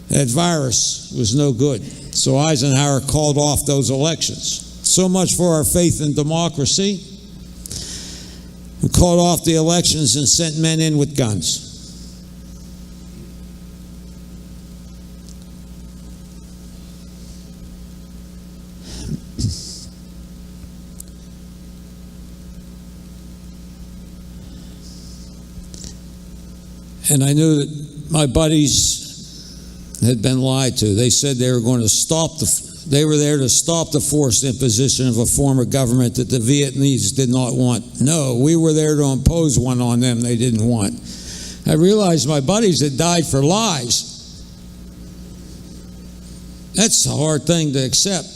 P: That virus was no good. So Eisenhower called off those elections. So much for our faith in democracy. We called off the elections and sent men in with guns. And I knew that my buddies had been lied to. They said they were going to they were there to stop the forced imposition of a form of government that the Vietnamese did not want. No, we were there to impose one on them they didn't want. I realized my buddies had died for lies. That's a hard thing to accept.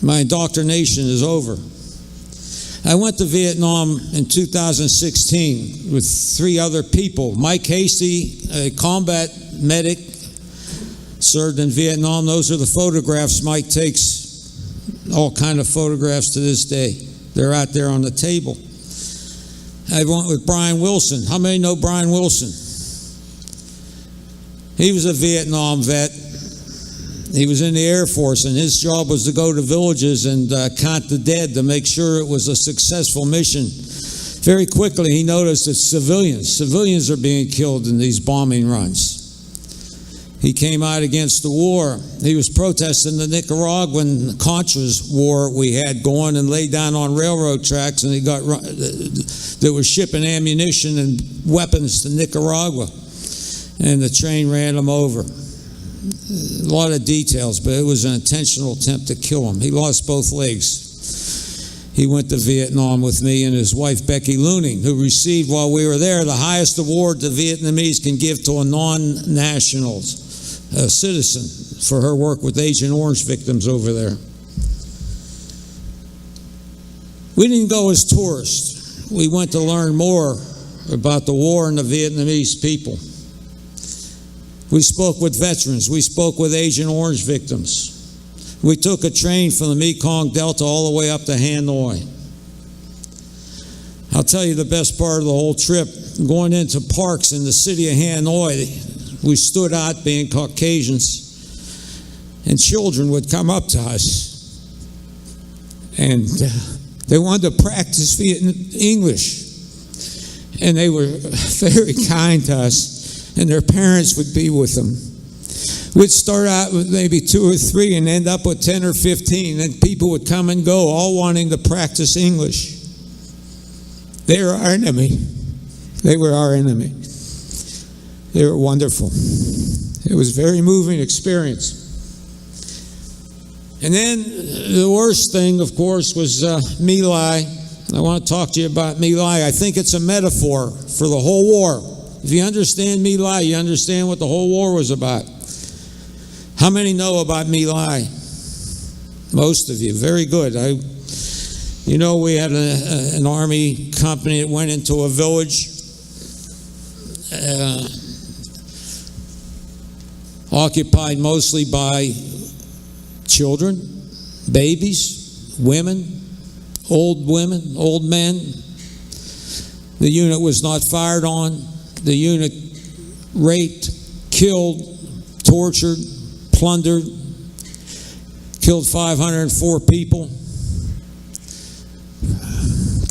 P: My indoctrination is over. I went to Vietnam in 2016 with 3 other people. Mike Hasty, a combat medic, served in Vietnam. Those are the photographs Mike takes, all kind of photographs to this day. They're out there on the table. I went with Brian Wilson. How many know Brian Wilson? He was a Vietnam vet. He was in the Air Force, and his job was to go to villages and count the dead to make sure it was a successful mission. Very quickly, he noticed that civilians are being killed in these bombing runs. He came out against the war. He was protesting the Nicaraguan Contras war we had going and laid down on railroad tracks, and they were shipping ammunition and weapons to Nicaragua, and the train ran him over. A lot of details, but it was an intentional attempt to kill him. He lost both legs. He went to Vietnam with me and his wife, Becky Looning, who received, while we were there, the highest award the Vietnamese can give to a non-national citizen for her work with Agent Orange victims over there. We didn't go as tourists. We went to learn more about the war and the Vietnamese people. We spoke with veterans. We spoke with Agent Orange victims. We took a train from the Mekong Delta all the way up to Hanoi. I'll tell you the best part of the whole trip. Going into parks in the city of Hanoi, we stood out being Caucasians, and children would come up to us, and they wanted to practice English, and they were very kind to us. And their parents would be with them. We'd start out with maybe 2 or 3 and end up with 10 or 15. And people would come and go, all wanting to practice English. They were our enemy. They were our enemy. They were wonderful. It was a very moving experience. And then the worst thing, of course, was My Lai. I want to talk to you about My Lai. I think it's a metaphor for the whole war. If you understand My Lai, you understand what the whole war was about. How many know about My Lai? Most of you. Very good. We had an army company that went into a village occupied mostly by children, babies, women, old men. The unit was not fired on. The unit raped, killed, tortured, plundered, killed 504 people,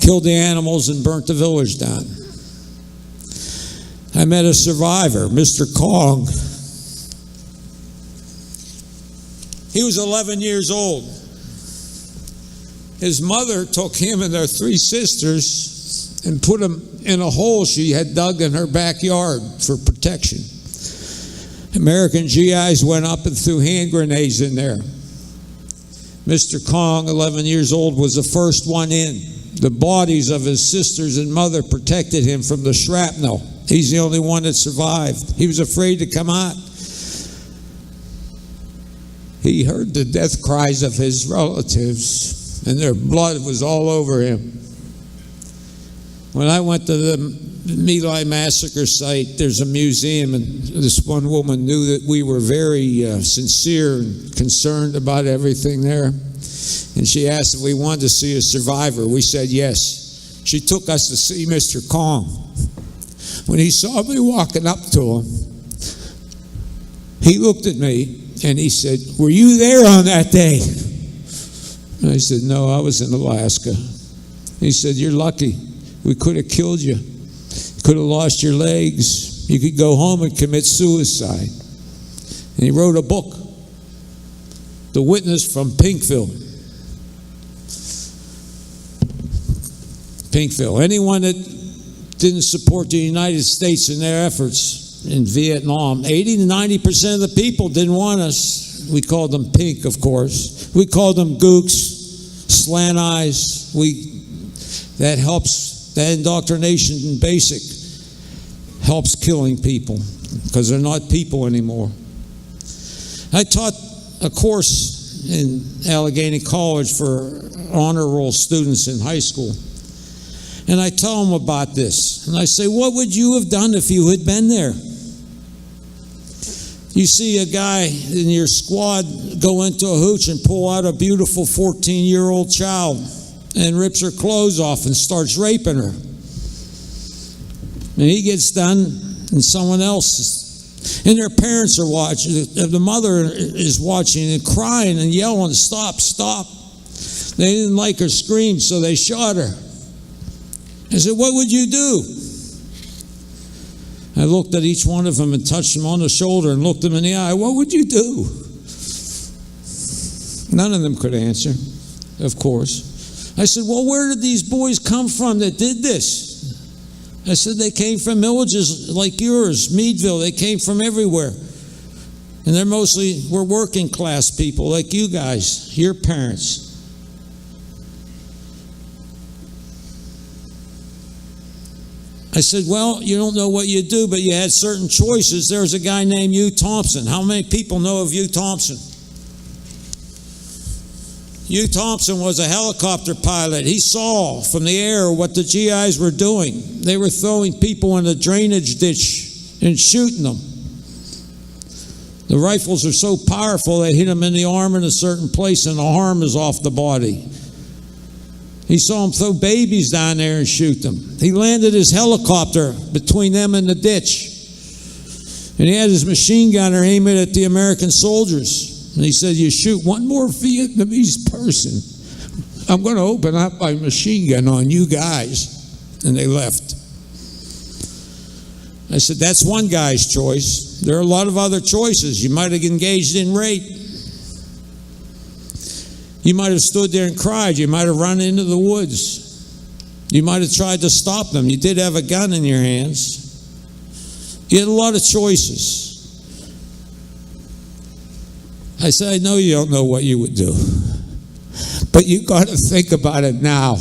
P: killed the animals, and burnt the village down. I met a survivor, Mr. Kong. He was 11 years old. His mother took him and their 3 sisters and put them in a hole she had dug in her backyard for protection. American GIs went up and threw hand grenades in there. Mr. Kong, 11 years old, was the first one in. The bodies of his sisters and mother protected him from the shrapnel. He's the only one that survived. He was afraid to come out. He heard the death cries of his relatives, and their blood was all over him. When I went to the My Lai massacre site, there's a museum, and this one woman knew that we were very sincere and concerned about everything there. And she asked if we wanted to see a survivor. We said yes. She took us to see Mr. Kong. When he saw me walking up to him, he looked at me and he said, "Were you there on that day?" And I said, "No, I was in Alaska." He said, "You're lucky. We could have killed you. You could have lost your legs. You could go home and commit suicide." And he wrote a book, The Witness from Pinkville. Pinkville. Anyone that didn't support the United States in their efforts in Vietnam. 80 to 90% of the people didn't want us. We called them pink, of course. We called them gooks, slant eyes. That helps, that indoctrination in basic helps killing people because they're not people anymore. I taught a course in Allegheny College for honor roll students in high school. And I tell them about this. And I say, what would you have done if you had been there? You see a guy in your squad go into a hooch and pull out a beautiful 14-year-old child and rips her clothes off and starts raping her. And he gets done and someone else, and their parents are watching, the mother is watching and crying and yelling, stop, stop. They didn't like her scream, so they shot her. I said, what would you do? I looked at each one of them and touched them on the shoulder and looked them in the eye. What would you do? None of them could answer, of course. I said, well, where did these boys come from that did this? I said, they came from villages like yours, Meadville. They came from everywhere. And they're mostly, we're working class people like you guys, your parents. I said, well, you don't know what you do, but you had certain choices. There was a guy named Hugh Thompson. How many people know of Hugh Thompson? Hugh Thompson was a helicopter pilot. He saw from the air what the GIs were doing. They were throwing people in a drainage ditch and shooting them. The rifles are so powerful, they hit them in the arm in a certain place and the arm is off the body. He saw them throw babies down there and shoot them. He landed his helicopter between them and the ditch. And he had his machine gunner aim it at the American soldiers. And he said, you shoot one more Vietnamese person, I'm going to open up my machine gun on you guys. And they left. I said, that's one guy's choice. There are a lot of other choices. You might have engaged in rape. You might have stood there and cried. You might have run into the woods. You might have tried to stop them. You did have a gun in your hands. You had a lot of choices. I said, I know you don't know what you would do, but you got to think about it now,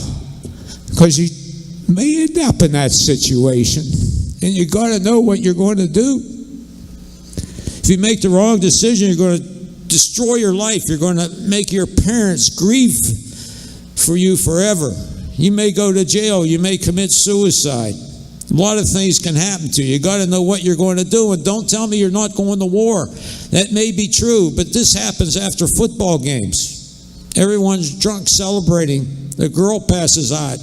P: because you may end up in that situation, and you got to know what you're going to do. If you make the wrong decision, you're going to destroy your life. You're going to make your parents grieve for you forever. You may go to jail. You may commit suicide. A lot of things can happen to you. You got to know what you're going to do. And don't tell me you're not going to war. That may be true, but this happens after football games. Everyone's drunk celebrating. The girl passes out.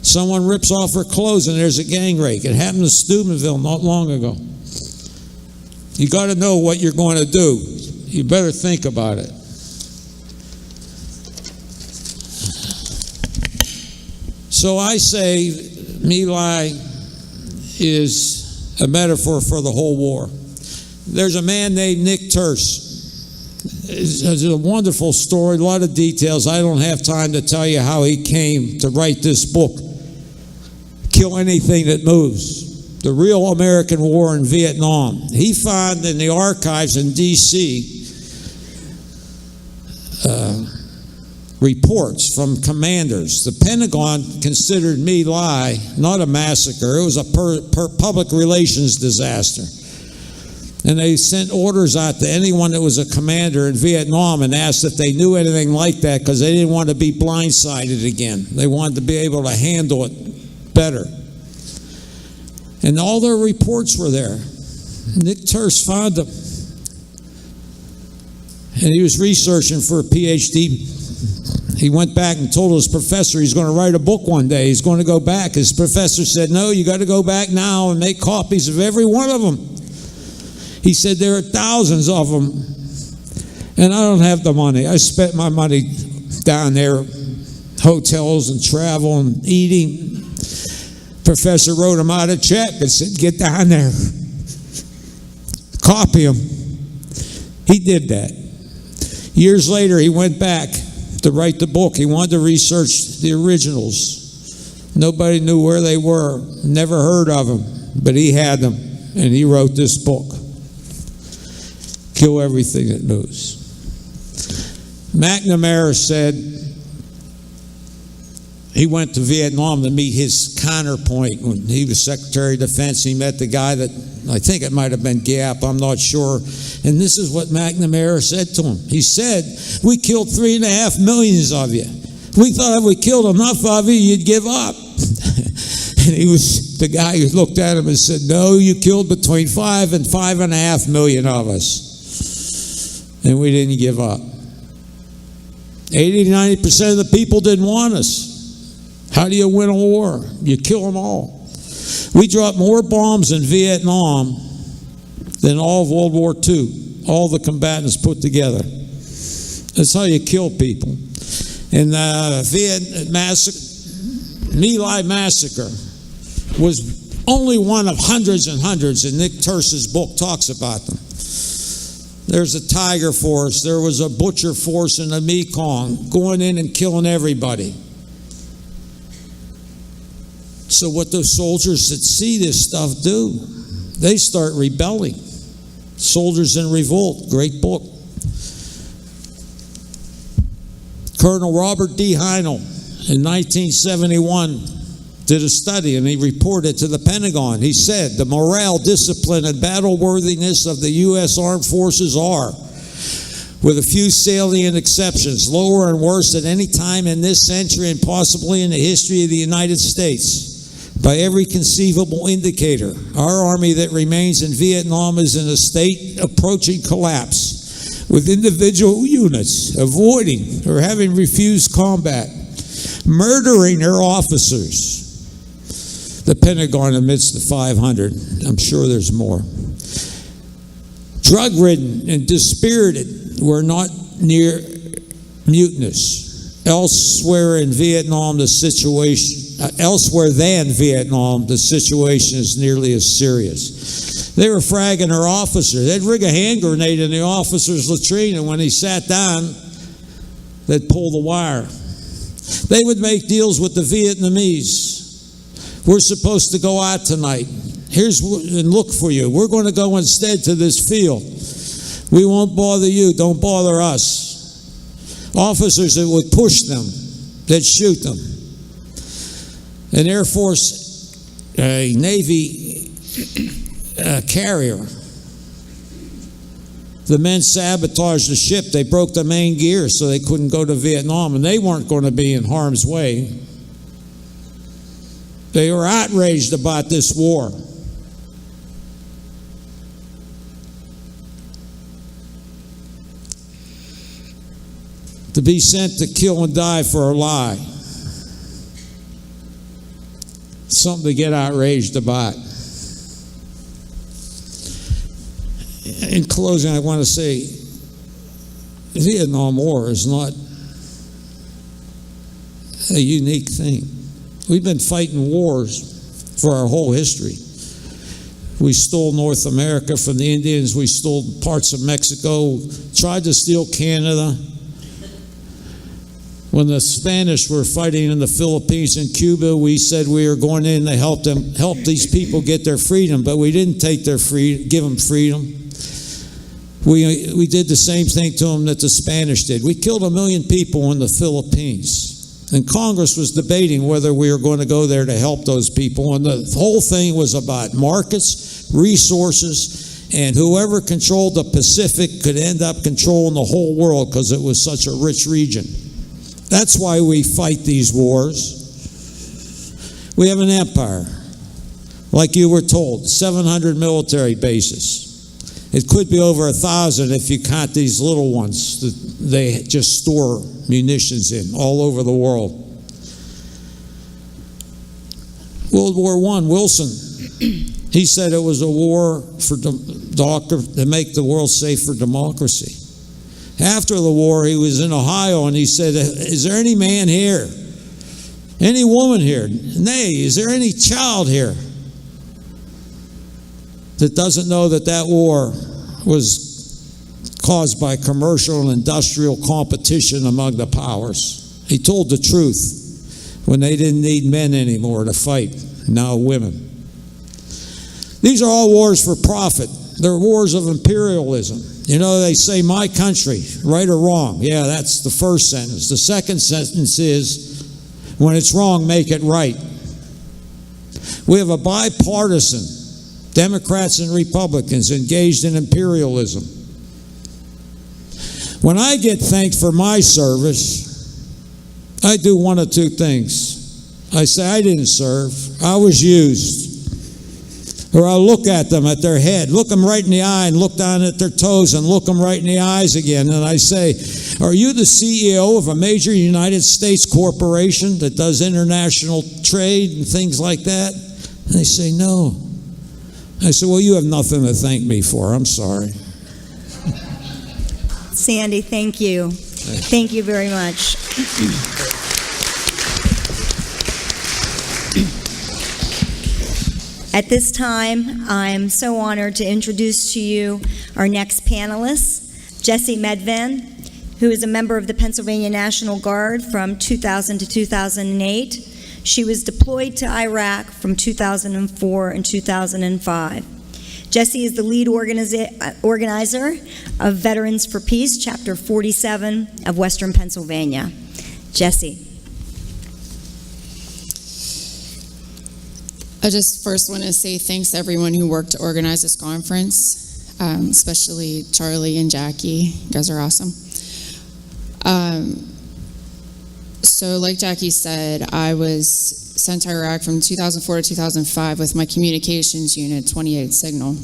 P: Someone rips off her clothes and there's a gang rape. It happened in Steubenville not long ago. You got to know what you're going to do. You better think about it. So I say My Lai is a metaphor for the whole war. There's a man named Nick Terse. It's a wonderful story, a lot of details. I don't have time to tell you how he came to write this book, Kill Anything That Moves, the real American war in Vietnam. He found in the archives in D.C. reports from commanders. The Pentagon considered My Lai not a massacre. It was a public relations disaster. And they sent orders out to anyone that was a commander in Vietnam and asked if they knew anything like that, because they didn't want to be blindsided again. They wanted to be able to handle it better. And all their reports were there. Nick Terse found them. And he was researching for a PhD. He went back and told his professor he's going to write a book one day. He's going to go back. His professor said, no, you got to go back now and make copies of every one of them. He said, there are thousands of them, and I don't have the money. I spent my money down there, hotels and travel and eating. Professor wrote him out a check and said, get down there, copy them. He did that. Years later, he went back to write the book. He wanted to research the originals. Nobody knew where they were, never heard of them, but he had them, and he wrote this book, Kill Everything That Moves. McNamara said he went to Vietnam to meet his counterpoint when he was Secretary of Defense. He met the guy that, I think it might have been Gap, I'm not sure. And this is what McNamara said to him. He said, "We killed 3.5 million of you. We thought if we killed enough of you, you'd give up." And he was the guy who looked at him and said, "No, you killed between 5 and 5.5 million of us. And we didn't give up." 80 to 90% of the people didn't want us. How do you win a war? You kill them all. We dropped more bombs in Vietnam than all of World War II, all the combatants put together. That's how you kill people. And the My Lai massacre was only one of hundreds and hundreds, and Nick Terce's book talks about them. There's a tiger force, there was a butcher force in the Mekong going in and killing everybody. So what those soldiers that see this stuff do, they start rebelling. Soldiers in Revolt, great book. Colonel Robert D. Heinel in 1971 did a study, and he reported to the Pentagon. He said, "The morale, discipline, and battle worthiness of the U.S. Armed Forces are, with a few salient exceptions, lower and worse than any time in this century and possibly in the history of the United States. By every conceivable indicator, our army that remains in Vietnam is in a state approaching collapse, with individual units avoiding or having refused combat, murdering their officers." The Pentagon admits the 500. I'm sure there's more. Drug-ridden and dispirited were not near mutinous. Elsewhere than Vietnam, the situation is nearly as serious. They were fragging their officers. They'd rig a hand grenade in the officer's latrine, and when he sat down, they'd pull the wire. They would make deals with the Vietnamese. "We're supposed to go out tonight. Here's and look for you. We're going to go instead to this field. We won't bother you. Don't bother us." Officers that would push them, they'd shoot them. An Air Force, a Navy carrier, the men sabotaged the ship. They broke the main gear so they couldn't go to Vietnam, and they weren't going to be in harm's way. They were outraged about this war. To be sent to kill and die for a lie. Something to get outraged about. In closing, I want to say the Vietnam War is not a unique thing. We've been fighting wars for our whole history. We stole North America from the Indians. We stole parts of Mexico, tried to steal Canada. When the Spanish were fighting in the Philippines and Cuba, we said we were going in to help these people get their freedom, but we didn't take their freedom, give them freedom. We did the same thing to them that the Spanish did. We killed 1 million people in the Philippines. And Congress was debating whether we were going to go there to help those people. And the whole thing was about markets, resources, and whoever controlled the Pacific could end up controlling the whole world because it was such a rich region. That's why we fight these wars. We have an empire, like you were told, 700 military bases. It could be over 1,000 if you count these little ones that they just store munitions in all over the world. World War I, Wilson, he said it was a war to make the world safe for democracy. After the war, he was in Ohio and he said, "Is there any man here? Any woman here? Nay, is there any child here that doesn't know that that war was caused by commercial and industrial competition among the powers?" He told the truth. when they didn't need men anymore to fight. Now women. These are all wars for profit. They're wars of imperialism. You know, they say my country, right or wrong. Yeah, that's the first sentence. The second sentence is, when it's wrong, make it right. We have a bipartisan, Democrats and Republicans, engaged in imperialism. When I get thanked for my service, I do one of two things. I say, I didn't serve, I was used. Or I'll look at them, at their head, look them right in the eye and look down at their toes and look them right in the eyes again. And I say, are you the CEO of a major United States corporation that does international trade and things like that? And they say, no. I said, well, you have nothing to thank me for. I'm sorry.
A: Sandy, thank you. Thank you very much. At this time, I'm so honored to introduce to you our next panelist, Jessie Medvin, who is a member of the Pennsylvania National Guard from 2000 to 2008. She was deployed to Iraq from 2004 and 2005. Jessie is the lead organizer of Veterans for Peace, Chapter 47 of Western Pennsylvania. Jessie.
Q: I just first want to say thanks to everyone who worked to organize this conference, especially Charlie and Jackie. You guys are awesome. So like Jackie said, I was sent to Iraq from 2004 to 2005 with my communications unit, 28 Signal.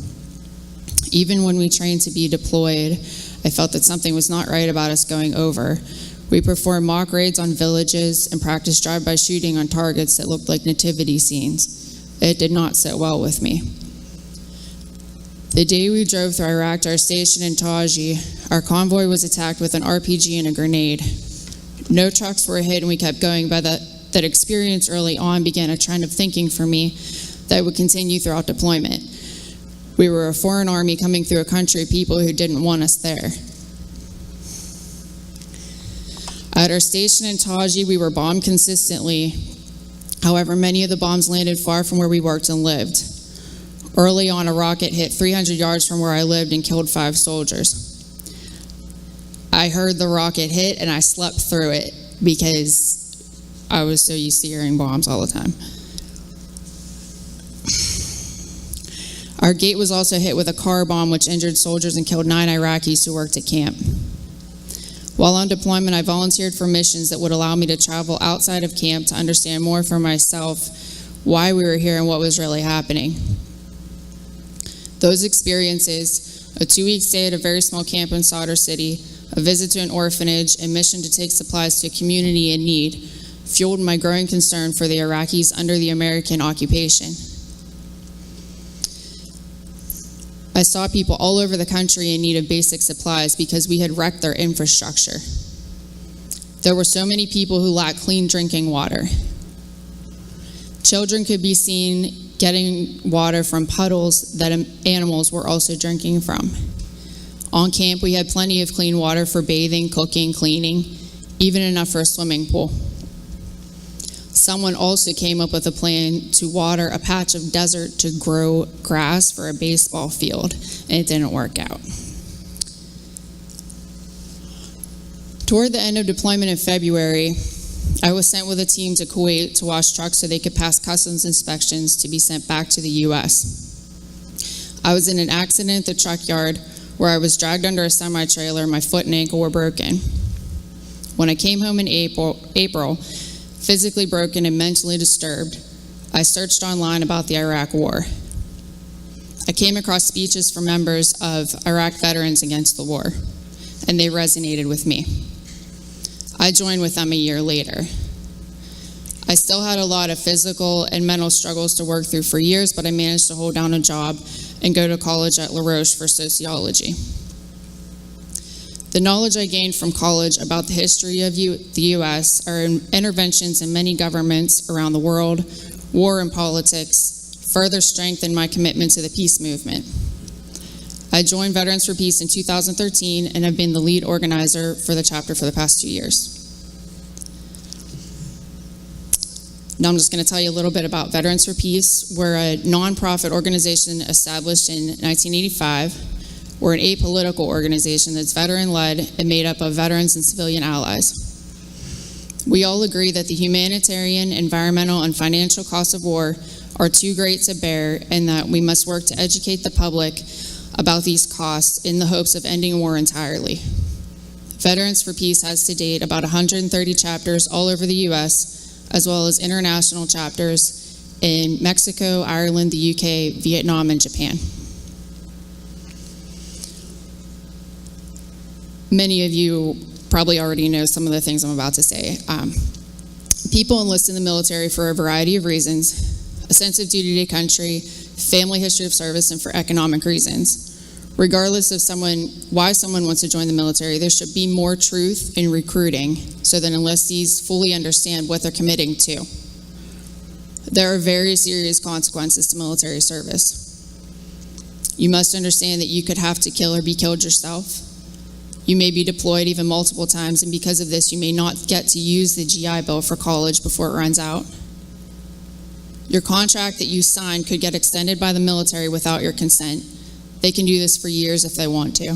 Q: Even when we trained to be deployed, I felt that something was not right about us going over. We performed mock raids on villages and practiced drive-by shooting on targets that looked like nativity scenes. It did not sit well with me. The day we drove through Iraq to our station in Taji, our convoy was attacked with an RPG and a grenade. No trucks were hit and we kept going, but that experience early on began a trend of thinking for me that would continue throughout deployment. We were a foreign army coming through a country of people who didn't want us there. At our station in Taji, we were bombed consistently. However, many of the bombs landed far from where we worked and lived. Early on, a rocket hit 300 yards from where I lived and killed 5 soldiers. I heard the rocket hit and I slept through it because I was so used to hearing bombs all the time. Our gate was also hit with a car bomb which injured soldiers and killed 9 Iraqis who worked at camp. While on deployment, I volunteered for missions that would allow me to travel outside of camp to understand more for myself why we were here and what was really happening. Those experiences, a 2-week stay at a very small camp in Solder City, a visit to an orphanage, and mission to take supplies to a community in need, fueled my growing concern for the Iraqis under the American occupation. I saw people all over the country in need of basic supplies because we had wrecked their infrastructure. There were so many people who lacked clean drinking water. Children could be seen getting water from puddles that animals were also drinking from. On camp, we had plenty of clean water for bathing, cooking, cleaning, even enough for a swimming pool. Someone also came up with a plan to water a patch of desert to grow grass for a baseball field, and it didn't work out. Toward the end of deployment in February, I was sent with a team to Kuwait to wash trucks so they could pass customs inspections to be sent back to the U.S. I was in an accident at the truck yard where I was dragged under a semi-trailer and my foot and ankle were broken. When I came home in April, physically broken and mentally disturbed, I searched online about the Iraq War. I came across speeches from members of Iraq veterans against the war, and they resonated with me. I joined with them a year later. I still had a lot of physical and mental struggles to work through for years, but I managed to hold down a job and go to college at La Roche for sociology. The knowledge I gained from college about the history of the U.S., our interventions in many governments around the world, war and politics, further strengthened my commitment to the peace movement. I joined Veterans for Peace in 2013 and have been the lead organizer for the chapter for the past 2 years. Now I'm just going to tell you a little bit about Veterans for Peace. We're a nonprofit organization established in 1985. We're an apolitical organization that's veteran-led and made up of veterans and civilian allies. We all agree that the humanitarian, environmental, and financial costs of war are too great to bear, and that we must work to educate the public about these costs in the hopes of ending war entirely. Veterans for Peace has to date about 130 chapters all over the U.S., as well as international chapters in Mexico, Ireland, the UK, Vietnam, and Japan. Many of you probably already know some of the things I'm about to say. People enlist in the military for a variety of reasons: a sense of duty to country, family history of service, and for economic reasons. Regardless of why someone wants to join the military, there should be more truth in recruiting so that enlistees fully understand what they're committing to. There are very serious consequences to military service. You must understand that you could have to kill or be killed yourself. You may be deployed even multiple times, and because of this, you may not get to use the GI Bill for college before it runs out. Your contract that you signed could get extended by the military without your consent. They can do this for years if they want to.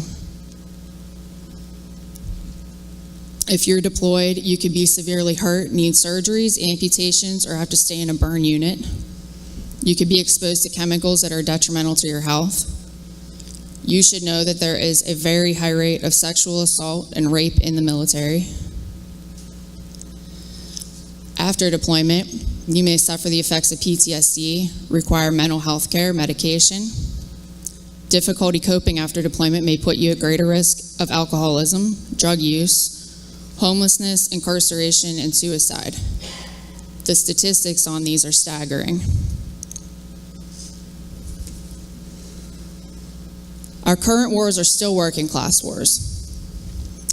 Q: If you're deployed, you could be severely hurt, need surgeries, amputations, or have to stay in a burn unit. You could be exposed to chemicals that are detrimental to your health. You should know that there is a very high rate of sexual assault and rape in the military. After deployment, you may suffer the effects of PTSD, require mental health care, medication. Difficulty coping after deployment may put you at greater risk of alcoholism, drug use, homelessness, incarceration, and suicide. The statistics on these are staggering. Our current wars are still working class wars.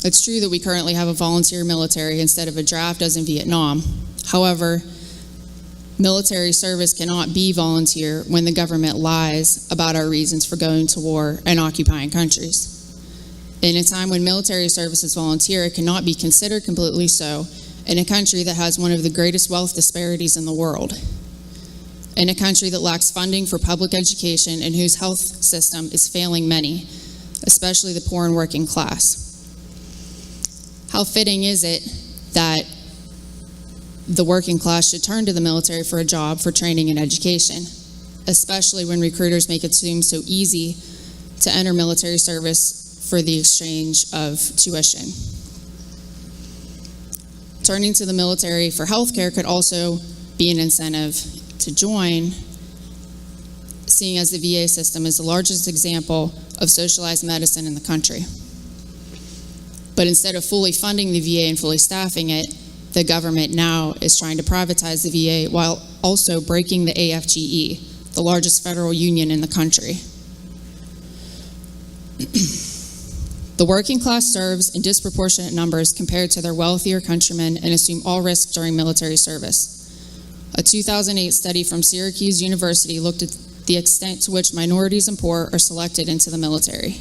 Q: It's true that we currently have a volunteer military instead of a draft as in Vietnam. However, military service cannot be volunteer when the government lies about our reasons for going to war and occupying countries. In a time when military service is volunteer, it cannot be considered completely so in a country that has one of the greatest wealth disparities in the world. In a country that lacks funding for public education and whose health system is failing many, especially the poor and working class. How fitting is it that the working class should turn to the military for a job, for training and education, especially when recruiters make it seem so easy to enter military service for the exchange of tuition. Turning to the military for healthcare could also be an incentive to join, seeing as the VA system is the largest example of socialized medicine in the country. But instead of fully funding the VA and fully staffing it, the government now is trying to privatize the VA while also breaking the AFGE, the largest federal union in the country. The working class serves in disproportionate numbers compared to their wealthier countrymen and assume all risk during military service. A 2008 study from Syracuse University looked at the extent to which minorities and poor are selected into the military.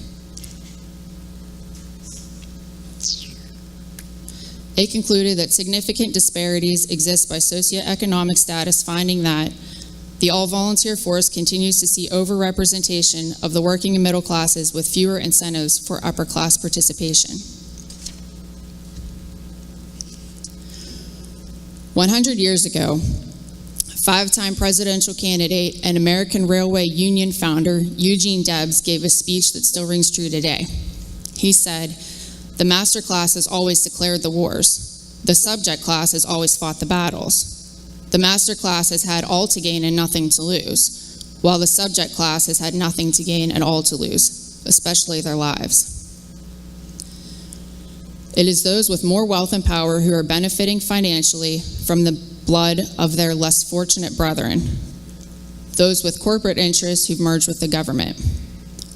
Q: It concluded that significant disparities exist by socioeconomic status, finding that the all-volunteer force continues to see overrepresentation of the working and middle classes with fewer incentives for upper-class participation. 100 years ago, five-time presidential candidate and American Railway Union founder Eugene Debs gave a speech that still rings true today. He said, "The master class has always declared the wars. The subject class has always fought the battles. The master class has had all to gain and nothing to lose, while the subject class has had nothing to gain and all to lose, especially their lives. It is those with more wealth and power who are benefiting financially from the blood of their less fortunate brethren, those with corporate interests who've merged with the government.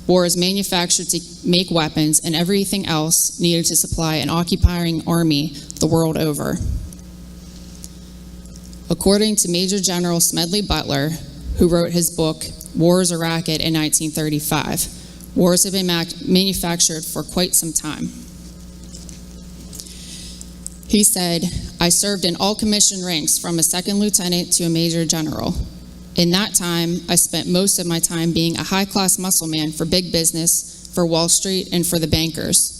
Q: War is manufactured to make weapons and everything else needed to supply an occupying army the world over." According to Major General Smedley Butler, who wrote his book, War is a Racket, in 1935, wars have been manufactured for quite some time. He said, "I served in all commission ranks from a second lieutenant to a major general. In that time, I spent most of my time being a high-class muscle man for big business, for Wall Street, and for the bankers.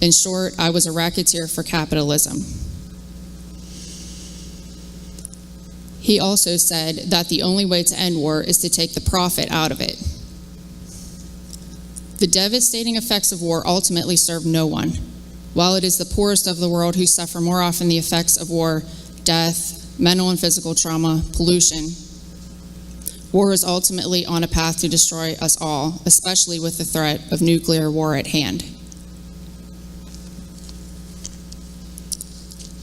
Q: In short, I was a racketeer for capitalism." He also said that the only way to end war is to take the profit out of it. The devastating effects of war ultimately serve no one. While it is the poorest of the world who suffer more often the effects of war, death, mental and physical trauma, pollution, war is ultimately on a path to destroy us all, especially with the threat of nuclear war at hand.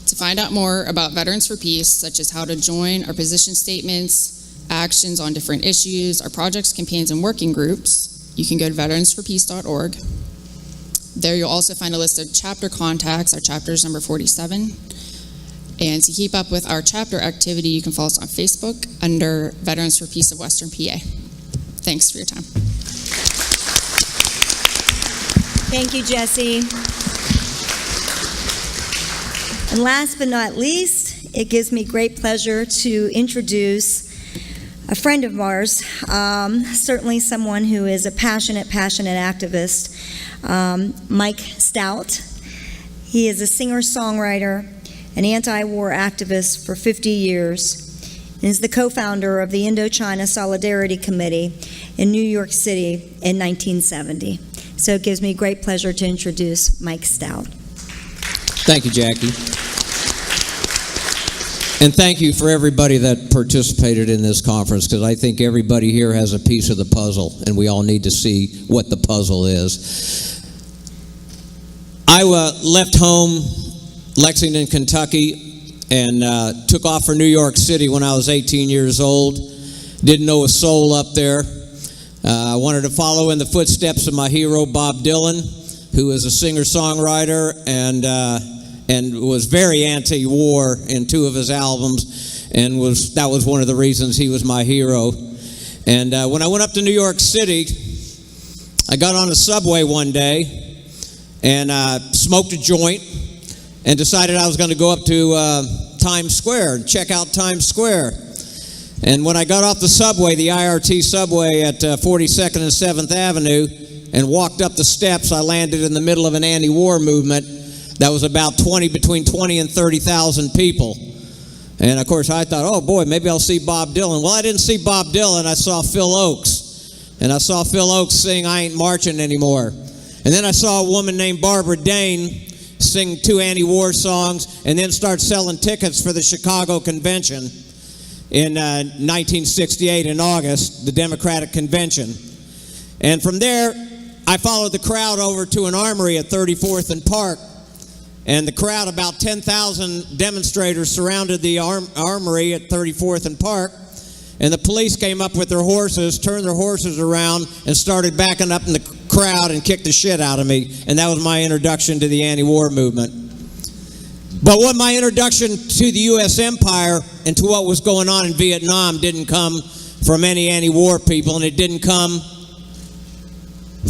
Q: To find out more about Veterans for Peace, such as how to join, our position statements, actions on different issues, our projects, campaigns, and working groups, you can go to veteransforpeace.org. There you'll also find a list of chapter contacts. Our chapter is number 47. And to keep up with our chapter activity, you can follow us on Facebook under Veterans for Peace of Western PA. Thanks for your time.
A: Thank you, Jesse. And last but not least, it gives me great pleasure to introduce a friend of ours, certainly someone who is a passionate activist, Mike Stout. He is a singer-songwriter, an anti-war activist for 50 years, and is the co-founder of the Indochina Solidarity Committee in New York City in 1970. So it gives me great pleasure to introduce Mike Stout.
R: Thank you, Jackie. And thank you for everybody that participated in this conference, because I think everybody here has a piece of the puzzle, and we all need to see what the puzzle is. I left home, Lexington, Kentucky, and took off for New York City when I was 18 years old. Didn't know a soul up there. I wanted to follow in the footsteps of my hero, Bob Dylan, who is a singer-songwriter and was very anti-war in two of his albums, and that was one of the reasons he was my hero. And when I went up to New York City, I got on a subway one day and smoked a joint and decided I was going to go up to Times Square and check out Times Square. And when I got off the subway, the IRT subway at 42nd and 7th Avenue, and walked up the steps, I landed in the middle of an anti-war movement that was about between 20 and 30,000 people. And of course I thought, oh boy, maybe I'll see Bob Dylan. Well, I didn't see Bob Dylan, I saw Phil Oakes. And I saw Phil Oakes sing "I Ain't Marching Anymore." And then I saw a woman named Barbara Dane sing 2 anti-war songs and then start selling tickets for the Chicago Convention in 1968 in August, the Democratic Convention. And from there, I followed the crowd over to an armory at 34th and Park. And the crowd, about 10,000 demonstrators, surrounded the armory at 34th and Park. And the police came up with their horses, turned their horses around, and started backing up in the crowd and kicked the shit out of me. And that was my introduction to the anti-war movement. But what my introduction to the U.S. empire and to what was going on in Vietnam didn't come from any anti-war people, and it didn't come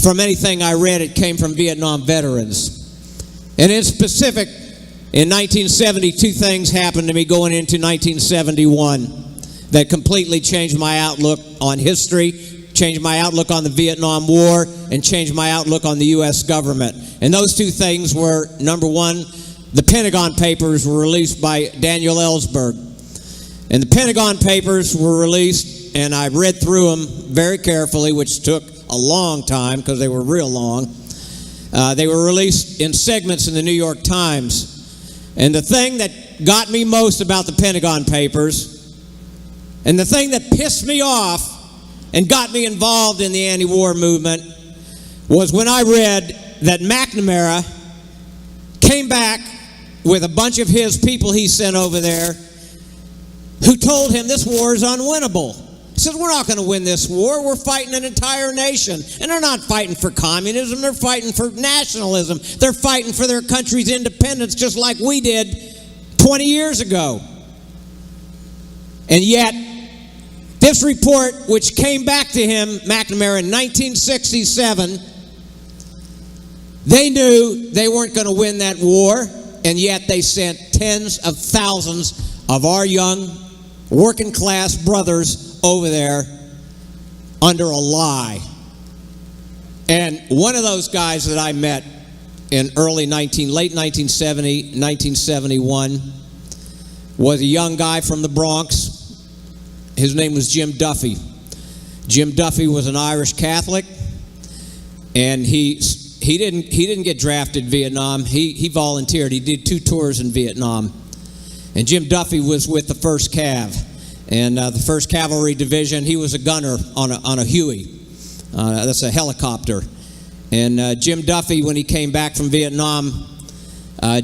R: from anything I read. It came from Vietnam veterans. And in specific, in 1970, 2 things happened to me going into 1971 that completely changed my outlook on history, changed my outlook on the Vietnam War, and changed my outlook on the U.S. government. And those 2 things were, number one, the Pentagon Papers were released by Daniel Ellsberg. And the Pentagon Papers were released, and I read through them very carefully, which took a long time because they were real long. They were released in segments in the New York Times. And the thing that got me most about the Pentagon Papers, and the thing that pissed me off and got me involved in the anti-war movement, was when I read that McNamara came back with a bunch of his people he sent over there who told him this war is unwinnable. He said, we're not going to win this war. We're fighting an entire nation. And they're not fighting for communism. They're fighting for nationalism. They're fighting for their country's independence just like we did 20 years ago. And yet, this report, which came back to him, McNamara, in 1967, they knew they weren't going to win that war. and yet they sent tens of thousands of our young working class brothers over there under a lie. And one of those guys that I met in late 1970, 1971, was a young guy from the Bronx. His name was Jim Duffy. Jim Duffy was an Irish Catholic, and he didn't get drafted in Vietnam. He volunteered. He did 2 tours in Vietnam. And Jim Duffy was with the 1st Cav. And the 1st Cavalry Division, he was a gunner on a Huey. That's a helicopter. And Jim Duffy, when he came back from Vietnam,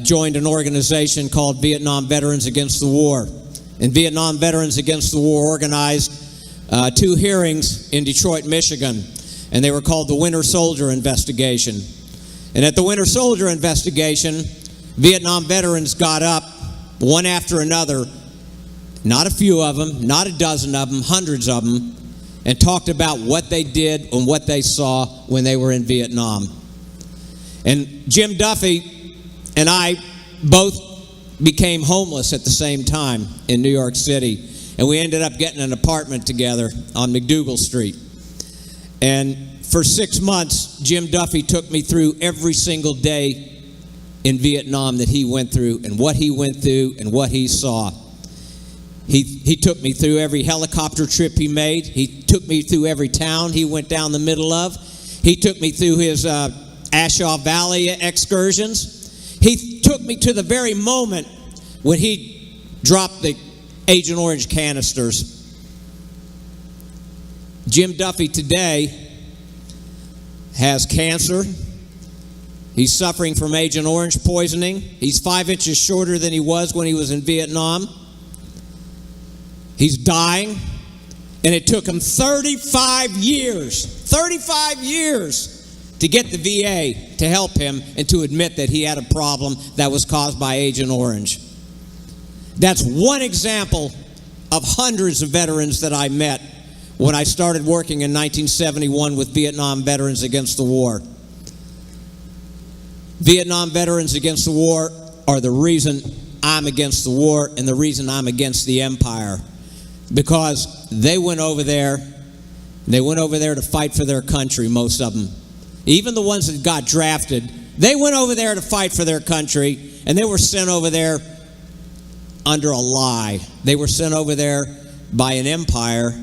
R: joined an organization called Vietnam Veterans Against the War. And Vietnam Veterans Against the War organized 2 hearings in Detroit, Michigan. And they were called the Winter Soldier Investigation. And at the Winter Soldier Investigation, Vietnam veterans got up one after another, not a few of them, not a dozen of them, hundreds of them, and talked about what they did and what they saw when they were in Vietnam. And Jim Duffy and I both became homeless at the same time in New York City. And we ended up getting an apartment together on McDougal Street. And for 6 months, Jim Duffy took me through every single day in Vietnam that he went through and what he went through and what he saw. He took me through every helicopter trip he made. He took me through every town he went down the middle of. He took me through his Ashaw Valley excursions. He took me to the very moment when he dropped the Agent Orange canisters. Jim Duffy today has cancer. He's suffering from Agent Orange poisoning. He's 5 inches shorter than he was when he was in Vietnam. He's dying, and it took him 35 years to get the VA to help him and to admit that he had a problem that was caused by Agent Orange. That's one example of hundreds of veterans that I met when I started working in 1971 with Vietnam Veterans Against the War. Vietnam Veterans Against the War are the reason I'm against the war and the reason I'm against the empire. Because they went over there to fight for their country, most of them. Even the ones that got drafted, they went over there to fight for their country, and they were sent over there under a lie. They were sent over there by an empire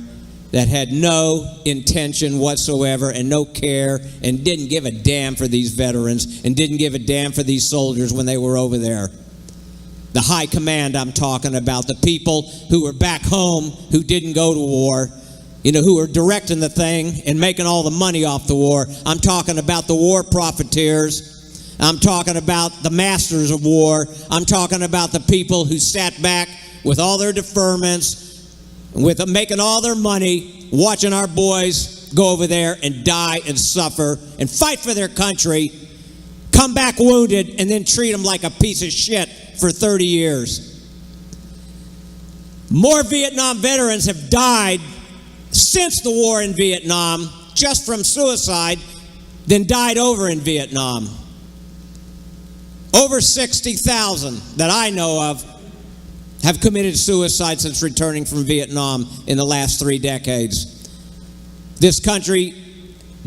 R: that had no intention whatsoever and no care and didn't give a damn for these veterans and didn't give a damn for these soldiers when they were over there. The high command I'm talking about, the people who were back home who didn't go to war, who were directing the thing and making all the money off the war. I'm talking about the war profiteers. I'm talking about the masters of war. I'm talking about the people who sat back with all their deferments, with making all their money, watching our boys go over there and die and suffer and fight for their country, come back wounded, and then treat them like a piece of shit for 30 years. More Vietnam veterans have died since the war in Vietnam, just from suicide, than died over in Vietnam. Over 60,000 that I know of have committed suicide since returning from Vietnam in the last 3 decades. This country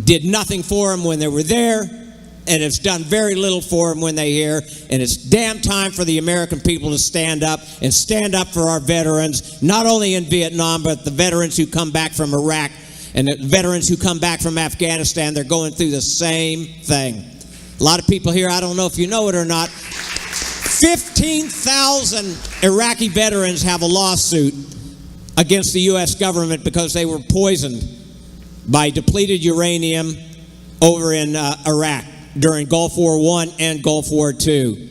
R: did nothing for them when they were there, and it's done very little for them when they're here. And it's damn time for the American people to stand up and stand up for our veterans, not only in Vietnam, but the veterans who come back from Iraq and the veterans who come back from Afghanistan. They're going through the same thing. A lot of people here, I don't know if you know it or not, 15,000 Iraqi veterans have a lawsuit against the U.S. government because they were poisoned by depleted uranium over in Iraq during Gulf War I and Gulf War II.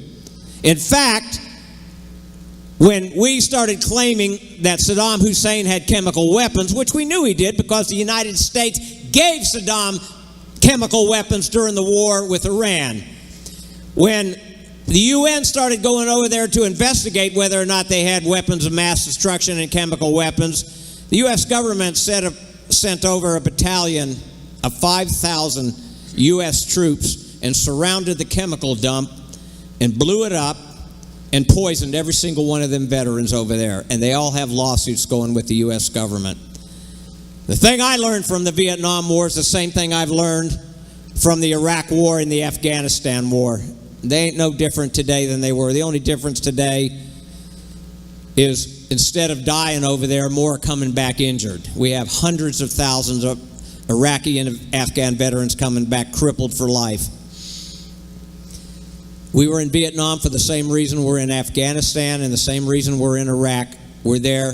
R: In fact, when we started claiming that Saddam Hussein had chemical weapons, which we knew he did because the United States gave Saddam chemical weapons during the war with Iran. When the UN started going over there to investigate whether or not they had weapons of mass destruction and chemical weapons, the U.S. government sent over a battalion of 5,000 U.S. troops and surrounded the chemical dump and blew it up and poisoned every single one of them veterans over there, and they all have lawsuits going with the U.S. government. The thing I learned from the Vietnam War is the same thing I've learned from the Iraq War and the Afghanistan War. They ain't no different today than they were. The only difference today is instead of dying over there, more are coming back injured. We have hundreds of thousands of Iraqi and Afghan veterans coming back crippled for life. We were in Vietnam for the same reason we're in Afghanistan and the same reason we're in Iraq. We're there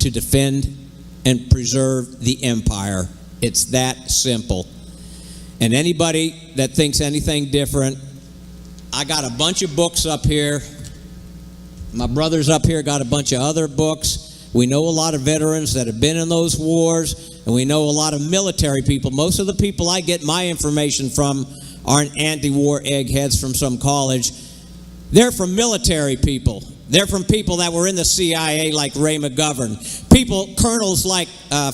R: to defend and preserve the empire. It's that simple. And anybody that thinks anything different, I got a bunch of books up here. My brothers up here got a bunch of other books. We know a lot of veterans that have been in those wars, and we know a lot of military people. Most of the people I get my information from aren't anti-war eggheads from some college. They're from military people. They're from people that were in the CIA like Ray McGovern. People, colonels like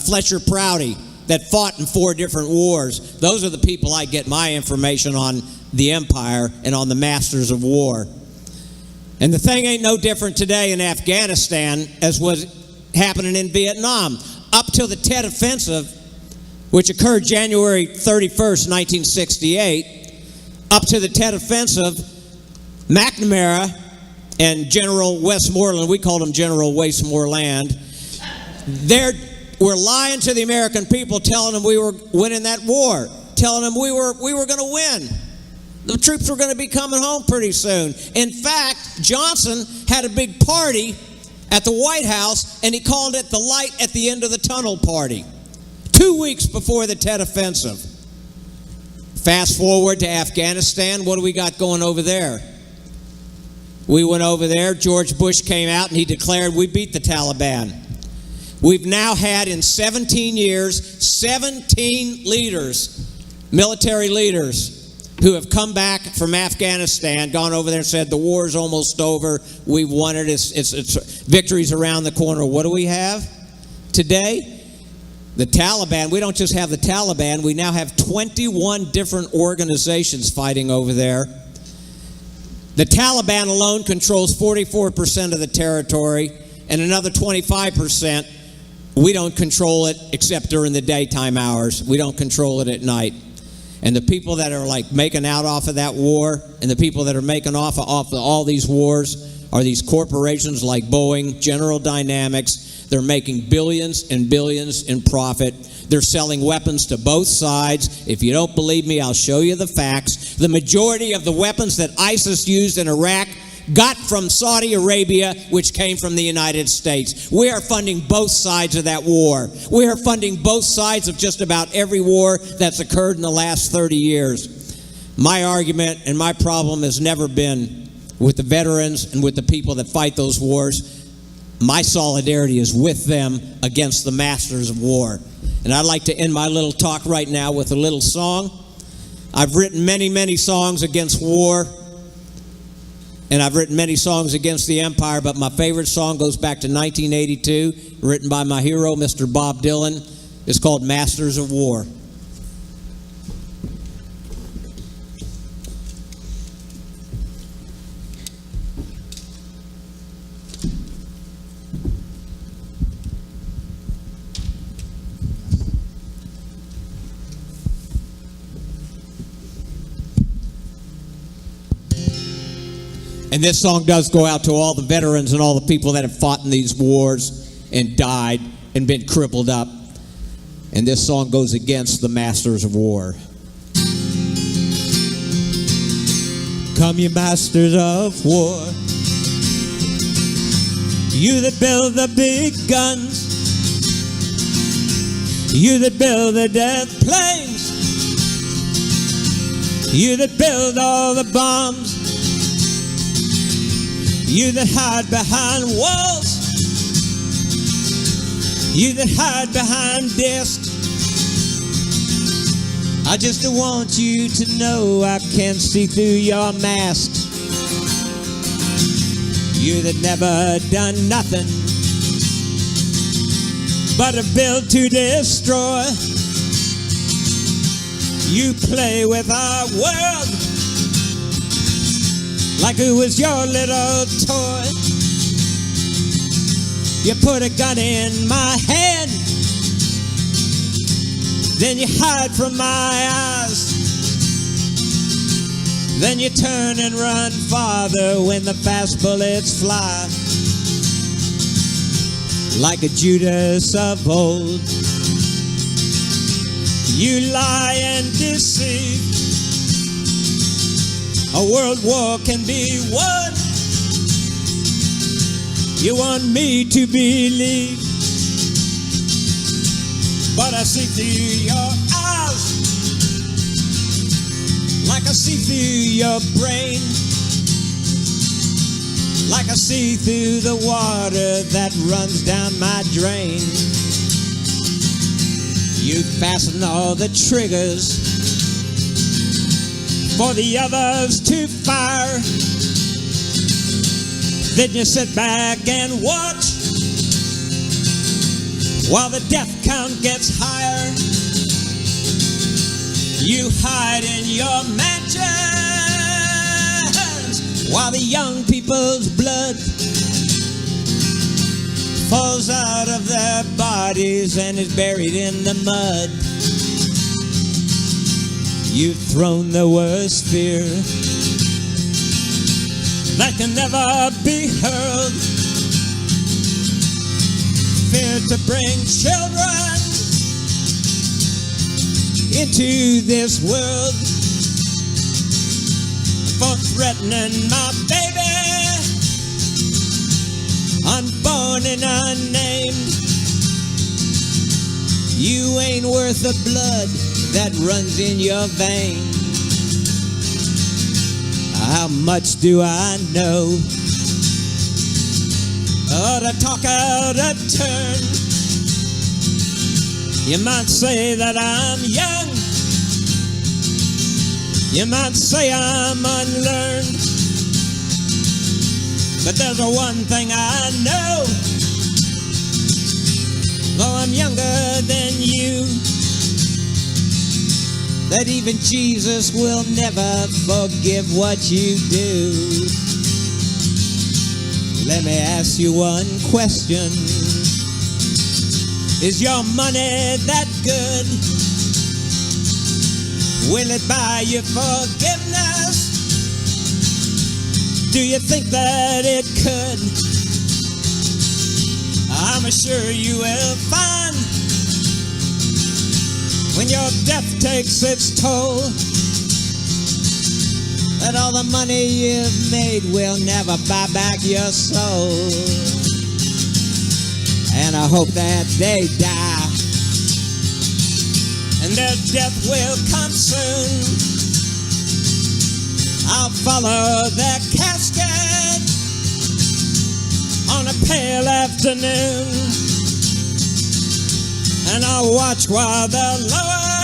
R: Fletcher Prouty that fought in 4 different wars. Those are the people I get my information on the empire and on the masters of war. And the thing ain't no different today in Afghanistan as was happening in Vietnam. Up till the Tet Offensive, which occurred January 31st, 1968, up to the Tet Offensive, McNamara and General Westmoreland, we called him General Westmoreland, they were lying to the American people, telling them we were winning that war, telling them we were going to win. The troops were going to be coming home pretty soon. In fact, Johnson had a big party at the White House, and he called it the light at the end of the tunnel party, 2 weeks before the Tet Offensive. Fast forward to Afghanistan, what do we got going over there? We went over there, George Bush came out and he declared we beat the Taliban. We've now had in 17 years, 17 leaders, military leaders, who have come back from Afghanistan, gone over there and said the war's almost over, we've won it, it's victory's around the corner. What do we have today? The Taliban. We don't just have the Taliban, we now have 21 different organizations fighting over there. The Taliban alone controls 44% of the territory, and another 25%, we don't control it except during the daytime hours. We don't control it at night. And the people that are like making out off of that war, and the people that are making off of all these wars are these corporations like Boeing, General Dynamics. They're making billions and billions in profit. They're selling weapons to both sides. If you don't believe me, I'll show you the facts. The majority of the weapons that ISIS used in Iraq got from Saudi Arabia, which came from the United States. We are funding both sides of that war. We are funding both sides of just about every war that's occurred in the last 30 years. My argument and my problem has never been with the veterans and with the people that fight those wars. My solidarity is with them against the masters of war. And I'd like to end my little talk right now with a little song. I've written many, many songs against war, and I've written many songs against the empire, but my favorite song goes back to 1982, written by my hero, Mr. Bob Dylan. It's called Masters of War. And this song does go out to all the veterans and all the people that have fought in these wars and died and been crippled up. And this song goes against the masters of war. Come, you masters of war, you that build the big guns, you that build the death planes, you that build all the bombs, you that hide behind walls, you that hide behind desks. I just want you to know I can't see through your masks. You that never done nothing but to build to destroy. You play with our world, like it was your little toy. You put a gun in my hand, then you hide from my eyes. Then you turn and run farther when the fast bullets fly. Like a Judas of old, you lie and deceive. A world war can be won. You want me to believe, but I see through your eyes, like I see through your brain, like I see through the water that runs down my drain. You fasten all the triggers for the others to fire. Then you sit back and watch while the death count gets higher. You hide in your mansions while the young people's blood falls out of their bodies and is buried in the mud. You've thrown the worst fear that can never be hurled. Fear to bring children into this world, for threatening my baby, unborn and unnamed. You ain't worth the blood that runs in your veins. How much do I know? Oh, to talk out a turn. You might say that I'm young. You might say I'm unlearned. But there's one thing I know. Though I'm younger than you, that even Jesus will never forgive what you do. Let me ask you one question. Is your money that good? Will it buy you forgiveness? Do you think that it could? I'm sure you will find, when your death takes its toll, that all the money you've made will never buy back your soul. And I hope that they die, and their death will come soon. I'll follow their casket on a pale afternoon, and I'll watch while they're lowered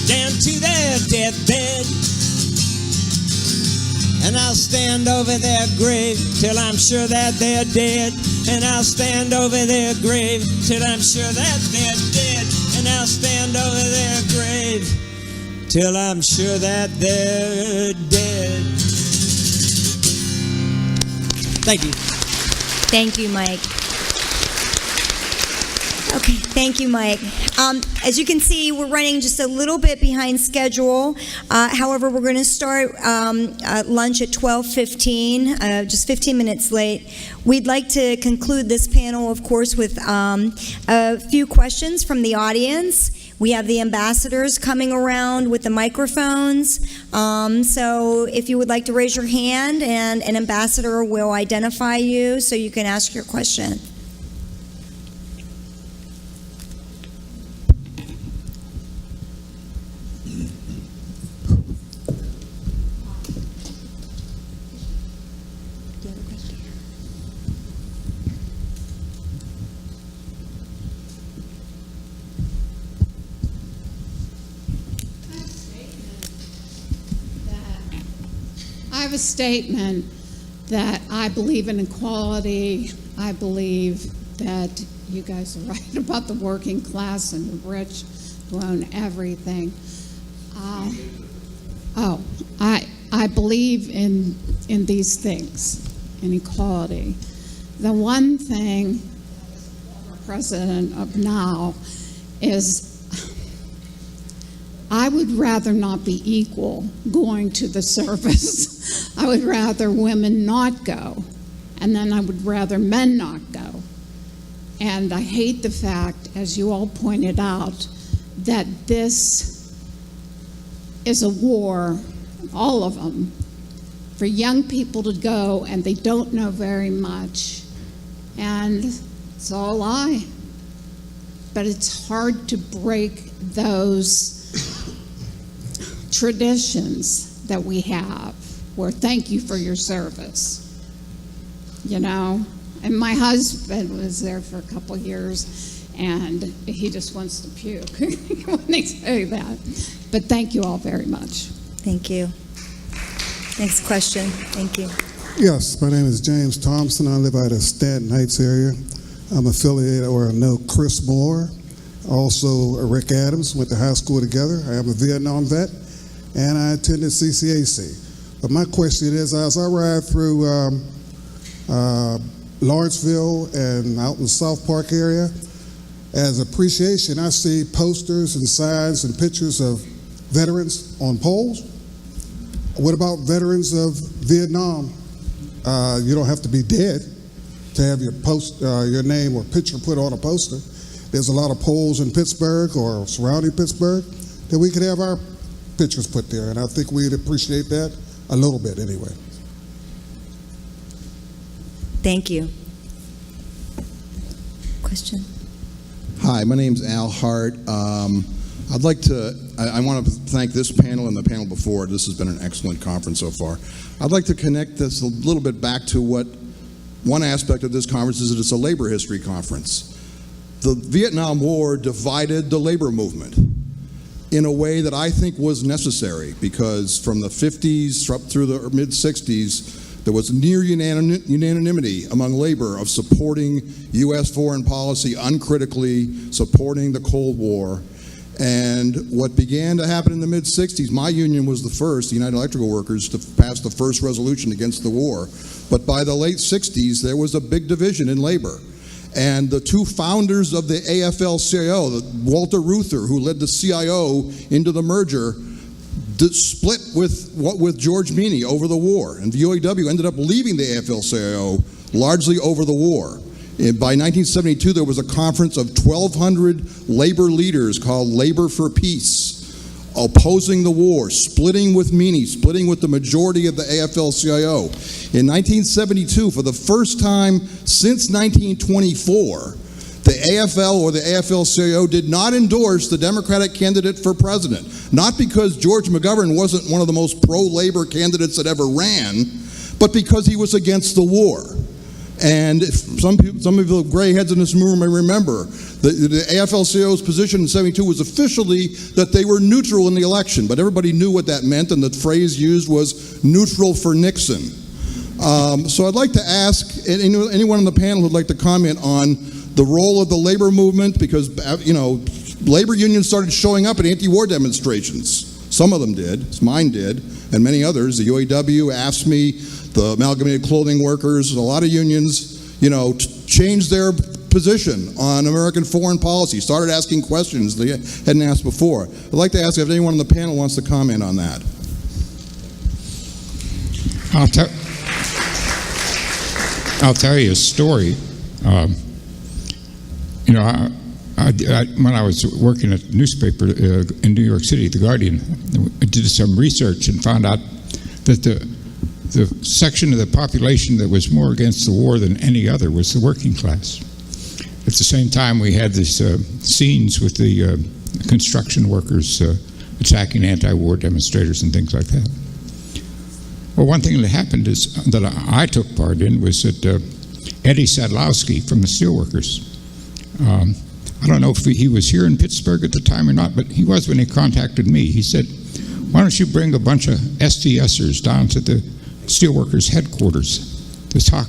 R: down to their deathbed. And I'll stand over their grave till I'm sure that they're dead. And I'll stand over their grave till I'm sure that they're dead. And I'll stand over their grave till I'm sure that they're dead. Thank you.
A: Thank you, Mike. Okay, thank you, Mike. As you can see, we're running just a little bit behind schedule. However, we're going to start lunch at 12:15, just 15 minutes late. We'd like to conclude this panel, of course, with a few questions from the audience. We have the ambassadors coming around with the microphones. So if you would like to raise your hand, and an ambassador will identify you so you can ask your question.
S: I have a statement that I believe in equality. I believe that you guys are right about the working class and the rich who own everything. I I believe in these things, in equality. The one thing, president of now, is I would rather not be equal going to the service. I would rather women not go, and then I would rather men not go. And I hate the fact, as you all pointed out, that this is a war, all of them, for young people to go and they don't know very much. And it's all a lie. But it's hard to break those traditions that we have, where thank you for your service, you know? And my husband was there for a couple of years, and he just wants to puke when they say that. But thank you all very much.
A: Thank you. Next question. Thank you.
T: Yes, my name is James Thompson. I live out of Stanton Heights area. I'm affiliated, or I know Chris Moore, also Rick Adams, went to high school together. I am a Vietnam vet, and I attended CCAC. But my question is, as I ride through Lawrenceville and out in the South Park area, as appreciation, I see posters and signs and pictures of veterans on poles. What about veterans of Vietnam? You don't have to be dead to have your name or picture put on a poster. There's a lot of poles in Pittsburgh or surrounding Pittsburgh that we could have our pictures put there, and I think we'd appreciate that a little bit anyway.
A: Thank you. Question?
U: Hi, my name's Al Hart. I'd like to, I want to thank this panel and the panel before. This has been an excellent conference so far. I'd like to connect this a little bit back to what one aspect of this conference is that it's a labor history conference. The Vietnam War divided the labor movement in a way that I think was necessary, because from the 50s up through the mid-60s, there was near unanimity among labor of supporting U.S. foreign policy uncritically, supporting the Cold War. And what began to happen in the mid-60s, my union was the first, the United Electrical Workers, to pass the first resolution against the war. But by the late 60s, there was a big division in labor. And the two founders of the AFL-CIO, Walter Reuther, who led the CIO into the merger, split with George Meany over the war. And the UAW ended up leaving the AFL-CIO largely over the war. By 1972, there was a conference of 1,200 labor leaders called Labor for Peace, opposing the war, splitting with Meany, splitting with the majority of the AFL-CIO. In 1972, for the first time since 1924, the AFL or the AFL-CIO did not endorse the Democratic candidate for president. Not because George McGovern wasn't one of the most pro-labor candidates that ever ran, but because he was against the war. And some of the gray heads in this room may remember the AFL-CIO's position in 72 was officially that they were neutral in the election, but everybody knew what that meant, and the phrase used was neutral for Nixon. So I'd like to ask anyone on the panel who'd like to comment on the role of the labor movement, because labor unions started showing up at anti-war demonstrations. Some of them did, mine did, and many others. The UAW, AFSCME, the Amalgamated Clothing Workers, a lot of unions, changed their position on American foreign policy, started asking questions they hadn't asked before. I'd like to ask if anyone on the panel wants to comment on that.
O: I'll tell you a story. When I was working at a newspaper in New York City, The Guardian, I did some research and found out that the section of the population that was more against the war than any other was the working class. At the same time, we had these scenes with the construction workers attacking anti-war demonstrators and things like that. Well, one thing that happened is that I took part in was that Eddie Sadlowski from the Steelworkers, I don't know if he was here in Pittsburgh at the time or not, but he was when he contacted me. He said, why don't you bring a bunch of STSers down to the Steelworkers headquarters to talk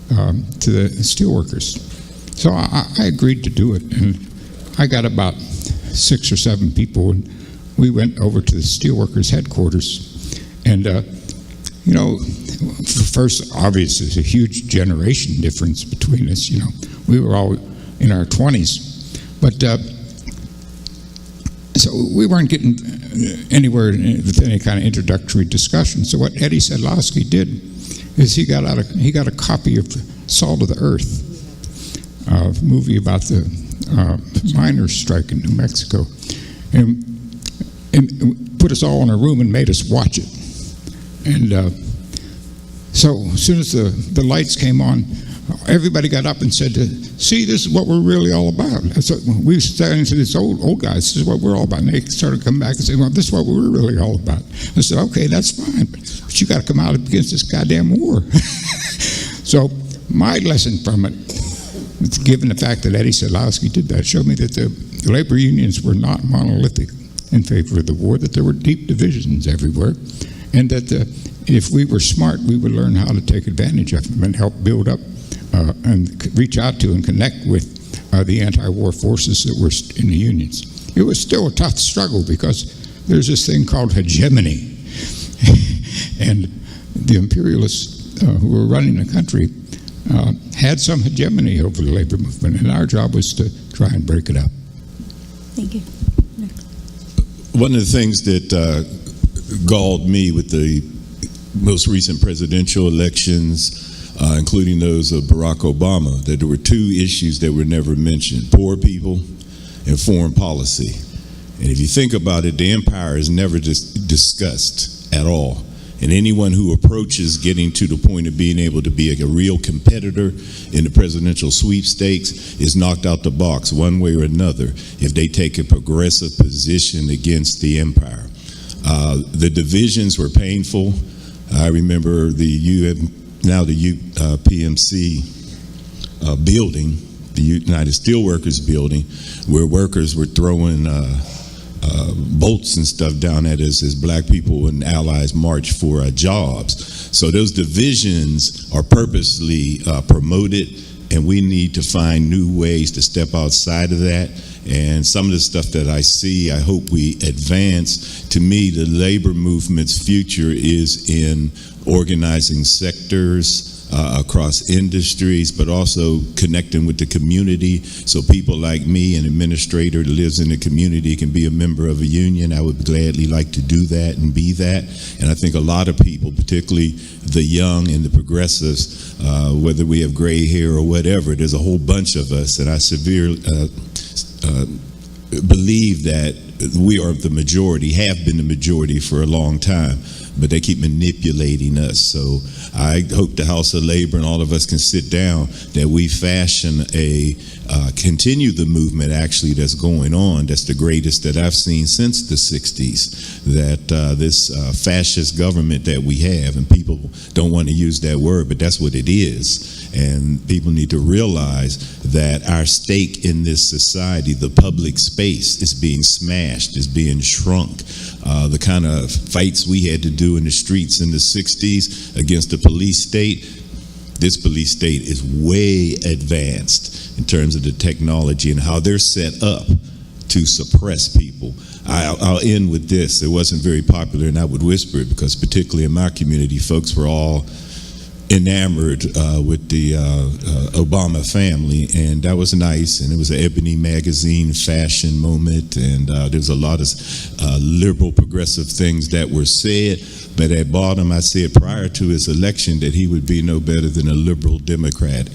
O: to the Steelworkers? So I agreed to do it, and I got about 6 or 7 people, and we went over to the Steelworkers headquarters, and You know, first, obvious, there's a huge generation difference between us. You know, we were all in our 20s, but so we weren't getting anywhere with any kind of introductory discussion. So what Eddie Sedlowski did is he got a copy of Salt of the Earth, a movie about the miners' strike in New Mexico, and put us all in a room and made us watch it. And so as soon as the lights came on, everybody got up and said, see, this is what we're really all about. So we started to this old guys, this is what we're all about. And they started coming back and saying, well, this is what we're really all about. I said, okay, that's fine, but you got to come out against this goddamn war. So my lesson from it, given the fact that Eddie Sedlowski did that, showed me that the labor unions were not monolithic in favor of the war, that there were deep divisions everywhere, and that if we were smart, we would learn how to take advantage of them and help build up and reach out to and connect with the anti-war forces that were in the unions. It was still a tough struggle because there's this thing called hegemony. And the imperialists who were running the country had some hegemony over the labor movement, and our job was to try and break it up.
A: Thank you.
N: One of the things that galled me with the most recent presidential elections, including those of Barack Obama, that there were two issues that were never mentioned: poor people and foreign policy. And if you think about it, the empire is never discussed at all. And anyone who approaches getting to the point of being able to be a real competitor in the presidential sweepstakes is knocked out the box one way or another if they take a progressive position against the empire. The divisions were painful. I remember the PMC building, the United Steelworkers building, where workers were throwing bolts and stuff down at us as black people and allies marched for jobs. So those divisions are purposely promoted, and we need to find new ways to step outside of that. And some of the stuff that I see, I hope we advance. To me, the labor movement's future is in organizing sectors across industries, but also connecting with the community, so people like me, an administrator that lives in the community, can be a member of a union. I would gladly like to do that and be that. And I think a lot of people, particularly the young and the progressives, whether we have gray hair or whatever, there's a whole bunch of us, and I severely believe that we are the majority, have been the majority for a long time, but they keep manipulating us. So I hope the House of Labor and all of us can sit down, that we fashion continue the movement actually that's going on, that's the greatest that I've seen since the 60s, that this fascist government that we have, and people don't want to use that word, but that's what it is. And people need to realize that our stake in this society, the public space, is being smashed, is being shrunk. The kind of fights we had to do in the streets in the 60s against the police state, this police state is way advanced in terms of the technology and how they're set up to suppress people. I'll end with this. It wasn't very popular, and I would whisper it because particularly in my community, folks were all enamored with the Obama family, and that was nice. And it was an Ebony magazine fashion moment, and there was a lot of liberal progressive things that were said. But at bottom, I said prior to his election that he would be no better than a liberal Democrat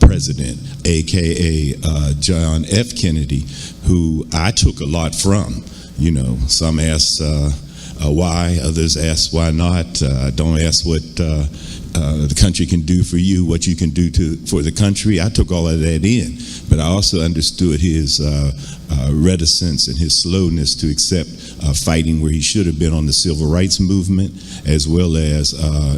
N: president, aka John F. Kennedy, who I took a lot from. You know, some ask why, others ask why not. Don't ask what the country can do for you, what you can do for the country. I took all of that in, but I also understood his reticence and his slowness to accept fighting where he should have been on the civil rights movement, as well as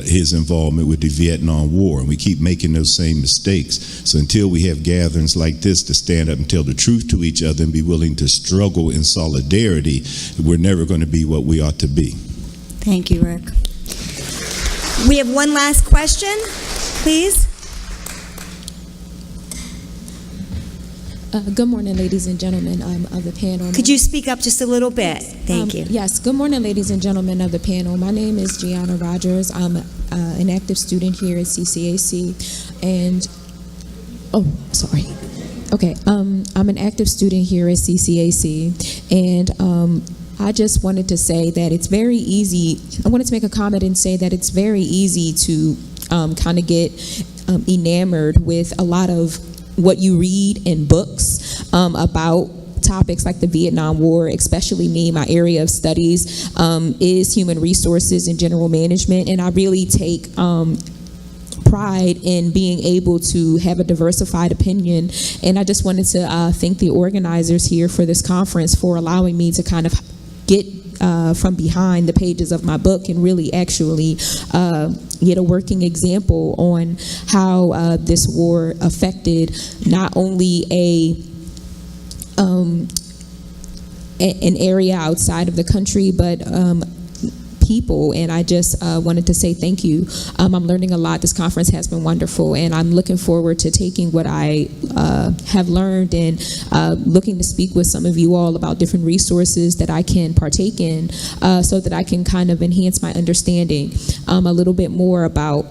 N: his involvement with the Vietnam War. And we keep making those same mistakes. So until we have gatherings like this to stand up and tell the truth to each other and be willing to struggle in solidarity, we're never going to be what we ought to be.
A: Thank you, Rick. We have one last question, please.
C: Good morning, ladies and gentlemen of the panel.
A: Could you speak up just a little bit? Thank you.
C: Yes, good morning, ladies and gentlemen of the panel. My name is Gianna Rogers. I'm an active student here at CCAC, and I'm an active student here at CCAC, and I just wanted to say that it's very easy. I wanted to make a comment and say that it's very easy to kind of get enamored with a lot of what you read in books about topics like the Vietnam War. Especially me, my area of studies is human resources and general management, and I really take pride in being able to have a diversified opinion. And I just wanted to thank the organizers here for this conference for allowing me to kind of get from behind the pages of my book and really actually get a working example on how this war affected not only an area outside of the country, but people. And I just wanted to say thank you. I'm learning a lot. This conference has been wonderful, and I'm looking forward to taking what I have learned and looking to speak with some of you all about different resources that I can partake in so that I can kind of enhance my understanding a little bit more about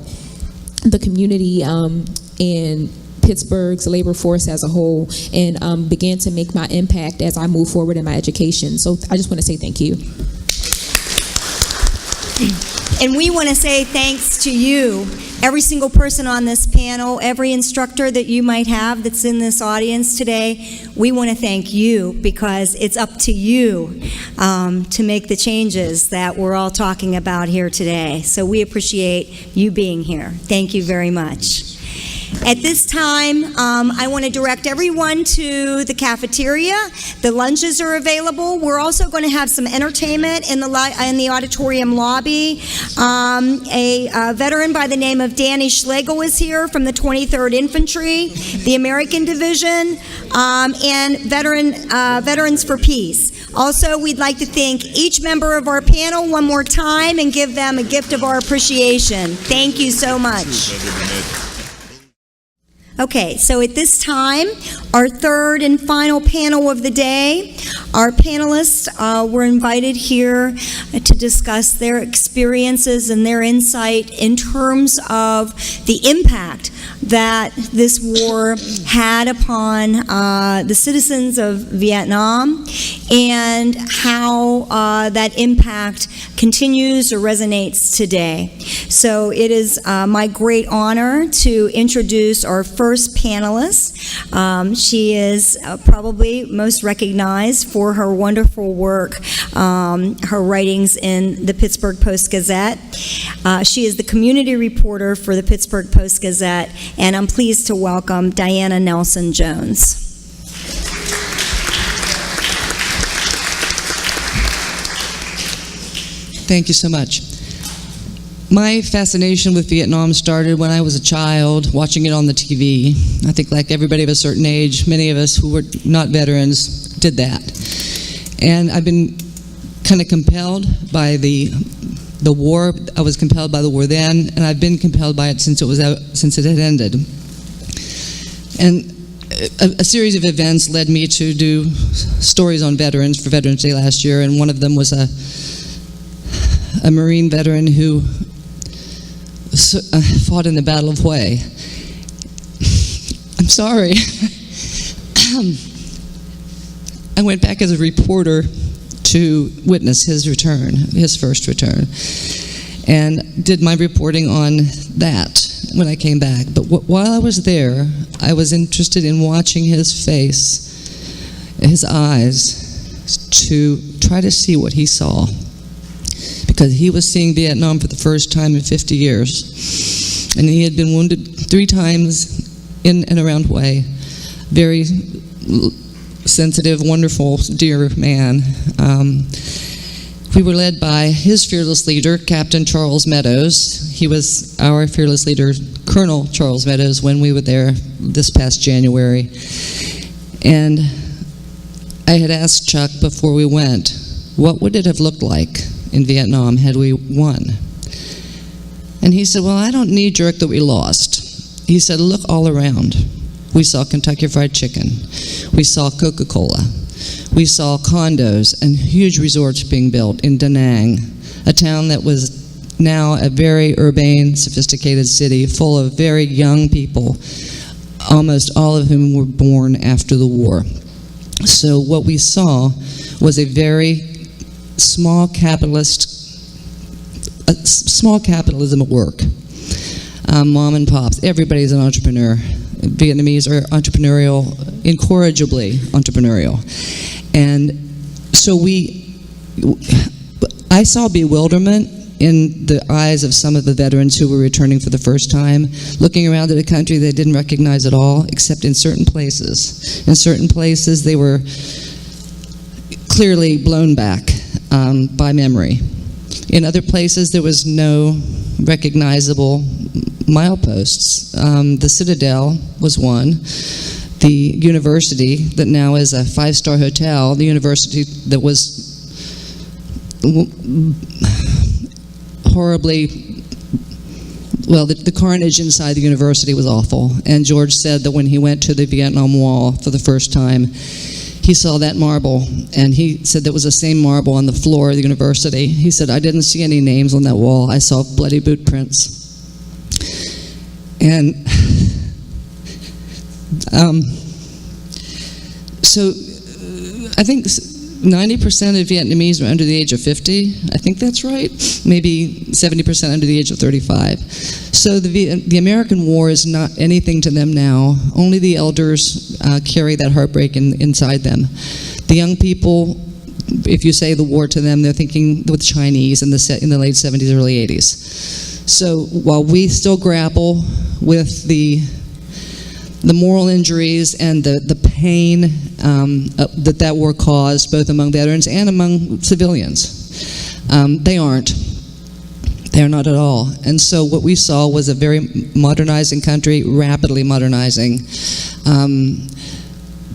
C: the community and Pittsburgh's labor force as a whole, and began to make my impact as I move forward in my education. So I just want to say thank you.
A: And we want to say thanks to you, every single person on this panel, every instructor that you might have that's in this audience today. We want to thank you because it's up to you to make the changes that we're all talking about here today. So we appreciate you being here. Thank you very much. At this time, I want to direct everyone to the cafeteria. The lunches are available. We're also going to have some entertainment in the auditorium lobby. A veteran by the name of Danny Schlegel is here from the 23rd Infantry, the American Division, and Veterans for Peace. Also, we'd like to thank each member of our panel one more time and give them a gift of our appreciation. Thank you so much. Okay, so at this time, our third and final panel of the day, our panelists were invited here to discuss their experiences and their insight in terms of the impact that this war had upon the citizens of Vietnam and how that impact continues or resonates today. So it is my great honor to introduce our first panelist. She is probably most recognized for her wonderful work, her writings in the Pittsburgh Post-Gazette. She is the community reporter for the Pittsburgh Post-Gazette, and I'm pleased to welcome Diana Nelson-Jones.
V: Thank you so much. My fascination with Vietnam started when I was a child, watching it on the TV. I think like everybody of a certain age, many of us who were not veterans did that. And I've been kind of compelled by the war. I was compelled by the war then, and I've been compelled by it since it had ended. And a series of events led me to do stories on veterans for Veterans Day last year, and one of them was a Marine veteran who fought in the Battle of Hue. I'm sorry. I went back as a reporter to witness his return, his first return, and did my reporting on that when I came back. But while I was there, I was interested in watching his face, his eyes, to try to see what he saw. Because he was seeing Vietnam for the first time in 50 years. And he had been wounded 3 times in and around Hue. Very sensitive, wonderful, dear man. We were led by his fearless leader, Captain Charles Meadows. He was our fearless leader, Colonel Charles Meadows, when we were there this past January. And I had asked Chuck before we went, what would it have looked like in Vietnam had we won? And he said, well, I don't knee-jerk that we lost. He said, look all around. We saw Kentucky Fried Chicken. We saw Coca-Cola. We saw condos and huge resorts being built in Da Nang, a town that was now a very urbane, sophisticated city full of very young people, almost all of whom were born after the war. So what we saw was a very small capitalism at work. Mom and pops, everybody's an entrepreneur. Vietnamese are entrepreneurial, incorrigibly entrepreneurial. And so I saw bewilderment in the eyes of some of the veterans who were returning for the first time, looking around at a country they didn't recognize at all, except in certain places. In certain places, they were clearly blown back by memory. In other places, there was no recognizable mileposts. The Citadel was one. The university that now is a 5-star hotel, the university that was horribly, well, the carnage inside the university was awful. And George said that when he went to the Vietnam Wall for the first time, he saw that marble, and he said that was the same marble on the floor of the university. He said, I didn't see any names on that wall. I saw bloody boot prints. And so I think 90% of Vietnamese are under the age of 50. I think that's right. Maybe 70% under the age of 35. So the American war is not anything to them now. Only the elders carry that heartbreak inside them. The young people, if you say the war to them, they're thinking with Chinese in the late 70s, early 80s. So while we still grapple with the moral injuries and the pain that war caused, both among veterans and among civilians, they aren't. They're not at all. And so what we saw was a very modernizing country, rapidly modernizing.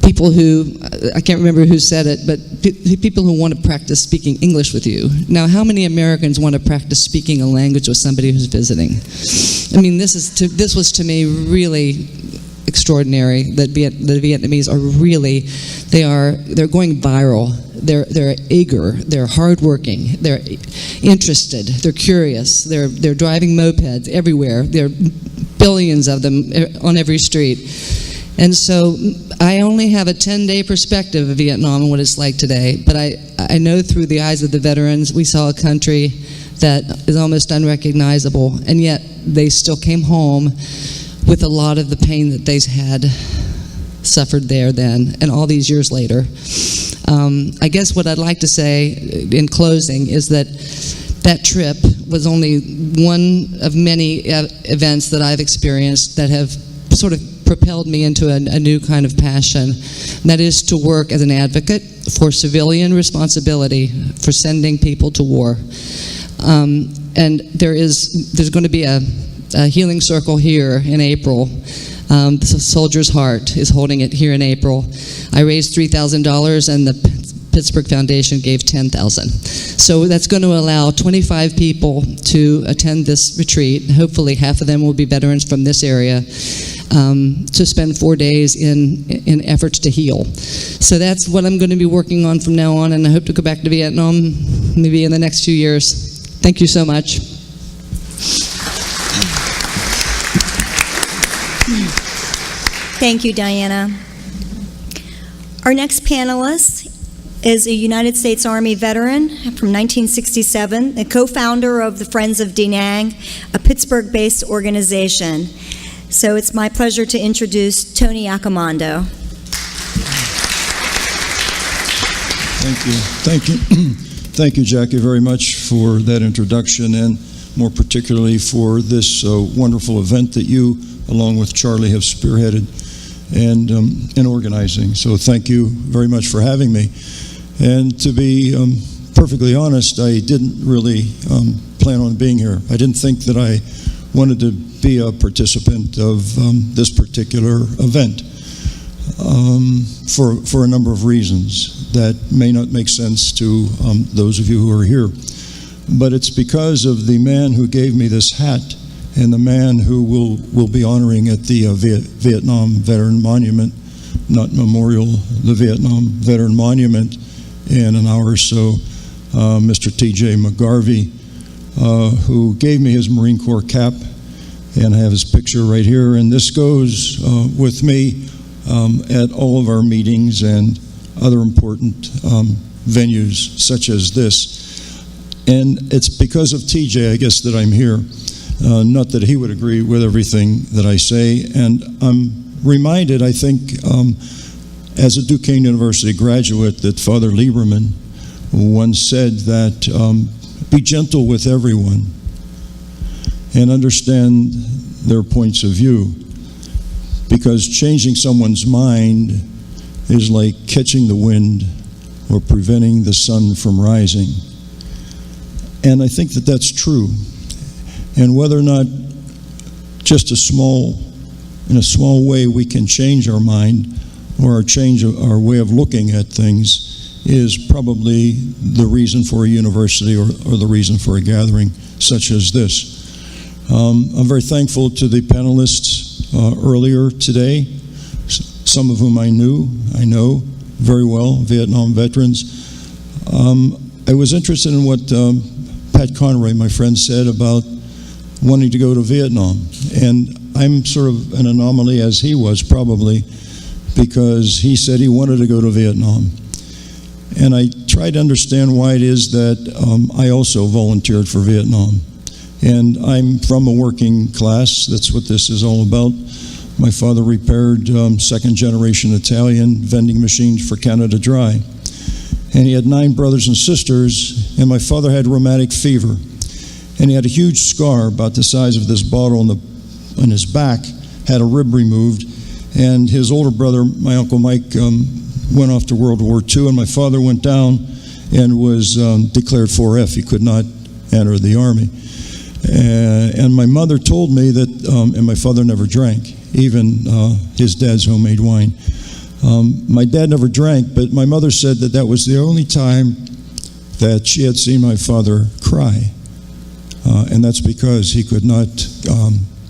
V: People who, I can't remember who said it, but people who want to practice speaking English with you. Now, how many Americans want to practice speaking a language with somebody who's visiting? I mean, this was to me really extraordinary. That the Vietnamese are really, they're going viral. They're eager. They're hardworking. They're interested. They're curious. They're driving mopeds everywhere. There are billions of them on every street. And so I only have a 10-day perspective of Vietnam and what it's like today, but I know through the eyes of the veterans, we saw a country that is almost unrecognizable, and yet they still came home with a lot of the pain that they had suffered there then, and all these years later. I guess what I'd like to say in closing is that trip was only one of many events that I've experienced that have sort of propelled me into a new kind of passion. And that is to work as an advocate for civilian responsibility for sending people to war. And there's going to be a healing circle here in April. The Soldier's Heart is holding it here in April. I raised $3,000 and the Pittsburgh Foundation gave $10,000. So that's going to allow 25 people to attend this retreat. Hopefully half of them will be veterans from this area, to spend 4 days in efforts to heal. So that's what I'm going to be working on from now on, and I hope to go back to Vietnam maybe in the next few years. Thank you so much.
A: Thank you, Diana. Our next panelist is a United States Army veteran from 1967, a co-founder of the Friends of Da Nang, a Pittsburgh-based organization. So it's my pleasure to introduce Tony Accomando.
D: Thank you. Thank you. Thank you, Jackie, very much for that introduction, and more particularly for this wonderful event that you, along with Charlie, have spearheaded and organizing. So thank you very much for having me. And to be perfectly honest, I didn't really plan on being here. I didn't think that I wanted to be a participant of this particular event for a number of reasons that may not make sense to those of you who are here. But it's because of the man who gave me this hat and the man who will be honoring at the Vietnam Veteran Monument, not memorial, the Vietnam Veteran Monument in an hour or so, Mr. T.J. McGarvey, who gave me his Marine Corps cap, and I have his picture right here, and this goes with me at all of our meetings and other important venues such as this. And it's because of TJ, I guess, that I'm here. Not that he would agree with everything that I say. And I'm reminded, I think, as a Duquesne University graduate, that Father Lieberman once said that be gentle with everyone and understand their points of view, because changing someone's mind is like catching the wind or preventing the sun from rising. And I think that that's true. And whether or not just in a small way we can change our mind or change our way of looking at things is probably the reason for a university or the reason for a gathering such as this. I'm very thankful to the panelists earlier today, some of whom I know very well, Vietnam veterans. I was interested in what Pat Conroy, my friend, said about wanting to go to Vietnam. And I'm sort of an anomaly, as he was probably, because he said he wanted to go to Vietnam. And I tried to understand why it is that I also volunteered for Vietnam. And I'm from a working class. That's what this is all about. My father repaired second-generation Italian vending machines for Canada Dry. And he had 9 brothers and sisters, and my father had rheumatic fever. And he had a huge scar about the size of this bottle on his back, had a rib removed. And his older brother, my Uncle Mike, went off to World War II, and my father went down and was declared 4F. He could not enter the Army. And my mother told me that, and my father never drank, even his dad's homemade wine. My dad never drank, but my mother said that that was the only time that she had seen my father cry. And that's because he could not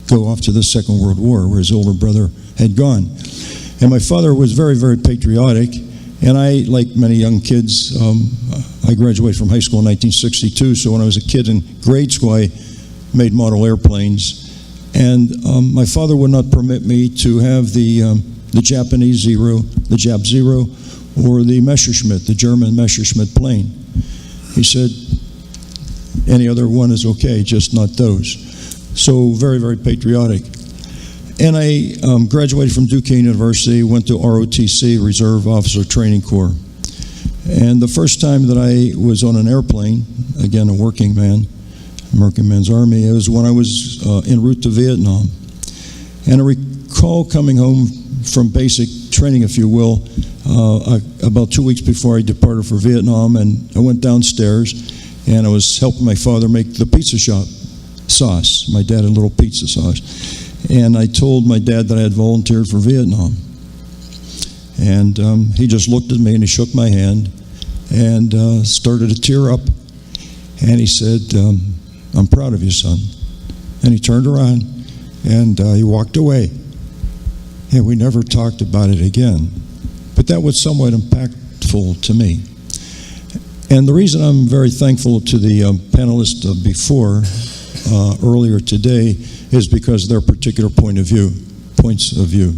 D: go off to the Second World War, where his older brother had gone. And my father was very, very patriotic. And I, like many young kids, I graduated from high school in 1962, so when I was a kid in grade school, I made model airplanes. And my father would not permit me to have the Japanese Zero, the Jap Zero, or the Messerschmitt, the German Messerschmitt plane. He said, any other one is okay, just not those. So very, very patriotic. And I graduated from Duquesne University, went to ROTC, Reserve Officer Training Corps. And the first time that I was on an airplane, again, a working man, American Man's Army, it was when I was en route to Vietnam. And I recall coming home from basic training, if you will, about 2 weeks before I departed for Vietnam, and I went downstairs and I was helping my father make the pizza shop sauce. My dad had a little pizza sauce. And I told my dad that I had volunteered for Vietnam. And he just looked at me and he shook my hand and started to tear up. And he said, I'm proud of you, son. And he turned around and he walked away. And we never talked about it again. But that was somewhat impactful to me. And the reason I'm very thankful to the panelists before, earlier today, is because their particular points of view,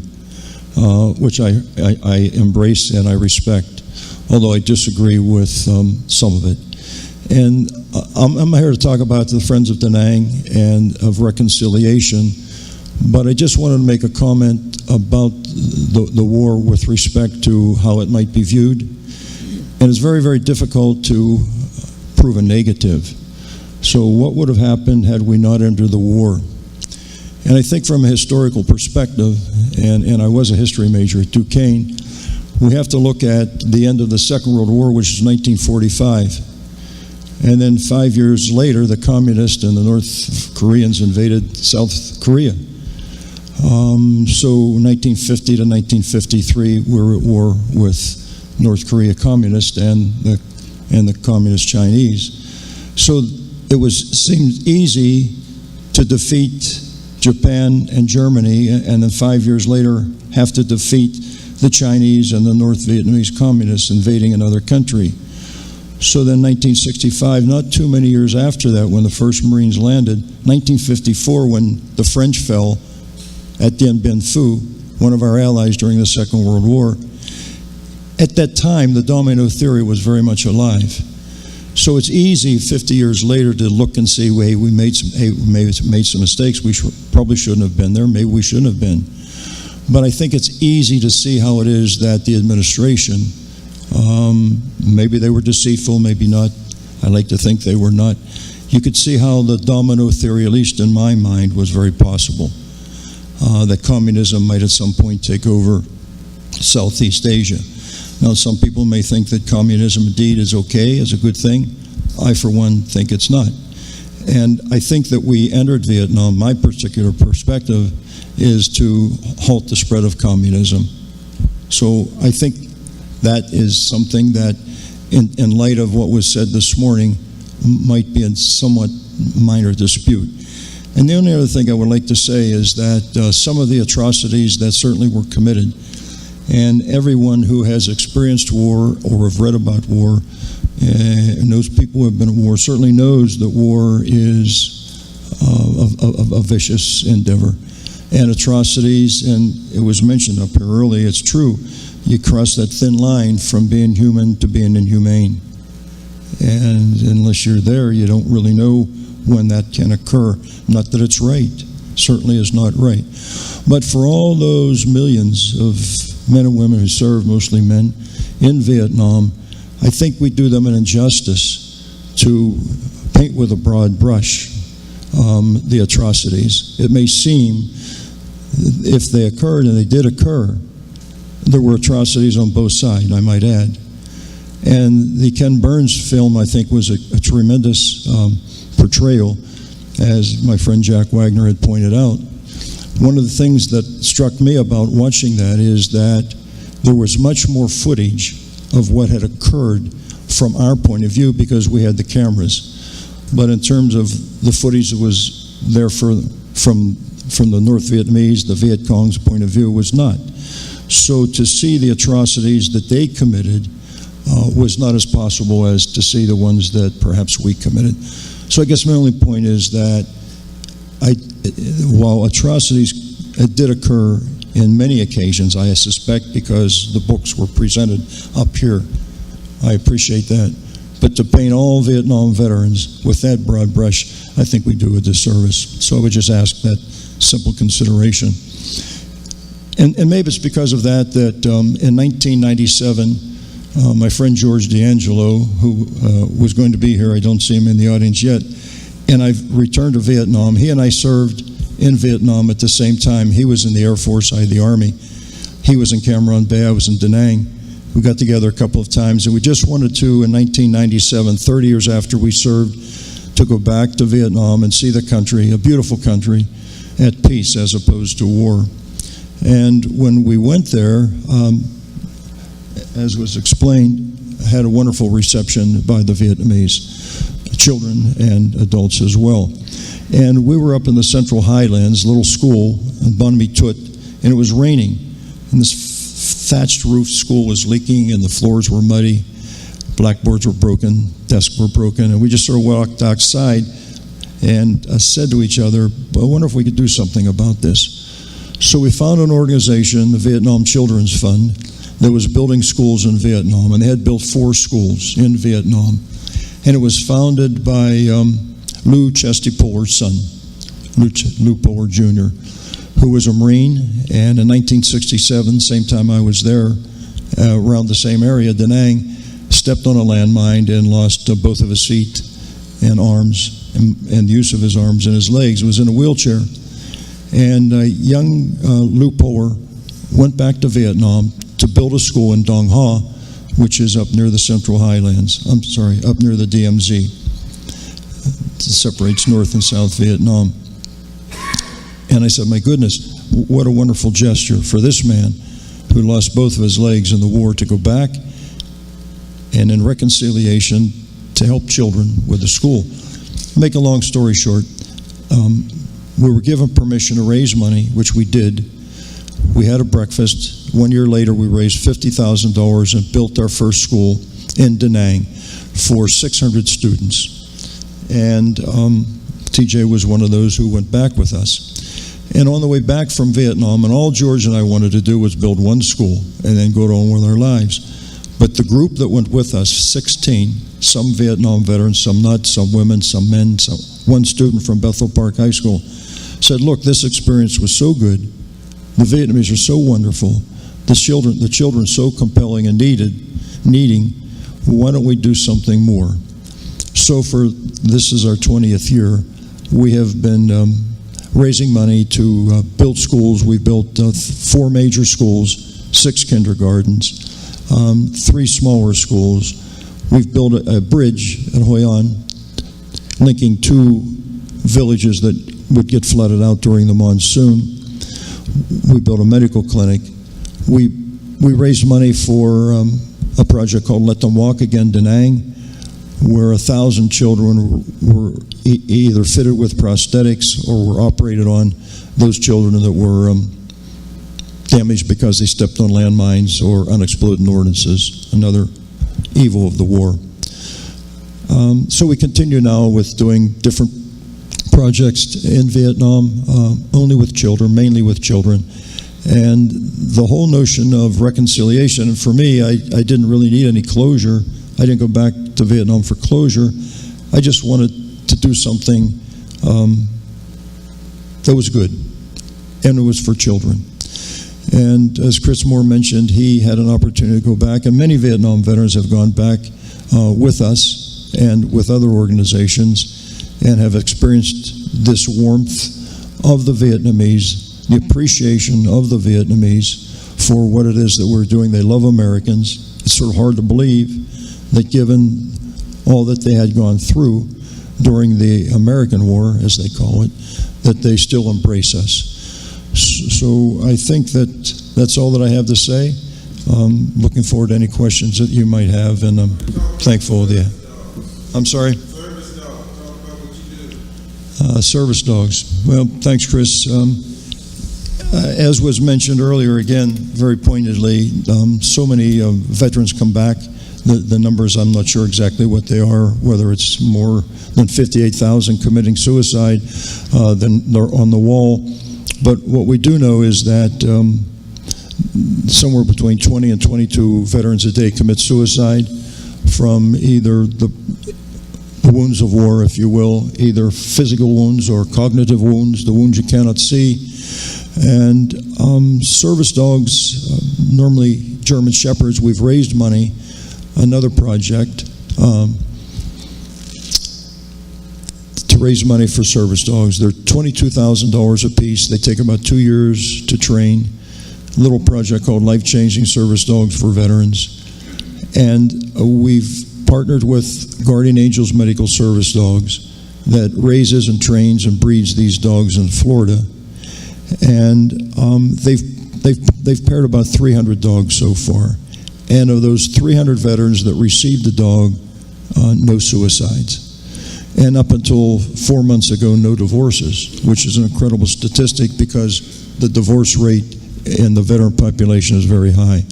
D: which I embrace and I respect, although I disagree with some of it. And I'm here to talk about the Friends of Da Nang and of reconciliation, but I just wanted to make a comment about the war with respect to how it might be viewed. And it's very, very difficult to prove a negative. So what would have happened had we not entered the war? And I think from a historical perspective, and I was a history major at Duquesne, we have to look at the end of the Second World War, which is 1945. And then 5 years later, the communists and the North Koreans invaded South Korea. So 1950 to 1953, we were at war with North Korea communists and the communist Chinese. So it seemed easy to defeat Japan and Germany, and then 5 years later have to defeat the Chinese and the North Vietnamese communists invading another country. So then 1965, not too many years after that, when the first Marines landed, 1954, when the French fell at Dien Bien Phu, one of our allies during the Second World War, at that time, the domino theory was very much alive. So it's easy 50 years later to look and see, hey, we made some mistakes. We probably shouldn't have been there. Maybe we shouldn't have been. But I think it's easy to see how it is that the administration, maybe they were deceitful, maybe not. I like to think they were not. You could see how the domino theory, at least in my mind, was very possible. That communism might at some point take over Southeast Asia. Now, some people may think that communism indeed is okay, is a good thing. I, for one, think it's not. And I think that we entered Vietnam, my particular perspective is to halt the spread of communism. So I think that is something that, in light of what was said this morning, might be in somewhat minor dispute. And the only other thing I would like to say is that some of the atrocities that certainly were committed, and everyone who has experienced war or have read about war, and those people who have been at war, certainly knows that war is a vicious endeavor. And atrocities, and it was mentioned up here early, it's true, you cross that thin line from being human to being inhumane. And unless you're there, you don't really know when that can occur. Not that it's right, certainly is not right. But for all those millions of men and women who served, mostly men, in Vietnam, I think we do them an injustice to paint with a broad brush the atrocities. It may seem, if they occurred, and they did occur, there were atrocities on both sides, I might add. And the Ken Burns film, I think, was a tremendous portrayal, as my friend Jack Wagner had pointed out. One of the things that struck me about watching that is that there was much more footage of what had occurred from our point of view because we had the cameras. But in terms of the footage that was there from the North Vietnamese, the Viet Cong's point of view, was not. So to see the atrocities that they committed was not as possible as to see the ones that perhaps we committed. So I guess my only point is that while atrocities did occur in many occasions, I suspect because the books were presented up here, I appreciate that. But to paint all Vietnam veterans with that broad brush, I think we do a disservice. So I would just ask that simple consideration. And maybe it's because of that in 1997, my friend George D'Angelo, who was going to be here, I don't see him in the audience yet, and I've returned to Vietnam. He and I served in Vietnam at the same time. He was in the Air Force, I had the Army. He was in Cam Ranh Bay, I was in Da Nang. We got together a couple of times, and we just wanted to, in 1997, 30 years after we served, to go back to Vietnam and see the country, a beautiful country, at peace as opposed to war. And when we went there, as was explained, had a wonderful reception by the Vietnamese, children and adults as well. And we were up in the Central Highlands, a little school in Bon Mi Tut, and it was raining. And this thatched roof school was leaking, and the floors were muddy, blackboards were broken, desks were broken, and we just sort of walked outside and said to each other, I wonder if we could do something about this. So we found an organization, the Vietnam Children's Fund, that was building schools in Vietnam, and they had built 4 schools in Vietnam. And it was founded by Lou Chesty Puller's son, Lou Puller Jr., who was a Marine, and in 1967, same time I was there, around the same area, Da Nang, stepped on a landmine and lost both of his feet and arms, and use of his arms and his legs, was in a wheelchair. And young Lou Puller went back to Vietnam to build a school in Dong Ha, which is up near the Central Highlands. I'm sorry, up near the DMZ. It separates North and South Vietnam. And I said, my goodness, what a wonderful gesture for this man who lost both of his legs in the war to go back and in reconciliation to help children with the school. Make a long story short, we were given permission to raise money, which we did. We had a breakfast. 1 year later, we raised $50,000 and built our first school in Da Nang for 600 students. And TJ was one of those who went back with us. And on the way back from Vietnam, and all George and I wanted to do was build one school and then go on with our lives. But the group that went with us, 16, some Vietnam veterans, some not, some women, some men, one student from Bethel Park High School, said, look, this experience was so good. The Vietnamese are so wonderful. The children so compelling and needing. Why don't we do something more? So this is our 20th year. We have been raising money to build schools. We've built 4 major schools, 6 kindergartens, 3 smaller schools. We've built a bridge in Hoi An linking 2 villages that would get flooded out during the monsoon. We built a medical clinic. We raised money for a project called Let Them Walk Again, Da Nang, where 1,000 children were either fitted with prosthetics or were operated on. Those children that were damaged because they stepped on landmines or unexploded ordnances, another evil of the war. So we continue now with doing different projects in Vietnam, only with children, mainly with children. And the whole notion of reconciliation, and for me, I didn't really need any closure. I didn't go back to Vietnam for closure. I just wanted to do something that was good, and it was for children. And as Chris Moore mentioned, he had an opportunity to go back, and many Vietnam veterans have gone back with us and with other organizations and have experienced this warmth of the Vietnamese, the appreciation of the Vietnamese for what it is that we're doing. They love Americans. It's sort of hard to believe that given all that they had gone through during the American War, as they call it, that they still embrace us. So I think that's all that I have to say. Looking forward to any questions that you might have, and I'm thankful to you. I'm sorry? Service dogs. Well, thanks, Chris. As was mentioned earlier, again, very pointedly, so many veterans come back. The numbers, I'm not sure exactly what they are, whether it's more than 58,000 committing suicide than they're on the wall. But what we do know is that somewhere between 20 and 22 veterans a day commit suicide from either the wounds of war, if you will, either physical wounds or cognitive wounds, the wounds you cannot see. And service dogs, normally German Shepherds, we've raised money. Another project to raise money for service dogs. They're $22,000 a piece. They take about 2 years to train. A little project called Life Changing Service Dogs for Veterans. And we've partnered with Guardian Angels Medical Service Dogs that raises and trains and breeds these dogs in Florida. And they've paired about 300 dogs so far. And of those 300 veterans that received the dog, no suicides. And up until 4 months ago, no divorces, which is an incredible statistic because the divorce rate in the veteran population is very high.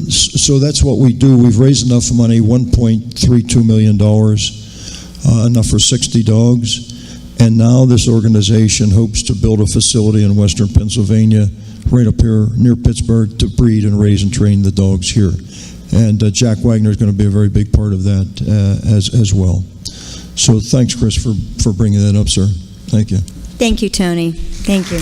D: So that's what we do. We've raised enough money, $1.32 million, enough for 60 dogs. And now this organization hopes to build a facility in western Pennsylvania, right up here near Pittsburgh, to breed and raise and train the dogs here. And Jack Wagner is going to be a very big part of that as well. So thanks, Chris, for bringing that up, sir. Thank you.
A: Thank you, Tony. Thank you.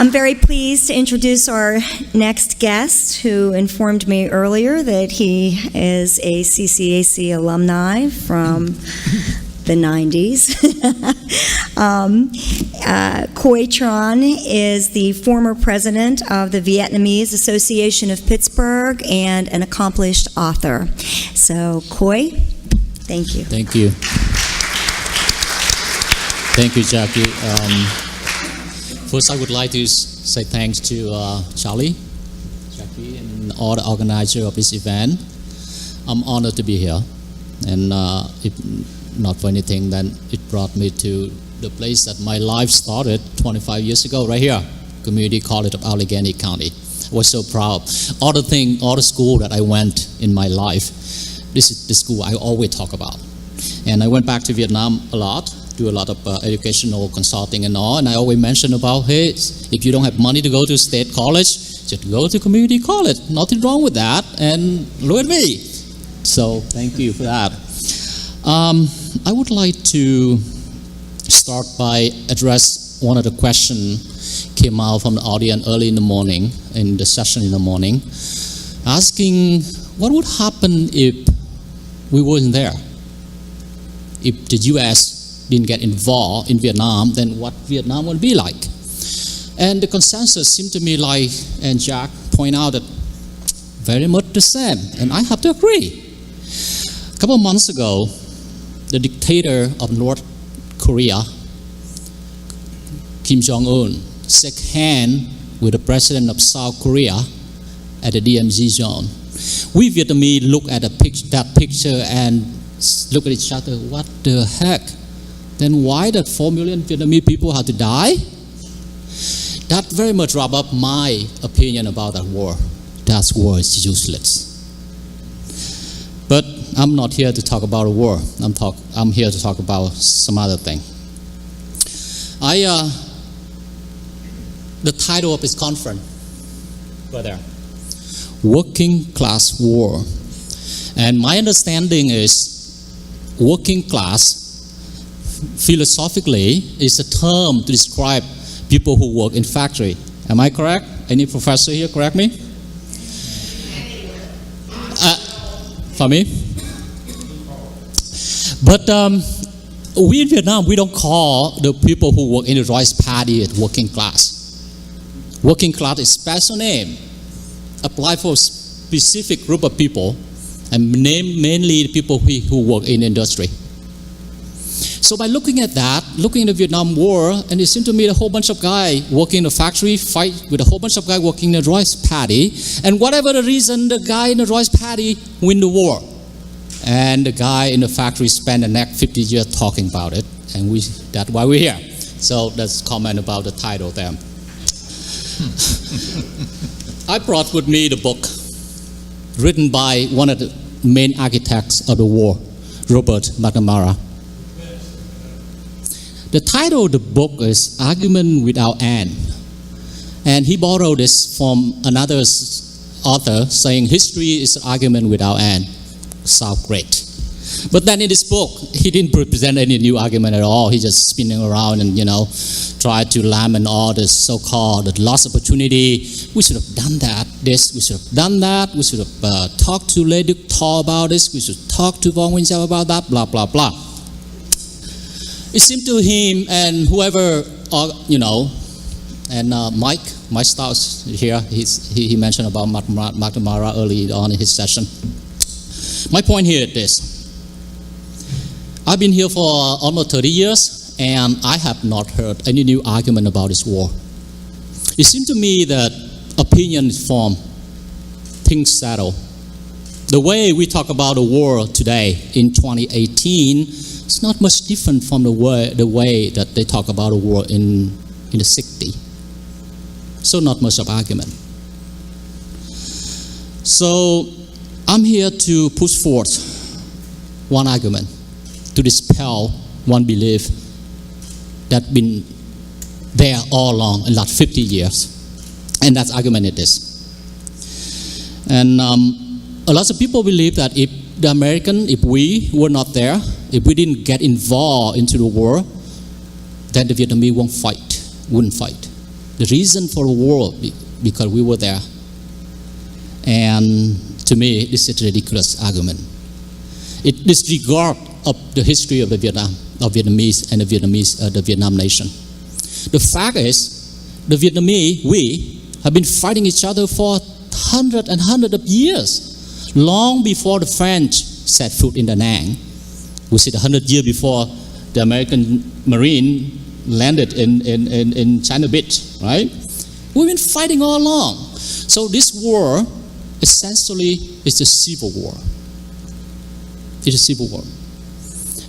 A: I'm very pleased to introduce our next guest, who informed me earlier that he is a CCAC alumni from the 90s. Coy Tran is the former president of the Vietnamese Association of Pittsburgh and an accomplished author. So, Coy, thank you.
E: Thank you. Thank you, Jackie. First, I would like to say thanks to Charlie, Jackie, and all the organizers of this event. I'm honored to be here. And if not for anything, then it brought me to the place that my life started 25 years ago, right here, Community College of Allegheny County. I was so proud. All the school that I went in my life, this is the school I always talk about. And I went back to Vietnam a lot, do a lot of educational consulting and all, and I always mention about, hey, if you don't have money to go to state college, just go to community college. Nothing wrong with that, and look at me. So thank you for that. I would like to start by address one of the questions came out from the audience early in the morning, in the session in the morning, asking what would happen if we weren't there? If the U.S. didn't get involved in Vietnam, then what Vietnam would be like? And the consensus seemed to me like, and Jack pointed out that very much the same, and I have to agree. A couple of months ago, the dictator of North Korea, Kim Jong-un, shook hands with the president of South Korea at the DMZ zone. We Vietnamese look at that picture and look at each other, what the heck? Then why did 4 million Vietnamese people have to die? That very much wrap up my opinion about that war. That war is useless. But I'm not here to talk about a war. I'm here to talk about some other thing. The title of this conference, right there, Working Class War. And my understanding is working class, philosophically, is a term to describe people who work in factory. Am I correct? Any professor here correct me? For me? But we in Vietnam, we don't call the people who work in the Royce Party as working class. Working class is a special name, applied for a specific group of people, and name mainly the people who work in industry. So by looking at that, looking at the Vietnam War, and it seemed to me a whole bunch of guys working in the factory fight with a whole bunch of guys working in the Royce Party, and whatever the reason, the guy in the Royce Party win the war. And the guy in the factory spent the next 50 years talking about it, and that's why we're here. So let's comment about the title there. I brought with me the book written by one of the main architects of the war, Robert McNamara. The title of the book is Argument Without End. And he borrowed this from another author saying history is an argument without end. Sounds great. But then in this book, he didn't present any new argument at all. He just spinning around and, tried to lament all this so-called lost opportunity. We should have done that, this, we should have done that, we should have talked to Lê Đức Thọ about this, we should talk to Vong Nguyên Giao about that, blah, blah, blah. It seemed to him and whoever, and Mike Strauss here, he mentioned about McNamara early on in his session. My point here is this. I've been here for almost 30 years, and I have not heard any new argument about this war. It seems to me that opinion is formed, things settle. The way we talk about the war today in 2018 is not much different from the way that they talk about the war in the 60s. So not much of argument. So I'm here to push forth one argument, to dispel one belief that's been there all along in the last 50 years. And that argument is this. And a lot of people believe that if we were not there, if we didn't get involved into the war, then the Vietnamese wouldn't fight. The reason for the war, because we were there. And to me, this is a ridiculous argument. It disregards of the history of the Vietnamese and the Vietnam nation. The fact is, the Vietnamese, we have been fighting each other for hundreds of years, long before the French set foot in Da Nang. We said 100 years before the American Marine landed in China Beach, right? We've been fighting all along. So this war essentially is a civil war. It's a civil war.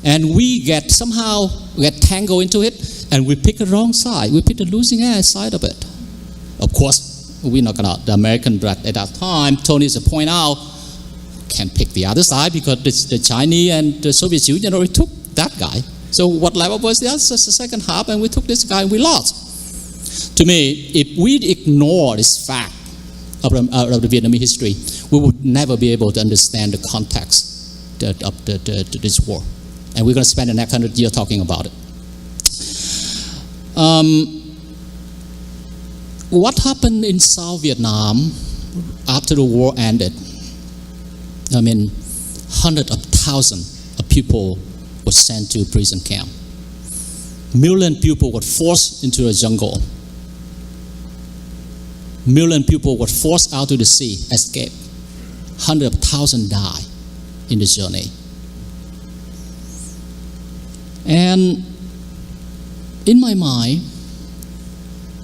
E: And we get tangled into it, and we pick the wrong side. We pick the losing side of it. Of course, we're not gonna, the American, at that time, Tony used to point out, can't pick the other side because the Chinese and the Soviet Union already took that guy. So what left was the second half, and we took this guy and we lost. To me, if we ignore this fact of the Vietnamese history, we would never be able to understand the context of this war. And we're going to spend the next 100 years talking about it. What happened in South Vietnam after the war ended? I mean, hundreds of thousands of people were sent to prison camp. Million people were forced into a jungle. Million people were forced out to the sea, escape. Hundreds of thousands died in the journey. And in my mind,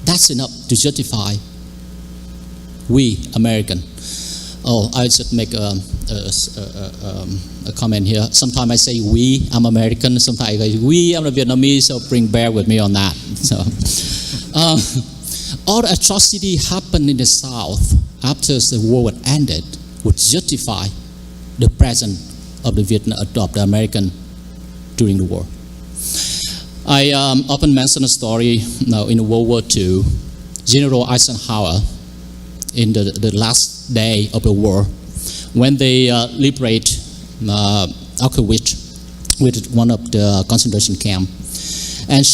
E: that's enough to justify we American. Oh, I should make a comment here. Sometimes I say we, I'm American. Sometimes I say we, I'm a Vietnamese. So bear with me on that. So, all the atrocity happened in the South after the war ended would justify the presence of the American during the war. I often mention a story now in World War II. General Eisenhower, in the last day of the war, when they liberate Auschwitz, with one of the concentration camp, and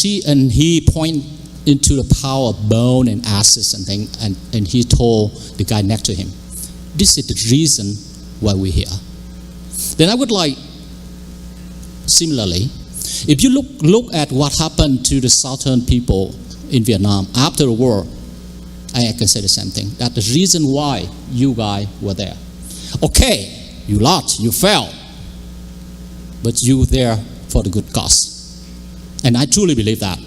E: he pointed into the pile of bone and ashes and things, and he told the guy next to him, "This is the reason why we're here." Then I would like, similarly, if you look at what happened to the Southern people in Vietnam after the war, I can say the same thing. That's the reason why you guys were there. Okay, you lost, you fell, but you were there for the good cause. And I truly believe that.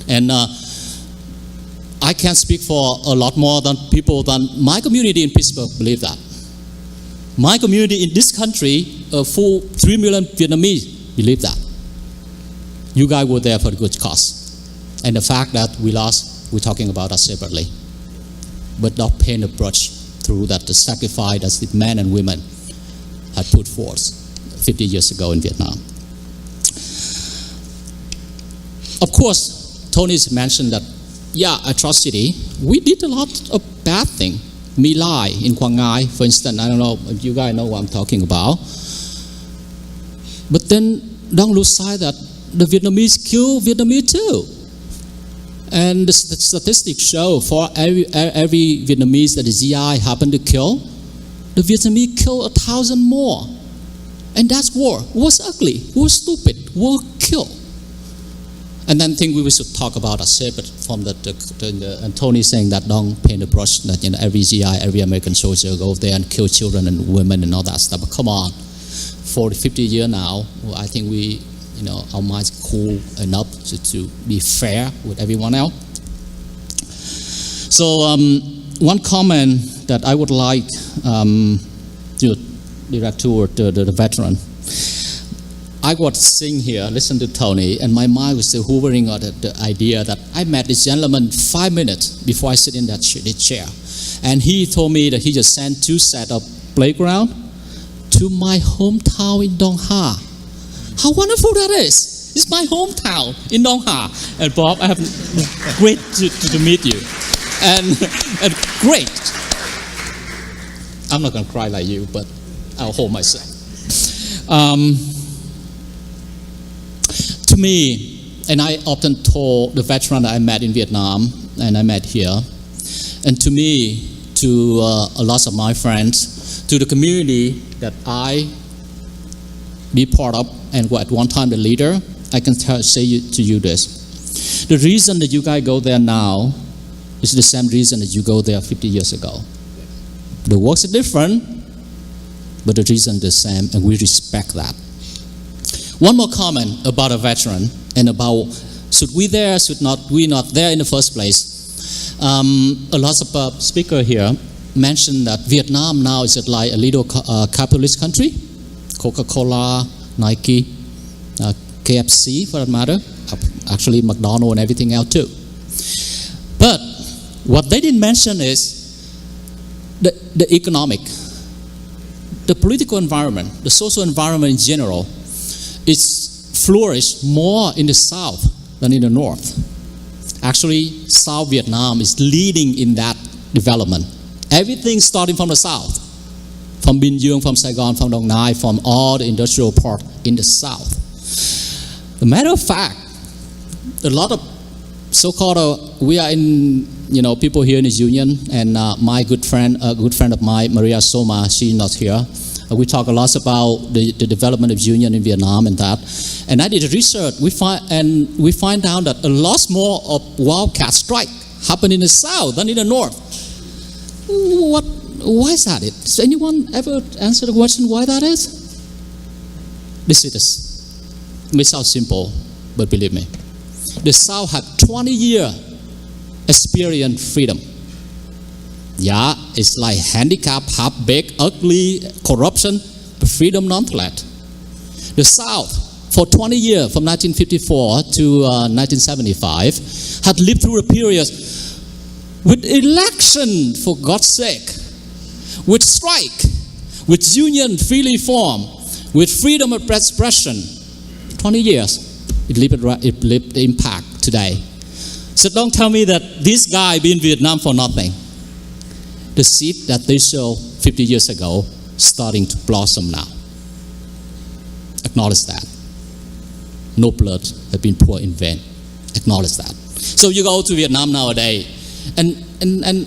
E: And I can't speak for a lot more than people than my community in Pittsburgh believe that. My community in this country, a full 3 million Vietnamese, believe that. You guys were there for the good cause. And the fact that we lost, we're talking about us separately. But not paint a brush through that the sacrifice that the men and women had put forth 50 years ago in Vietnam. Of course, Tony's mentioned that, yeah, atrocity. We did a lot of bad things. My Lai in Quang Ngai, for instance, I don't know if you guys know what I'm talking about. But then don't lose sight that the Vietnamese kill Vietnamese too. And the statistics show for every Vietnamese that the GI happened to kill, the Vietnamese kill 1,000 more. And that's war. War's ugly. War's stupid. War kill. And then I think we should talk about a separate from and Tony saying that don't paint the brush that every GI, every American soldier go there and kill children and women and all that stuff. But come on, 40, 50 years now, I think we, our minds cool enough to be fair with everyone else. So one comment that I would like to direct toward the veteran. I was sitting here, listen to Tony, and my mind was still hovering on the idea that I met this gentleman 5 minutes before I sit in that chair. And he told me that he just sent 2 sets of playground to my hometown in Dong Ha. How wonderful that is! It's my hometown in Dong Ha. And Bob, I have great to meet you. And great. I'm not going to cry like you, but I'll hold myself. To me, and I often told the veteran that I met in Vietnam and I met here, and to me, to a lot of my friends, to the community that I be part of and at one time the leader, I can say to you this. The reason that you guys go there now is the same reason that you go there 50 years ago. The works are different, but the reason is the same, and we respect that. One more comment about a veteran and about should we there, should not we not there in the first place. A lot of speakers here mentioned that Vietnam now is like a little capitalist country. Coca-Cola, Nike, KFC for that matter, actually McDonald's and everything else too. But what they didn't mention is the economic, the political environment, the social environment in general. It's flourished more in the south than in the north. Actually, South Vietnam is leading in that development. Everything starting from the south, from Bình Dương, from Saigon, from Dong Nai, from all the industrial part in the south. As a matter of fact, a lot of so-called, we are in, people here in this union, and my good friend of mine, Maria Soma, she's not here. We talk a lot about the development of union in Vietnam and that. And I did a research. We find out that a lot more of wildcat strike happen in the south than in the north. Why is that? Does anyone ever answer the question why that is? This is this. It may sound simple, but believe me. The South had 20-year experience freedom. Yeah, it's like handicap, half-baked, ugly, corruption, but freedom nonetheless. The South, for 20 years, from 1954 to 1975, had lived through a period with election, for God's sake, with strike, with union freely formed, with freedom of expression. 20 years, it lived the impact today. So don't tell me that this guy been in Vietnam for nothing. The seed that they sowed 50 years ago starting to blossom now. Acknowledge that. No blood has been poured in vain. Acknowledge that. So you go to Vietnam nowadays, and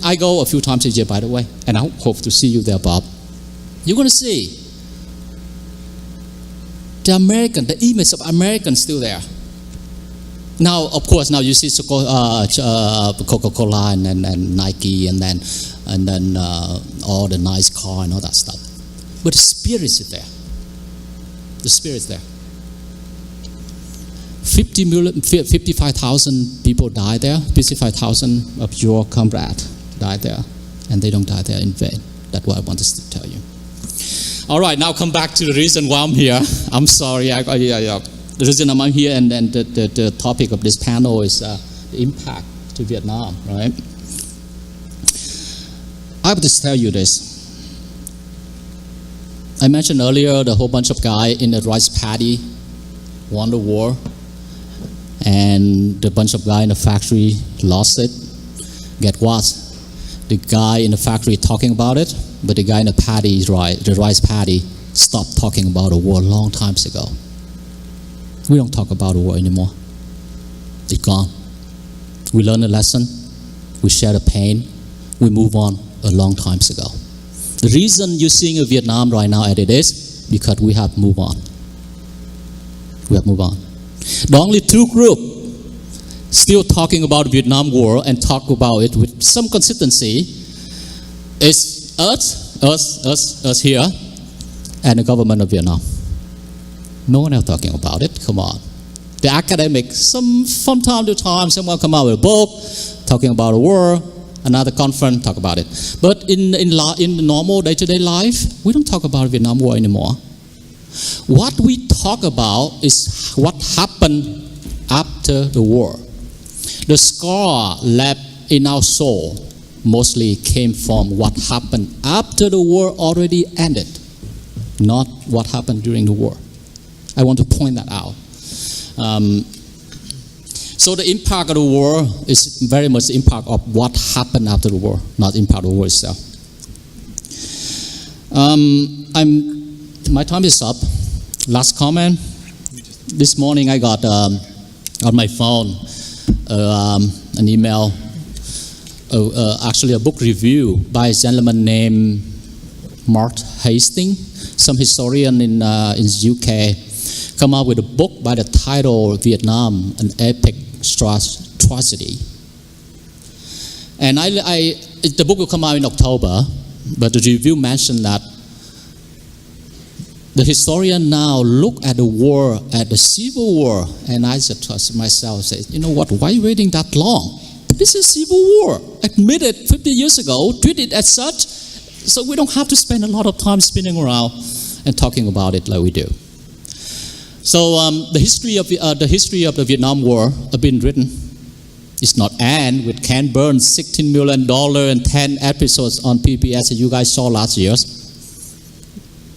E: I go a few times a year, by the way, and I hope to see you there, Bob. You're going to see the image of Americans still there. Now, of course, now you see Coca-Cola and Nike, and then all the nice car and all that stuff. But the spirit is there. The spirit is there. 55,000 people died there. 55,000 of your comrades died there. And they don't die there in vain. That's what I wanted to tell you. All right, now come back to the reason why I'm here. I'm sorry. The reason I'm here, and the topic of this panel is the impact to Vietnam, right? I would just tell you this. I mentioned earlier the whole bunch of guys in the rice paddy won the war, and the bunch of guys in the factory lost it. Get what? The guy in the factory talking about it, but the guy in the rice paddy, stopped talking about the war a long time ago. We don't talk about the war anymore. It's gone. We learn a lesson. We share the pain. We move on a long time ago. The reason you're seeing a Vietnam right now as it is because we have moved on. We have moved on. The only two groups still talking about the Vietnam War and talk about it with some consistency is us here, and the government of Vietnam. No one else talking about it. Come on. The academics, from time to time, someone come out with a book talking about the war. Another conference talk about it. But in the normal day-to-day life, we don't talk about the Vietnam War anymore. What we talk about is what happened after the war. The scar left in our soul mostly came from what happened after the war already ended, not what happened during the war. I want to point that out. So the impact of the war is very much the impact of what happened after the war, not the impact of the war itself. My time is up. Last comment. This morning I got on my phone an email, actually a book review by a gentleman named Mark Hastings, some historian in UK, come out with a book by the title Vietnam, an Epic Tragedy. And the book will come out in October, but the review mentioned that the historian now look at the war, at the Civil War, and I just trust myself, say, you know what, why waiting that long? This is Civil War, admitted 50 years ago, treated as such, so we don't have to spend a lot of time spinning around and talking about it like we do. So the history of the Vietnam War have been written. It's not end with Ken Burns, $16 million and 10 episodes on PBS that you guys saw last year.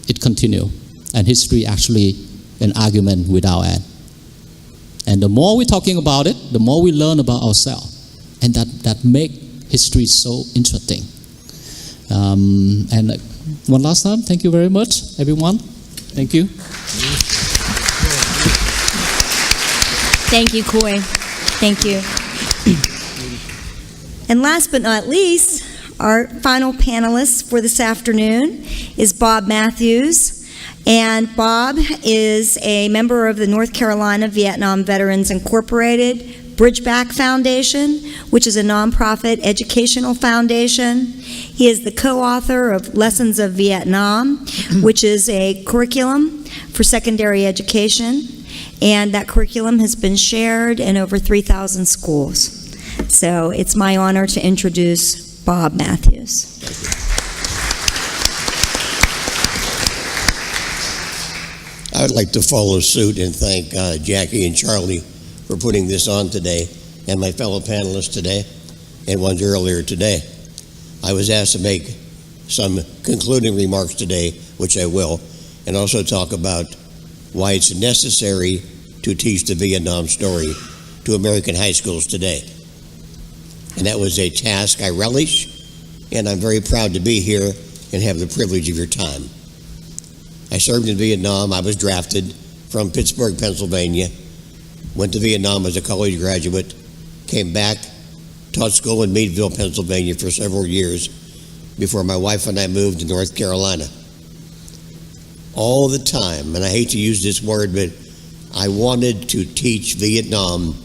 E: It continues, and history actually an argument without end. And the more we're talking about it, the more we learn about ourselves, and that make history so interesting. And one last time, thank you very much, everyone. Thank you.
A: Thank you, Coy. Thank you. And last but not least, our final panelist for this afternoon is Bob Matthews. And Bob is a member of the North Carolina Vietnam Veterans Incorporated Bridgeback Foundation, which is a nonprofit educational foundation. He is the co-author of Lessons of Vietnam, which is a curriculum for secondary education. And that curriculum has been shared in over 3,000 schools. So it's my honor to introduce Bob Matthews.
M: I would like to follow suit and thank Jackie and Charlie for putting this on today, and my fellow panelists today, and ones earlier today. I was asked to make some concluding remarks today, which I will, and also talk about why it's necessary to teach the Vietnam story to American high schools today. And that was a task I relish, and I'm very proud to be here and have the privilege of your time. I served in Vietnam. I was drafted from Pittsburgh, Pennsylvania, went to Vietnam as a college graduate, came back, taught school in Meadville, Pennsylvania for several years before my wife and I moved to North Carolina. All the time, and I hate to use this word, but I wanted to teach Vietnam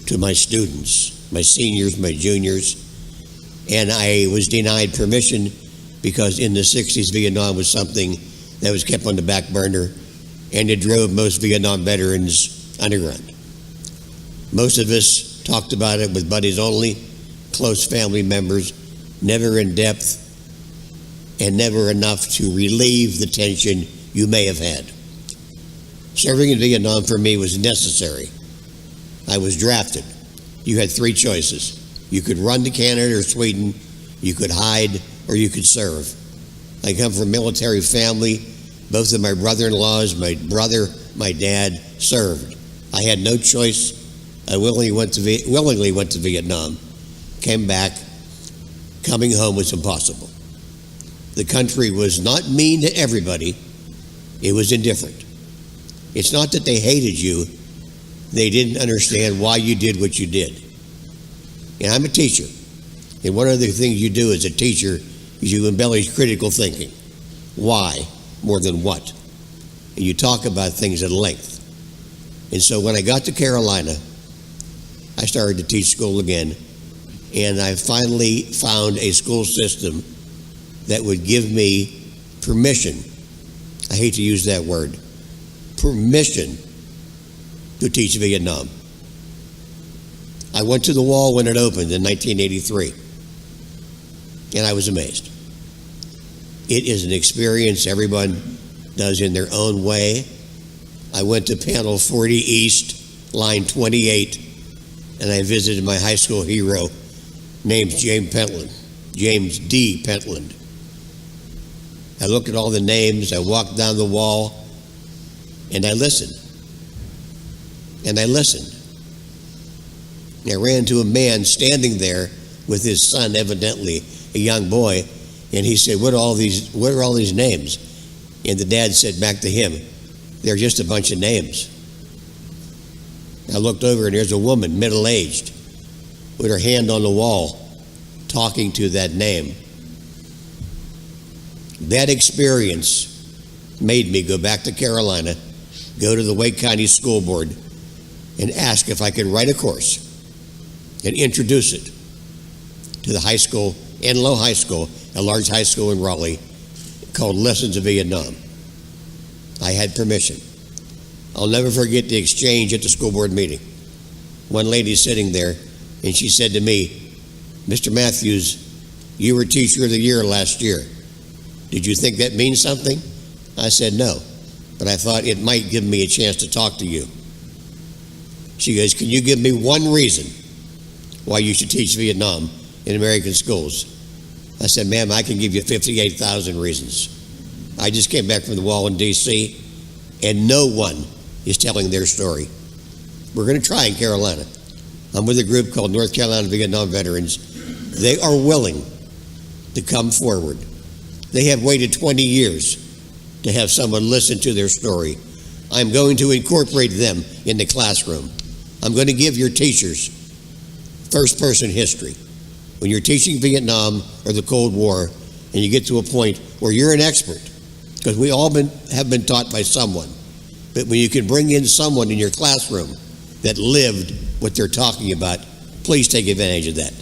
M: to my students, my seniors, my juniors, and I was denied permission because in the 60s, Vietnam was something that was kept on the back burner, and it drove most Vietnam veterans underground. Most of us talked about it with buddies only, close family members, never in depth, and never enough to relieve the tension you may have had. Serving in Vietnam for me was necessary. I was drafted. You had three choices. You could run to Canada or Sweden, you could hide, or you could serve. I come from a military family. Both of my brother-in-laws, my brother, my dad served. I had no choice. I willingly went to Vietnam, came back. Coming home was impossible. The country was not mean to everybody. It was indifferent. It's not that they hated you. They didn't understand why you did what you did. And I'm a teacher. And one of the things you do as a teacher is you embellish critical thinking. Why more than what? And you talk about things at length. And so when I got to Carolina, I started to teach school again. And I finally found a school system that would give me permission. I hate to use that word. Permission to teach Vietnam. I went to the wall when it opened in 1983, and I was amazed. It is an experience everyone does in their own way. I went to panel 40 East, line 28, and I visited my high school hero named James D. Pentland. I looked at all the names, I walked down the wall, and I listened. And I listened. I ran into a man standing there with his son, evidently a young boy, and he said, what are all these names? And the dad said back to him, they're just a bunch of names. I looked over and there's a woman, middle-aged, with her hand on the wall, talking to that name. That experience made me go back to Carolina, go to the Wake County School Board, and ask if I could write a course and introduce it to the high school, Enloe High School, a large high school in Raleigh, called Lessons of Vietnam. I had permission. I'll never forget the exchange at the school board meeting. One lady sitting there, and she said to me, Mr. Matthews, you were Teacher of the Year last year. Did you think that means something? I said, no. but I thought it might give me a chance to talk to you. She goes, can you give me one reason why you should teach Vietnam in American schools? I said, ma'am, I can give you 58,000 reasons. I just came back from the wall in D.C., and no one is telling their story. We're going to try in Carolina. I'm with a group called North Carolina Vietnam Veterans. They are willing to come forward. They have waited 20 years to have someone listen to their story. I'm going to incorporate them in the classroom. I'm going to give your teachers first-person history. When you're teaching Vietnam or the Cold War, and you get to a point where you're an expert, because we all have been taught by someone, but when you can bring in someone in your classroom that lived what they're talking about, please take advantage of that.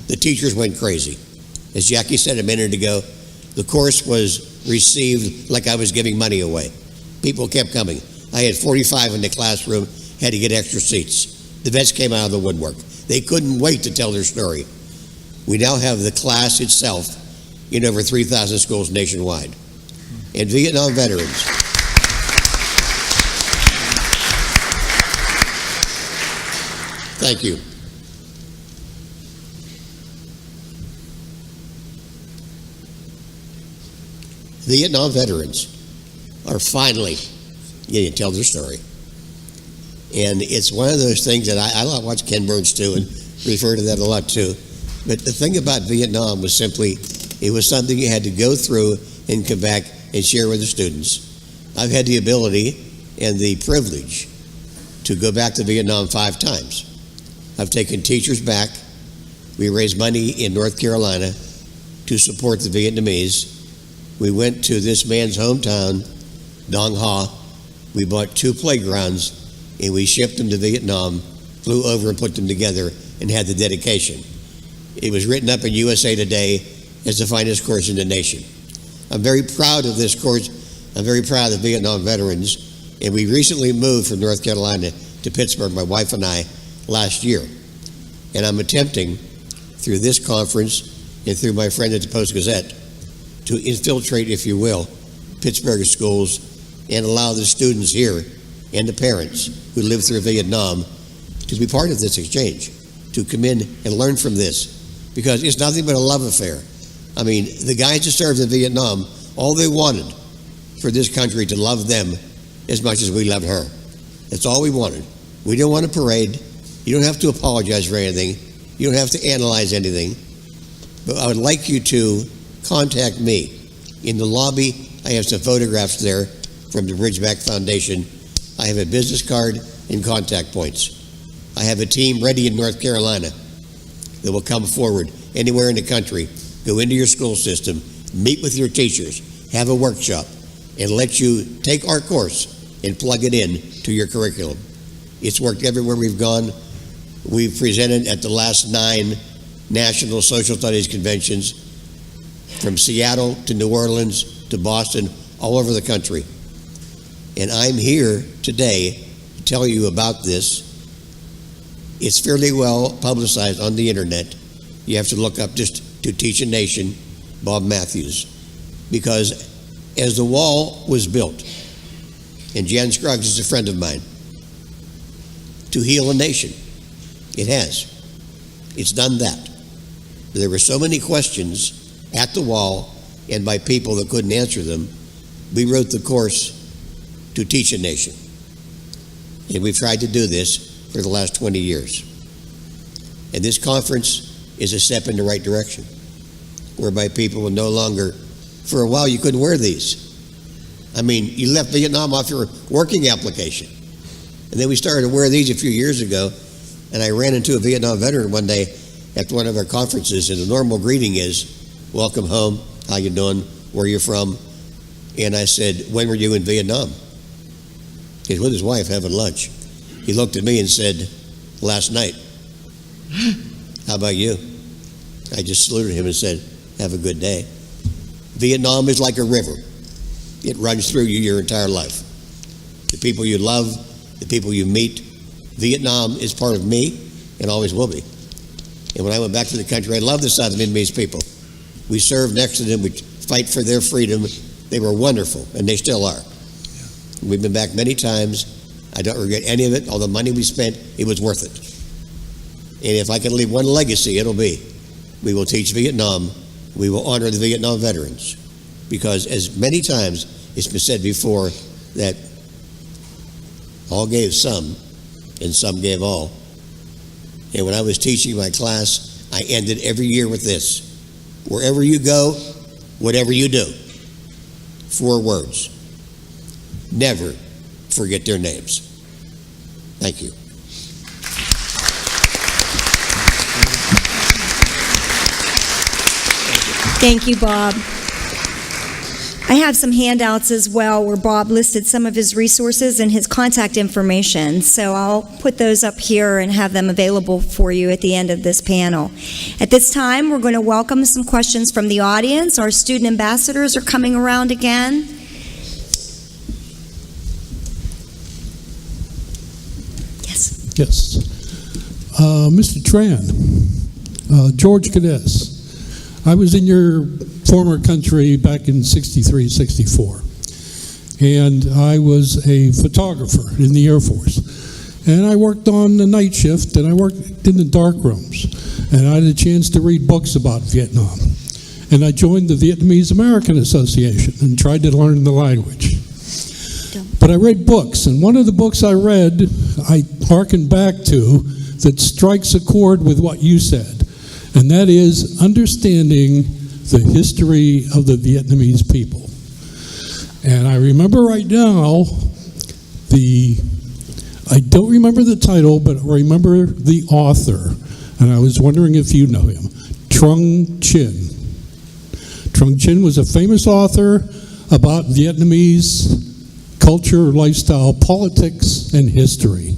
M: The teachers went crazy. As Jackie said a minute ago, the course was received like I was giving money away. People kept coming. I had 45 in the classroom, had to get extra seats. The vets came out of the woodwork. They couldn't wait to tell their story. We now have the class itself in over 3,000 schools nationwide. And Vietnam veterans. Thank you. Vietnam veterans are finally getting to tell their story. And it's one of those things that I watch Ken Burns too and refer to that a lot too. But the thing about Vietnam was simply, it was something you had to go through and come back and share with the students. I've had the ability and the privilege to go back to Vietnam 5 times. I've taken teachers back. We raised money in North Carolina to support the Vietnamese. We went to this man's hometown, Dong Ha. We bought 2 playgrounds and we shipped them to Vietnam, flew over and put them together and had the dedication. It was written up in USA Today as the finest course in the nation. I'm very proud of this course. I'm very proud of the Vietnam veterans. And we recently moved from North Carolina to Pittsburgh, my wife and I, last year. And I'm attempting, through this conference and through my friend at the Post-Gazette, to infiltrate, if you will, Pittsburgh schools and allow the students here and the parents who live through Vietnam to be part of this exchange, to come in and learn from this, because it's nothing but a love affair. I mean, the guys that served in Vietnam, all they wanted for this country to love them as much as we loved her. That's all we wanted. We don't want a parade. You don't have to apologize for anything. You don't have to analyze anything. But I would like you to contact me. In the lobby, I have some photographs there from the Ridgeback Foundation. I have a business card and contact points. I have a team ready in North Carolina that will come forward anywhere in the country, go into your school system, meet with your teachers, have a workshop, and let you take our course and plug it in to your curriculum. It's worked everywhere we've gone. We've presented at the last 9 National Social Studies Conventions, from Seattle to New Orleans to Boston, all over the country. And I'm here today to tell you about this. It's fairly well publicized on the internet. You have to look up just to Teach a Nation, Bob Matthews. Because as the wall was built, and Jan Scruggs is a friend of mine, to heal a nation, it has. It's done that. There were so many questions at the wall and by people that couldn't answer them. We wrote the course to Teach a Nation. And we've tried to do this for the last 20 years. And this conference is a step in the right direction, whereby people will no longer, for a while you couldn't wear these. I mean, you left Vietnam off your working application. And then we started to wear these a few years ago, and I ran into a Vietnam veteran one day at one of our conferences, and the normal greeting is, welcome home, how you doing, where you from? And I said, when were you in Vietnam? He's with his wife having lunch. He looked at me and said, last night. How about you? I just saluted him and said, have a good day. Vietnam is like a river. It runs through you your entire life. The people you love, the people you meet. Vietnam is part of me and always will be. And when I went back to the country, I love the South Vietnamese people. We served next to them. We fight for their freedom. They were wonderful, and they still are. We've been back many times. I don't regret any of it. All the money we spent, it was worth it. And if I can leave one legacy, it'll be, we will teach Vietnam, we will honor the Vietnam veterans. Because as many times it's been said before that all gave some and some gave all. And when I was teaching my class, I ended every year with this: wherever you go, whatever you do, 4 words: never forget their names. Thank you.
A: Thank you, Bob. I have some handouts as well where Bob listed some of his resources and his contact information. So I'll put those up here and have them available for you at the end of this panel. At this time, we're going to welcome some questions from the audience. Our student ambassadors are coming around again. Yes.
B: Yes. Mr. Tran, George Cadesz. I was in your former country back in 63, 64. And I was a photographer in the Air Force. And I worked on the night shift, and I worked in the dark rooms. And I had a chance to read books about Vietnam. And I joined the Vietnamese American Association and tried to learn the language. But I read books, and one of the books I read, I hearkened back to, that strikes a chord with what you said. And that is understanding the history of the Vietnamese people. And I remember right now, I don't remember the title, but I remember the author. And I was wondering if you know him, Trung Trinh. Trung Trinh was a famous author about Vietnamese culture, lifestyle, politics, and history.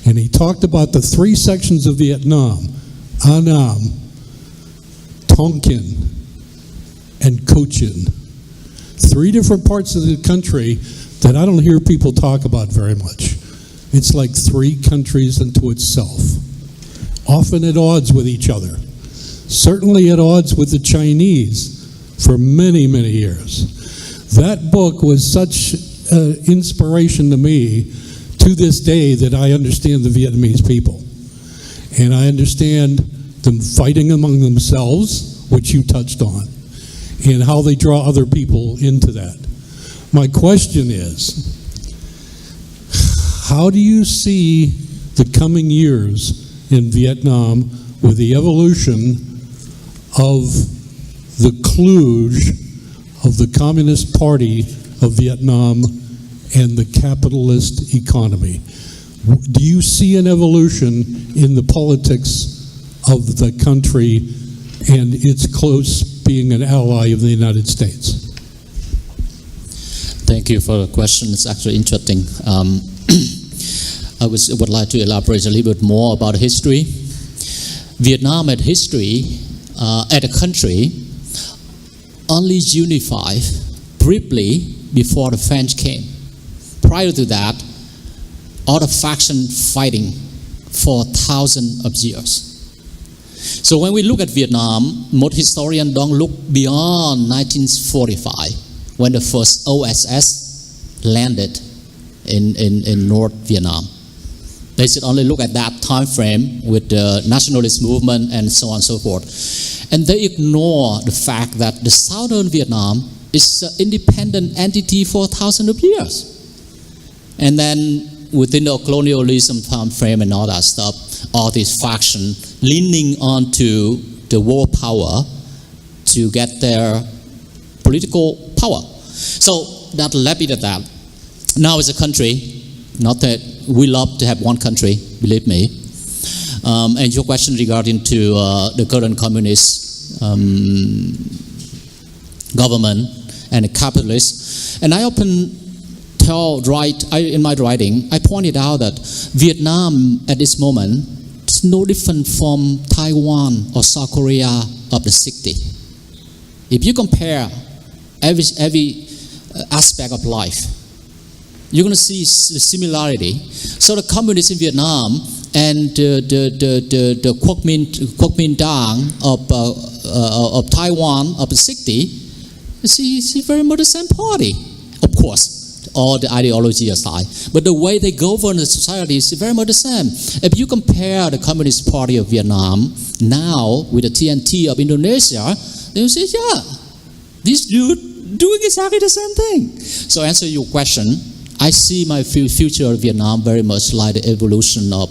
B: And he talked about the 3 sections of Vietnam: Annam, Tonkin, and Cochin. 3 different parts of the country that I don't hear people talk about very much. It's like 3 countries unto itself, often at odds with each other. Certainly at odds with the Chinese for many, many years. That book was such inspiration to me to this day that I understand the Vietnamese people. And I understand them fighting among themselves, which you touched on, and how they draw other people into that. My question is, how do you see the coming years in Vietnam with the evolution of the kludge of the Communist Party of Vietnam and the capitalist economy? Do you see an evolution in the politics of the country and its close being an ally of the United States?
E: Thank you for the question. It's actually interesting. I would like to elaborate a little bit more about history. Vietnam had history as a country only unified briefly before the French came. Prior to that, all the faction fighting for thousands of years. So when we look at Vietnam, most historians don't look beyond 1945 when the first OSS landed in North Vietnam. They should only look at that time frame with the nationalist movement and so on and so forth. And they ignore the fact that the southern Vietnam is an independent entity for thousands of years. And then within the colonialism time frame and all that stuff, all these factions leaning onto the world power to get their political power. So that led me to that. Now as a country, not that we love to have one country, believe me. And your question regarding to the current communist government and the capitalists, and I often in my writing, I pointed out that Vietnam at this moment is no different from Taiwan or South Korea of the 60s. If you compare every aspect of life, you're going to see similarity. So the communists in Vietnam and the Kuomintang of Taiwan of the 60s, it's very much the same party. Of course, all the ideology aside. But the way they govern the society is very much the same. If you compare the Communist Party of Vietnam now with the TNT of Indonesia, they will say, yeah, these dude doing exactly the same thing. So answer your question, I see my future of Vietnam very much like the evolution of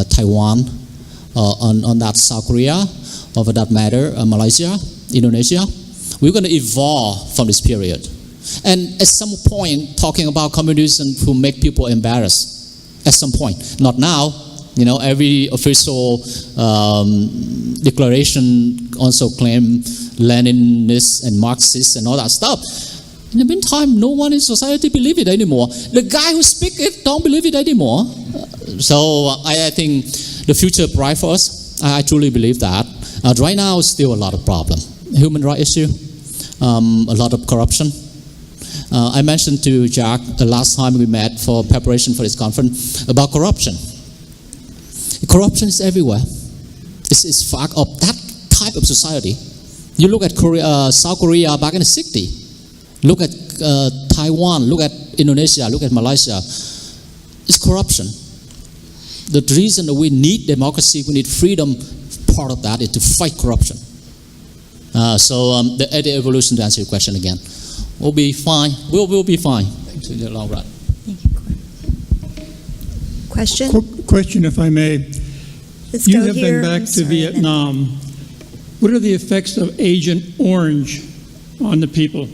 E: Taiwan, on that South Korea, or for that matter, Malaysia, Indonesia. We're going to evolve from this period. And at some point, talking about communism will make people embarrassed. At some point. Not now. You know, every official declaration also claim Leninists and Marxists and all that stuff. In the meantime, no one in society believe it anymore. The guy who speak it don't believe it anymore. So I think the future bright for us. I truly believe that. Right now, still a lot of problem. Human rights issue, a lot of corruption. I mentioned to Jack the last time we met for preparation for this conference about corruption. Corruption is everywhere. It's fact of that type of society. You look at Korea, South Korea back in the 60s. Look at Taiwan. Look at Indonesia. Look at Malaysia. It's corruption. The reason that we need democracy, we need freedom, part of that is to fight corruption. So the evolution, to answer your question again, we'll be fine. We'll be fine in the long run.
A: Question?
F: Question, if I may.
A: Let's
F: You
A: go
F: have
A: here.
F: been back
A: I'm
F: to
A: sorry,
F: Vietnam. What are the effects of Agent Orange on the people?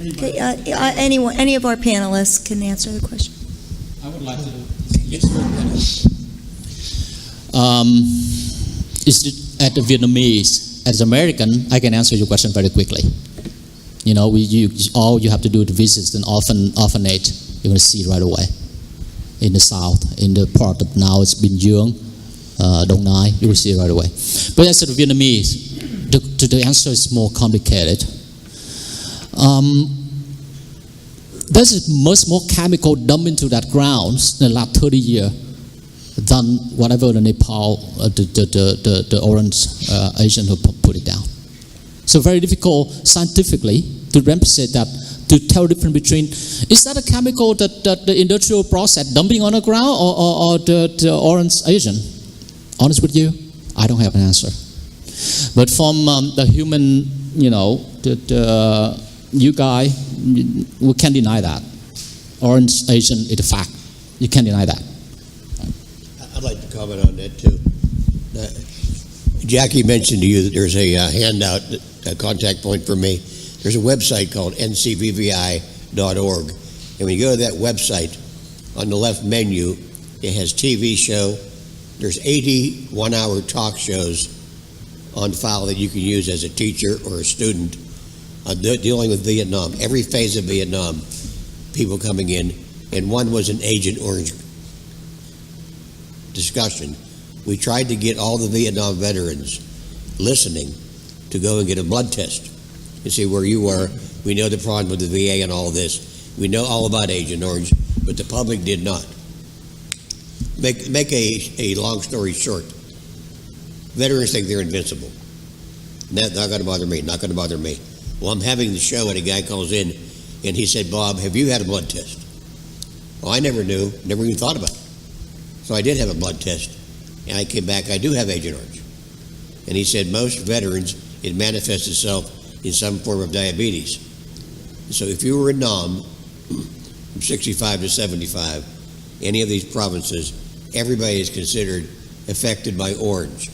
A: Okay, any of our panelists can answer the question.
E: I would like to. Is at the Vietnamese, as American, I can answer your question very quickly. You know, all you have to do to visit an orphanage, you're going to see right away. In the south, in the part of now it's Bình Dương, Dong Nai, you will see it right away. But as the Vietnamese, the answer is more complicated. There's much more chemical dumped into that ground in the last 30 years than whatever the Nepal, the orange agent who put it down. So very difficult scientifically to represent that, to tell the difference between, is that a chemical that the industrial process dumping on the ground or the orange agent? Honest with you, I don't have an answer. But from the human, you know, you guy, we can't deny that. Orange agent is a fact. You can't deny that.
M: I'd like to comment on that too. Jackie mentioned to you that there's a handout, a contact point for me. There's a website called ncvvi.org. And when you go to that website, on the left menu, it has TV show. There's 80 one-hour talk shows on file that you can use as a teacher or a student dealing with Vietnam. Every phase of Vietnam, people coming in. And one was an Agent Orange discussion. We tried to get all the Vietnam veterans listening to go and get a blood test and see where you were. We know the problem with the VA and all this. We know all about Agent Orange, but the public did not. Make a long story short. Veterans think they're invincible. Not going to bother me, not going to bother me. Well, I'm having the show and a guy calls in and he said, Bob, have you had a blood test? Well, I never knew, never even thought about it. So I did have a blood test, and I came back, I do have Agent Orange. And he said most veterans, it manifests itself in some form of diabetes. So if you were in Nam, from 65 to 75, any of these provinces, everybody is considered affected by orange.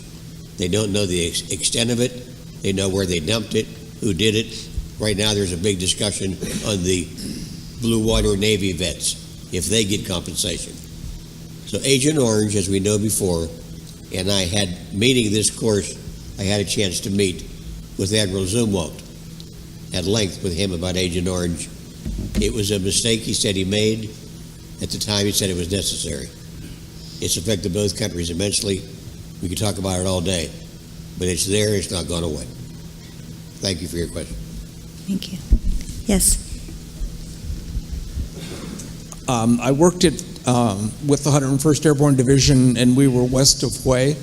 M: They don't know the extent of it, they know where they dumped it, who did it. Right now there's a big discussion on the Blue Water Navy vets, if they get compensation. So Agent Orange, as we know before, and I had meeting this course, I had a chance to meet with Admiral Zumwalt at length with him about Agent Orange. It was a mistake he said he made. At the time he said it was necessary. It's affected both countries immensely. We could talk about it all day, but it's there, it's not gone away. Thank you for your question.
A: Thank you. Yes.
K: I worked with the 101st Airborne Division, and we were west of Hue.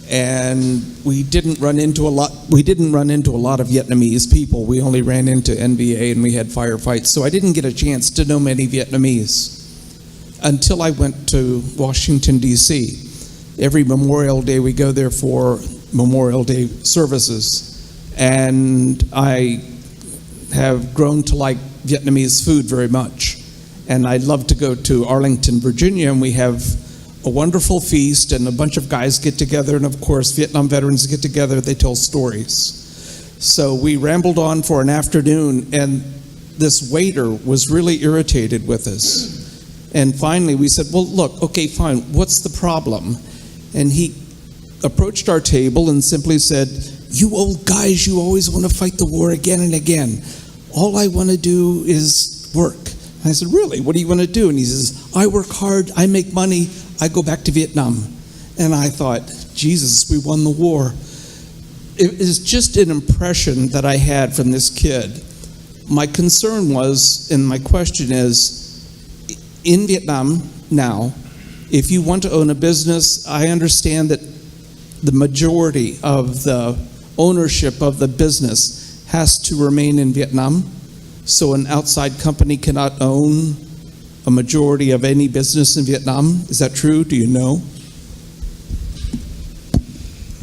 K: and we didn't run into a lot of Vietnamese people. We only ran into NBA, and we had firefights, so I didn't get a chance to know many Vietnamese until I went to Washington, D.C. Every Memorial Day we go there for Memorial Day services, and I have grown to like Vietnamese food very much. And I'd love to go to Arlington, Virginia, and we have a wonderful feast, and a bunch of guys get together, and of course Vietnam veterans get together, they tell stories. So we rambled on for an afternoon, and this waiter was really irritated with us. And finally we said, well, look, okay, fine, what's the problem? And he approached our table and simply said, you old guys, you always want to fight the war again and again. All I want to do is work. I said, really? What do you want to do? And he says, I work hard, I make money, I go back to Vietnam. And I thought, Jesus, we won the war. It is just an impression that I had from this kid. My concern was, and my question is, in Vietnam now, if you want to own a business, I understand that the majority of the ownership of the business has to remain in Vietnam. So an outside company cannot own a majority of any business in Vietnam. Is that true? Do you know?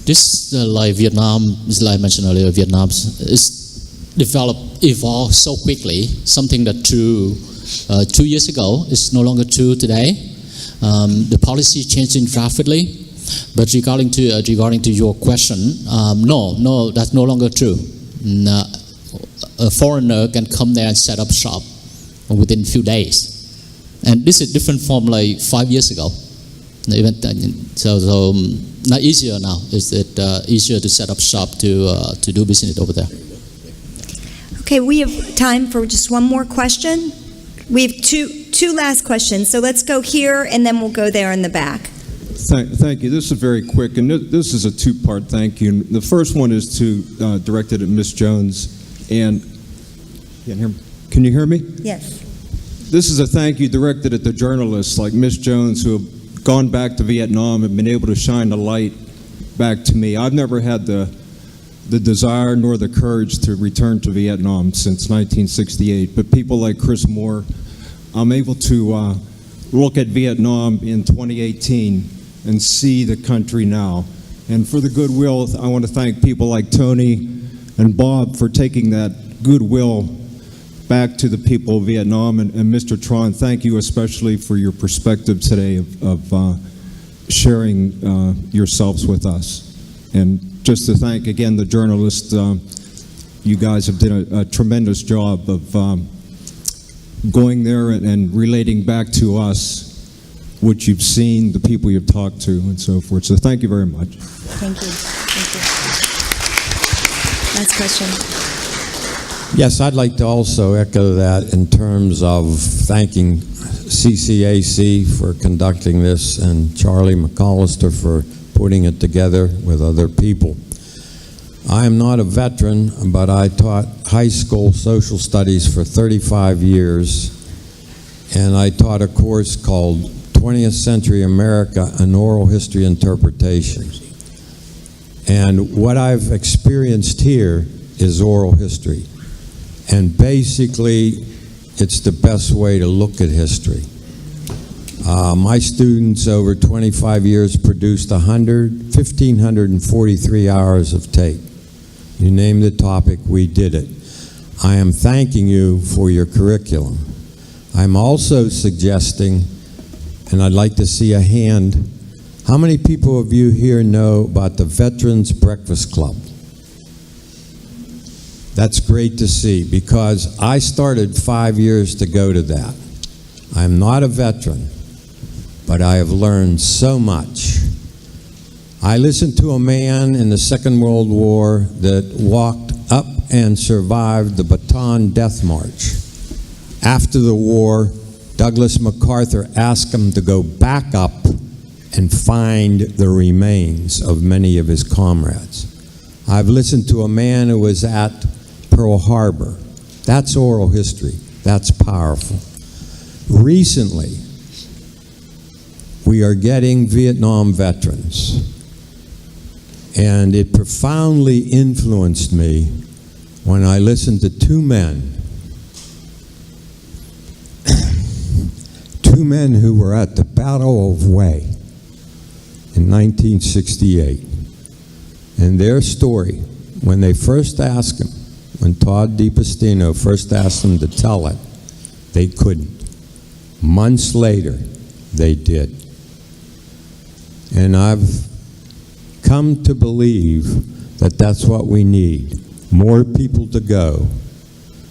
E: This, like Vietnam, like I mentioned earlier, Vietnam is evolved so quickly. Something that true 2 years ago is no longer true today. The policy is changing rapidly. But regarding to your question, no, that's no longer true. A foreigner can come there and set up shop within a few days. And this is different from like 5 years ago. So not easier now. Is it easier to set up shop to do business over there?
A: Okay, we have time for just one more question. We have two last questions. So let's go here, and then we'll go there in the back.
L: Thank you. This is very quick, and this is a two-part thank you. The first one is directed at Ms. Jones. And can you hear me?
A: Yes.
L: This is a thank you directed at the journalists like Ms. Jones who have gone back to Vietnam and been able to shine the light back to me. I've never had the desire nor the courage to return to Vietnam since 1968. But people like Chris Moore, I'm able to look at Vietnam in 2018 and see the country now. And for the goodwill, I want to thank people like Tony and Bob for taking that goodwill back to the people of Vietnam. And Mr. Tron, thank you especially for your perspective today of sharing yourselves with us. And just to thank again the journalists, you guys have done a tremendous job of going there and relating back to us what you've seen, the people you've talked to, and so forth. So thank you very much.
A: Thank you. Thank you. Last question.
W: Yes, I'd like to also echo that in terms of thanking CCAC for conducting this and Charlie McAllister for putting it together with other people. I am not a veteran, but I taught high school social studies for 35 years, and I taught a course called 20th Century America, an Oral History Interpretation. And what I've experienced here is oral history. And basically, it's the best way to look at history. My students over 25 years produced 1,543 hours of tape. You name the topic, we did it. I am thanking you for your curriculum. I'm also suggesting, and I'd like to see a hand, how many people of you here know about the Veterans Breakfast Club? That's great to see, because I started 5 years to go to that. I'm not a veteran, but I have learned so much. I listened to a man in the Second World War that walked up and survived the Bataan Death March. After the war, Douglas MacArthur asked him to go back up and find the remains of many of his comrades. I've listened to a man who was at Pearl Harbor. That's oral history. That's powerful. Recently, we are getting Vietnam veterans. And it profoundly influenced me when I listened to two men who were at the Battle of Way in 1968. And their story, when they first asked him, when Todd DiPastino first asked them to tell it, they couldn't. Months later, they did. And I've come to believe that that's what we need. More people to go,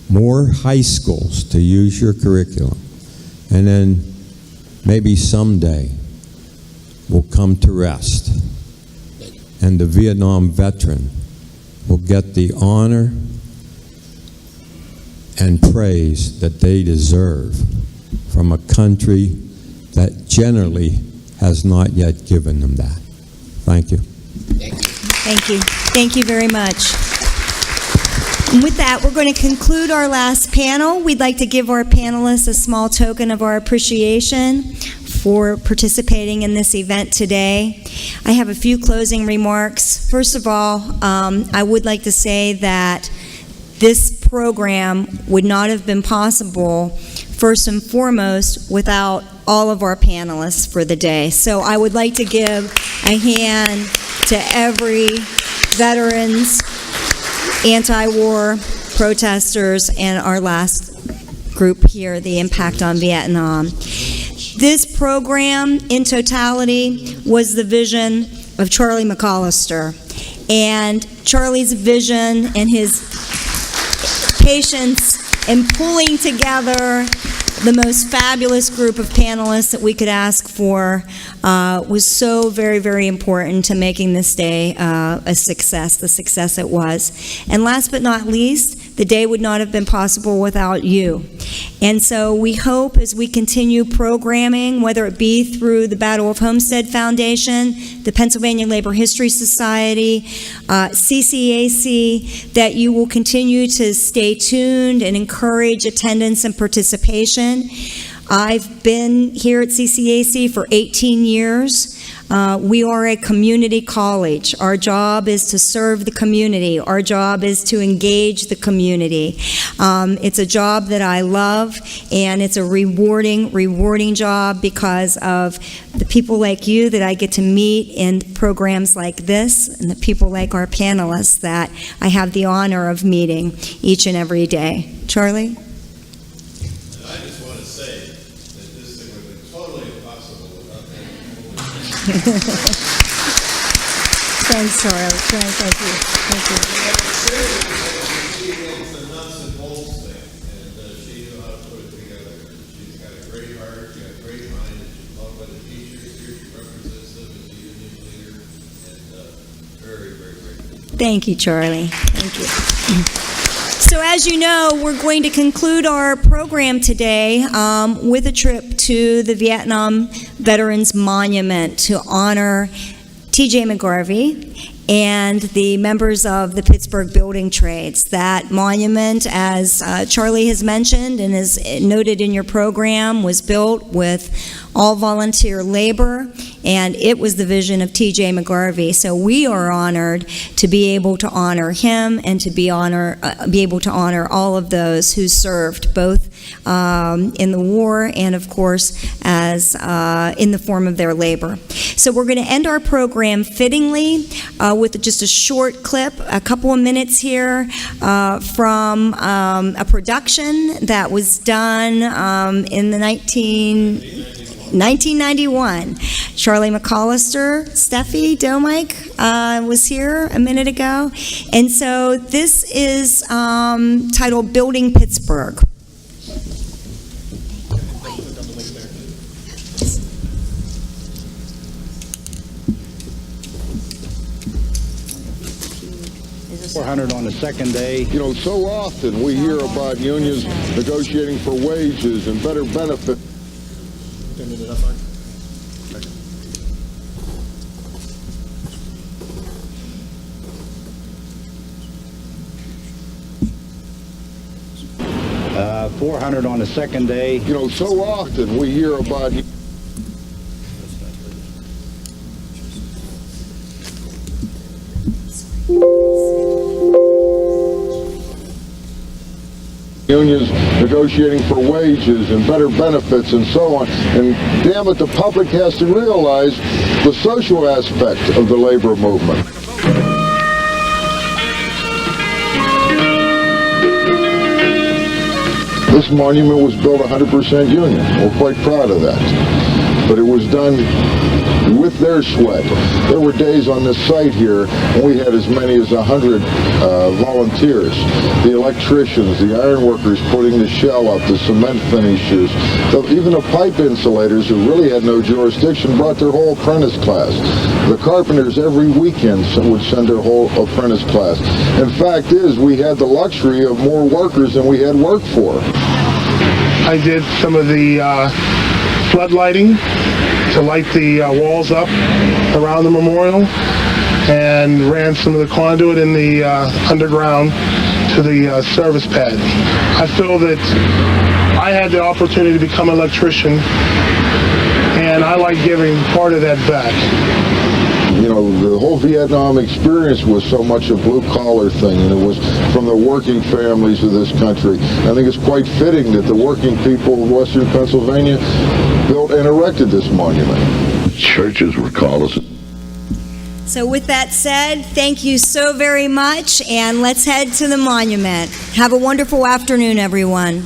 W: more high schools to use your curriculum, and then maybe someday we'll come to rest, and the Vietnam veteran will get the honor and praise that they deserve from a country that generally has not yet given them that. Thank you.
A: Thank you. Thank you very much. And with that, we're going to conclude our last panel. We'd like to give our panelists a small token of our appreciation for participating in this event today. I have a few closing remarks. First of all, I would like to say that this program would not have been possible, first and foremost, without all of our panelists for the day. So I would like to give a hand to every veterans, anti-war protesters, and our last group here, the Impact on Vietnam. This program, in totality, was the vision of Charlie McAllister. And Charlie's vision and his patience in pulling together the most fabulous group of panelists that we could ask for was so very, very important to making this day a success, the success it was. And last but not least, the day would not have been possible without you. And so we hope as we continue programming, whether it be through the Battle of Homestead Foundation, the Pennsylvania Labor History Society, CCAC, that you will continue to stay tuned and encourage attendance and participation. I've been here at CCAC for 18 years. We are a community college. Our job is to serve the community. Our job is to engage the community. It's a job that I love, and it's a rewarding job because of the people like you that I get to meet in programs like this, and the people like our panelists that I have the honor of meeting each and every day. Charlie? Thanks, Charlie. Thank you. Thank you, Charlie. Thank you. So as you know, we're going to conclude our program today with a trip to the Vietnam Veterans Monument to honor T.J. McGarvey and the members of the Pittsburgh Building Trades. That monument, as Charlie has mentioned and is noted in your program, was built with all volunteer labor, and it was the vision of T.J. McGarvey. So we are honored to be able to honor him and to be able to honor all of those who served both in the war and, of course, as in the form of their labor. So we're going to end our program fittingly with just a short clip, a couple of minutes here from a production that was done in the 1991. Charlie McAllister, Steffi Domike was here a minute ago. And so this is titled Building Pittsburgh.
H: $400 on the second day. You know, so often we hear about unions negotiating for wages and better benefits. $400 on the second day. You know, so often we hear about Unions negotiating for wages and better benefits and so on. And damn it, the public has to realize the social aspect of the labor movement. This monument was built 100% union. We're quite proud of that. But it was done with their sweat. There were days on this site here when we had as many as 100 volunteers. The electricians, the iron workers putting the shell up, the cement finishers, even the pipe insulators who really had no jurisdiction brought their whole apprentice class. The carpenters every weekend would send their whole apprentice class. And fact is, we had the luxury of more workers than we had work for.
G: I did some of the flood lighting to light the walls up around the memorial, and ran some of the conduit in the underground to the service pad. I feel that I had the opportunity to become an electrician, and I like giving part of that back.
H: You know, the whole Vietnam experience was so much a blue-collar thing, and it was from the working families of this country. I think it's quite fitting that the working people of Western Pennsylvania built and erected this monument.
I: Churches were called.
A: So with that said, thank you so very much, and let's head to the monument. Have a wonderful afternoon, everyone.